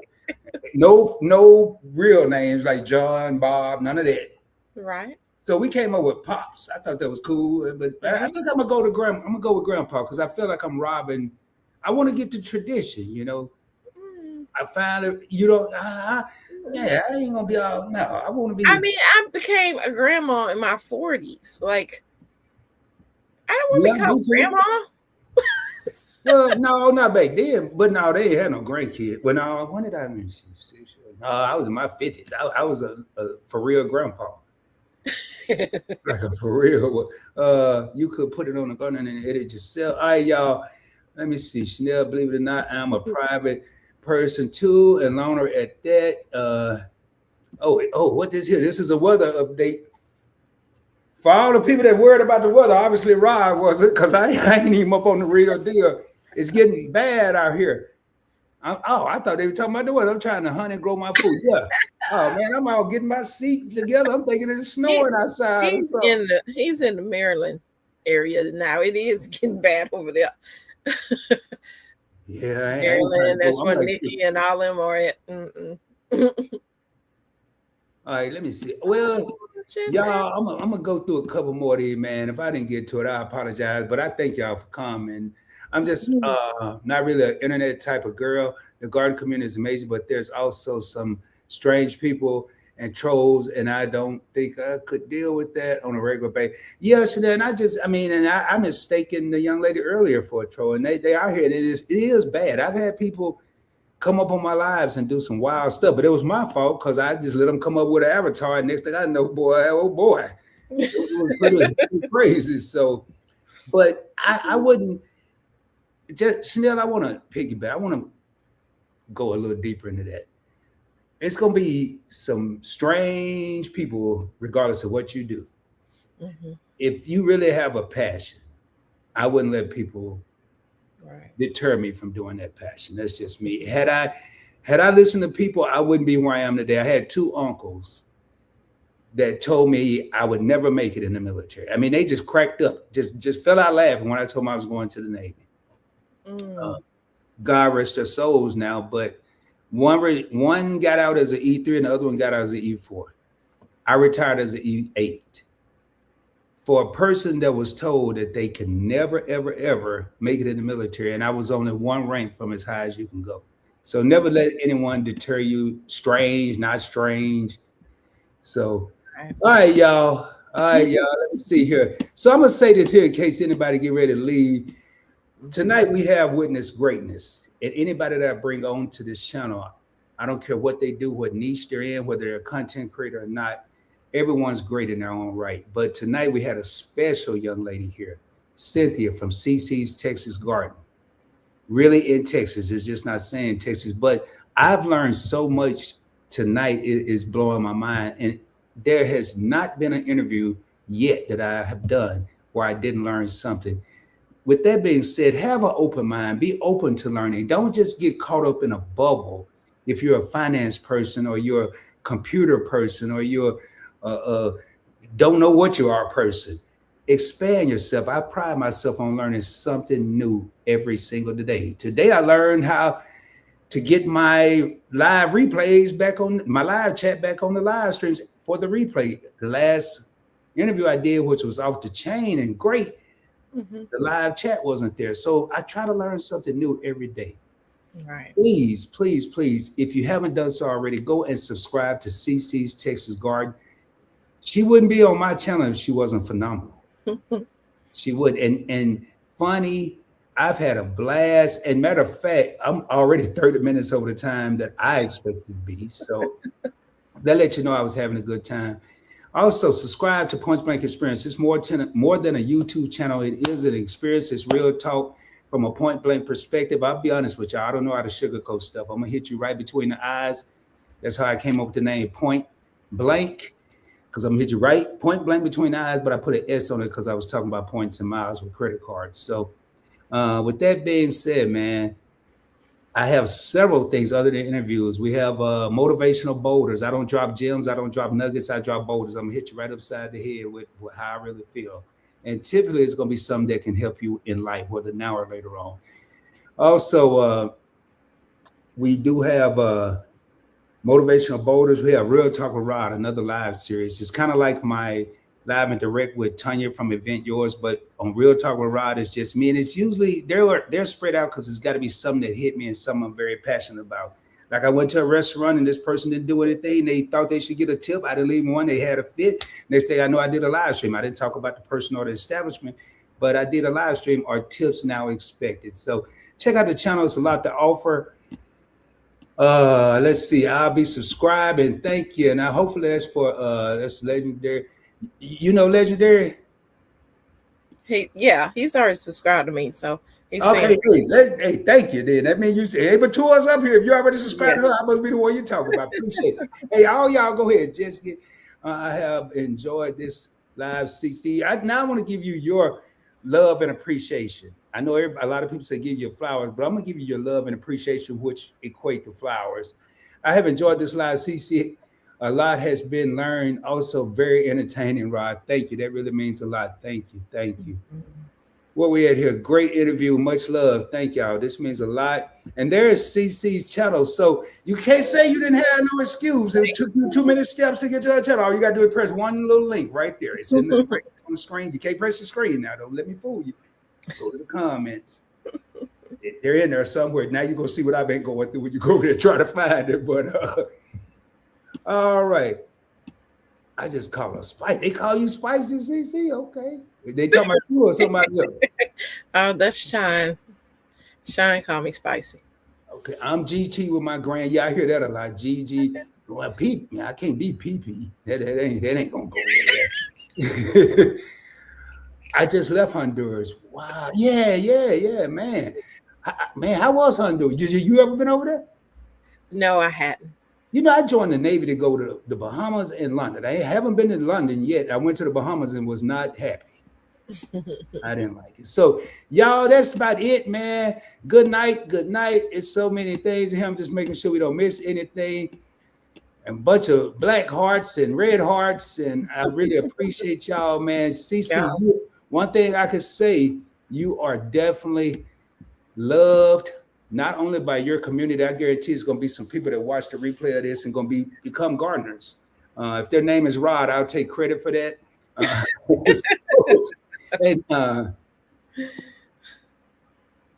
No real names like John, Bob, none of that. Right. So we came up with Pops. I thought that was cool, but I Right. think I'm gonna go to Grand. I'm gonna go with Grandpa because I feel like I'm robbing. I want to get the tradition. Mm. I find it. Yeah, I ain't gonna be all. No, I want to I be. mean, I became a grandma in my 40s. Like, I don't want to Yeah, be me called too. grandma. Well, no, not back then. But no, they ain't had no grandkid. Well, no, when did I mean? No, I was in my 50s. I was a for real grandpa. Like a for real. You could put it on the gun and edit yourself. All right, y'all. Let me see. Chanel, believe it or not, I'm a private person too, and loner at that. What this here? This is a weather update. For all the people that worried about the weather, obviously Rob was it, because I ain't even up on the real deal. It's getting bad out here. I thought they were talking about the weather. I'm trying to hunt and grow my food. Yeah. Oh man, I'm all getting my seat together. I'm thinking it's he, snowing outside or something. he's in the Maryland area now. It is getting bad over there. Yeah, I ain't trying to Maryland, go. that's I'm where like, Nikki and all them are at. Mm-mm. all right, let me see. Well, Just y'all, ask. I'm gonna go through a couple more of these, man. If I didn't get to it, I apologize. But I thank y'all for coming. I'm just not really an internet type of girl. The garden community is amazing, but there's also some strange people and trolls, and I don't think I could deal with that on a regular basis. Yeah, so then I mistaken the young lady earlier for a troll, and they out here. And it is bad. I've had people come up on my lives and do some wild stuff, but it was my fault because I just let them come up with an avatar. And next thing I know, boy, oh boy, it was pretty crazy. So, but I wouldn't just Chanel. I want to piggyback. I want to go a little deeper into that. It's gonna be some strange people, regardless of what you do. Mhm. If you really have a passion, I wouldn't let people Right. deter me from doing that passion. That's just me. Had I listened to people, I wouldn't be where I am today. I had two uncles that told me I would never make it in the military. I mean, they just cracked up, just fell out laughing when I told them I was going to the Navy. Uh, Mm. God rest their souls now, but one got out as an E3 and the other one got out as an E4. I retired as an E8. For a person that was told that they can never, ever, ever make it in the military, and I was only one rank from as high as you can go. So never let anyone deter you. Strange, not strange. So, Right. all right, y'all. All right, y'all. Let me see here. So I'm gonna say this here in case anybody get ready to leave. Mhm. Tonight we have witnessed greatness. And anybody that I bring on to this channel, I don't care what they do, what niche they're in, whether they're a content creator or not, everyone's great in their own right. But tonight we had a special young lady here, Cynthia from CiCi's Texas Garden. Really in Texas. It's just not saying Texas, but I've learned so much tonight. It is blowing my mind. And there has not been an interview yet that I have done where I didn't learn something. With that being said, have an open mind, be open to learning. Don't just get caught up in a bubble. If you're a finance person or you're a computer person or you're don't know what you are person, expand yourself. I pride myself on learning something new every single day. Today I learned how to get my live replays back on my live chat back on the live streams for the replay. The last interview I did, which was off the chain and great, Mhm. the live chat wasn't there. So I try to learn something new every day. Right. Please, please, please, if you haven't done so already, go and subscribe to CC's Texas Garden. She wouldn't be on my channel if she wasn't phenomenal. She would. And funny, I've had a blast. And matter of fact, I'm already 30 minutes over the time that I expected to be. So that let you know I was having a good time. Also, subscribe to Point Blank Experience. It's more than a YouTube channel. It is an experience. It's real talk from a point blank perspective. I'll be honest with y'all. I don't know how to sugarcoat stuff. I'm gonna hit you right between the eyes. That's how I came up with the name Point Blank, because I'm gonna hit you right point blank between the eyes. But I put an S on it because I was talking about points and miles with credit cards. So, with that being said, man, I have several things other than interviews. We have motivational boulders. I don't drop gems. I don't drop nuggets. I drop boulders. I'm gonna hit you right upside the head with how I really feel. And typically, it's gonna be something that can help you in life, whether now or later on. Also, we do have motivational boulders. We have Real Talk with Rod, another live series. It's kind of like my live and direct with Tanya from Event Yours, but on Real Talk with Rod, it's just me. And it's usually they're spread out because it's got to be something that hit me and something I'm very passionate about. Like I went to a restaurant and this person didn't do anything. They thought they should get a tip. I didn't leave one. They had a fit. Next day I know I did a live stream. I didn't talk about the person or the establishment, but I did a live stream or tips now expected. So check out the channel. It's a lot to offer. Let's see. I'll be subscribing. Thank you. Now, hopefully that's legendary. You know, legendary. He's already subscribed to me, so he's Okay, saying hey, thank you. Then that means you say, hey, but two of us up here. If you already subscribed yeah. to her, I must be the one you're talking about. Appreciate it. Hey, all y'all, go ahead. Just get. I have enjoyed this live CC. Now I want to give you your love and appreciation. I know a lot of people say give you flowers, but I'm gonna give you your love and appreciation, which equate to flowers. I have enjoyed this live CC. A lot has been learned. Also, very entertaining, Rod. Thank you. That really means a lot. Thank you. Thank you. Where we at here? Great interview. Much love. Thank y'all. This means a lot. And there is CC's channel. So you can't say you didn't have no excuse. It took you 2 minutes steps to get to her channel. All you gotta do is press one little link right there. It's in the right on the screen. You can't press the screen now. Don't let me fool you. Go to the comments. They're in there somewhere. Now you're gonna see what I've been going through when you go over there try to find it. But All right. I just call her Spicy. They call you Spicy, CC? Okay. They talking about you or somebody else? Oh, that's Shine. Shine called me Spicy. Okay. I'm GT with my grand. Yeah, I hear that a lot. GG. Well, P, I can't be PP. That ain't gonna go anywhere. I just left Honduras. Wow. Yeah, man. Man, how was Honduras? You ever been over there? No, I hadn't. You know, I joined the Navy to go to the Bahamas and London. I haven't been to London yet. I went to the Bahamas and was not happy. I didn't like it. So, y'all, that's about it, man. Good night. Good night. It's so many things in here. I'm just making sure we don't miss anything. And a bunch of black hearts and red hearts. And I really appreciate y'all, man. CC, Yeah. one thing I could say, you are definitely loved, not only by your community. I guarantee it's going to be some people that watch the replay of this and going to become gardeners. If their name is Rod, I'll take credit for that. And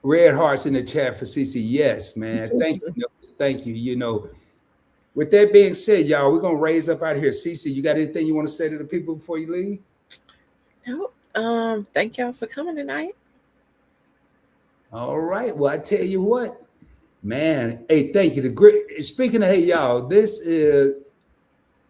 red hearts in the chat for CC. Yes, man. Thank you. Thank you. You know, with that being said, y'all, we're going to raise up out of here. CC, you got anything you want to say to the people before you leave? No. Thank y'all for coming tonight. All right. Well, I tell you what, man. Hey, thank you. Speaking of, hey, y'all, this is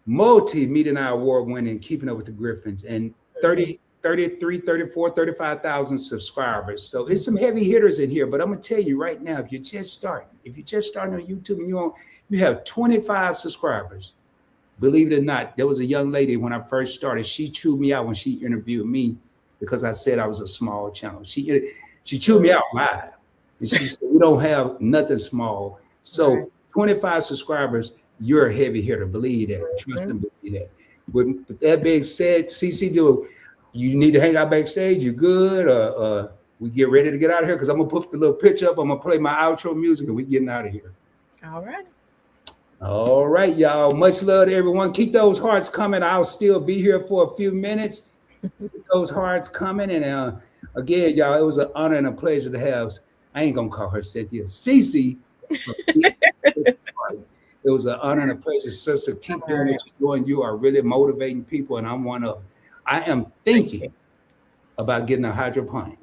multi-media award winning Keeping Up with the Griffins and 33, 34, 35,000 subscribers. So it's some heavy hitters in here, but I'm going to tell you right now, if you're just starting on YouTube and you have 25 subscribers, believe it or not, there was a young lady when I first started, she chewed me out when she interviewed me because I said I was a small channel. She chewed me out live. And she said, we don't have nothing small. So 25 subscribers, you're a heavy hitter. Believe that. Trust and believe that. With that being said, CC, you need to hang out backstage? You good? We get ready to get out of here because I'm going to put the little pitch up. I'm going to play my outro music and we getting out of here. All right. All right, y'all. Much love to everyone. Keep those hearts coming. I'll still be here for a few minutes. Keep those hearts coming. And again, y'all, it was an honor and a pleasure to have, I ain't going to call her Cynthia, CiCi. It was an honor and a pleasure, sister. Keep doing what you're doing. You are really motivating people, and I'm one of them. I am thinking about getting a hydroponic.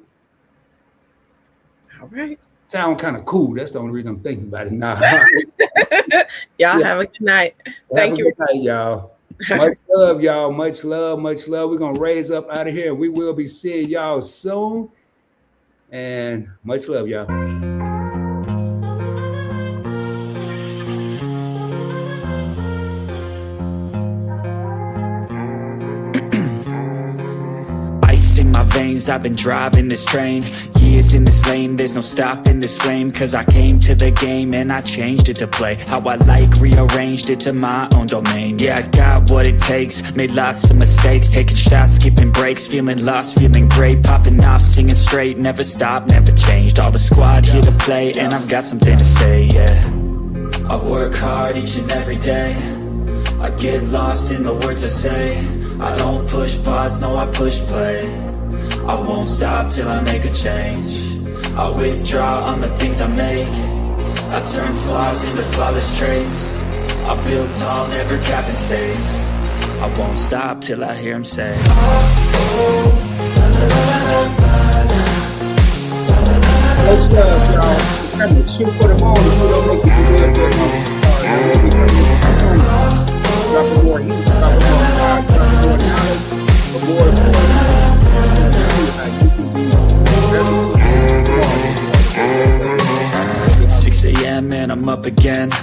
All right. Sound kind of cool. That's the only reason I'm thinking about it now. Y'all have a good night. Thank you. Good night, y'all. Much love, y'all. Much love, much love. We're going to raise up out of here, and we will be seeing y'all soon. And much love, y'all. In my veins, I've been driving this train. Years in this lane, there's no stopping this flame. Cause I came to the game and I changed it to play how I like, rearranged it to my own domain. Yeah, I got what it takes, made lots of mistakes, taking shots, skipping breaks, feeling lost, feeling great, popping off, singing straight, never stopped, never changed. All the squad here to play, and I've got something to say, yeah. I work hard each and every day, I get lost in the words I say. I don't push pause, no, I push play. I won't stop till I make a change. I withdraw on the things I make. I turn flaws into flawless traits. I build tall, never capped in space. I won't stop till I hear him say, Much love, y'all. Remember, shoot for the moon. Drop more heat, drop more knowledge, more knowledge. 6 a.m. and I'm up again.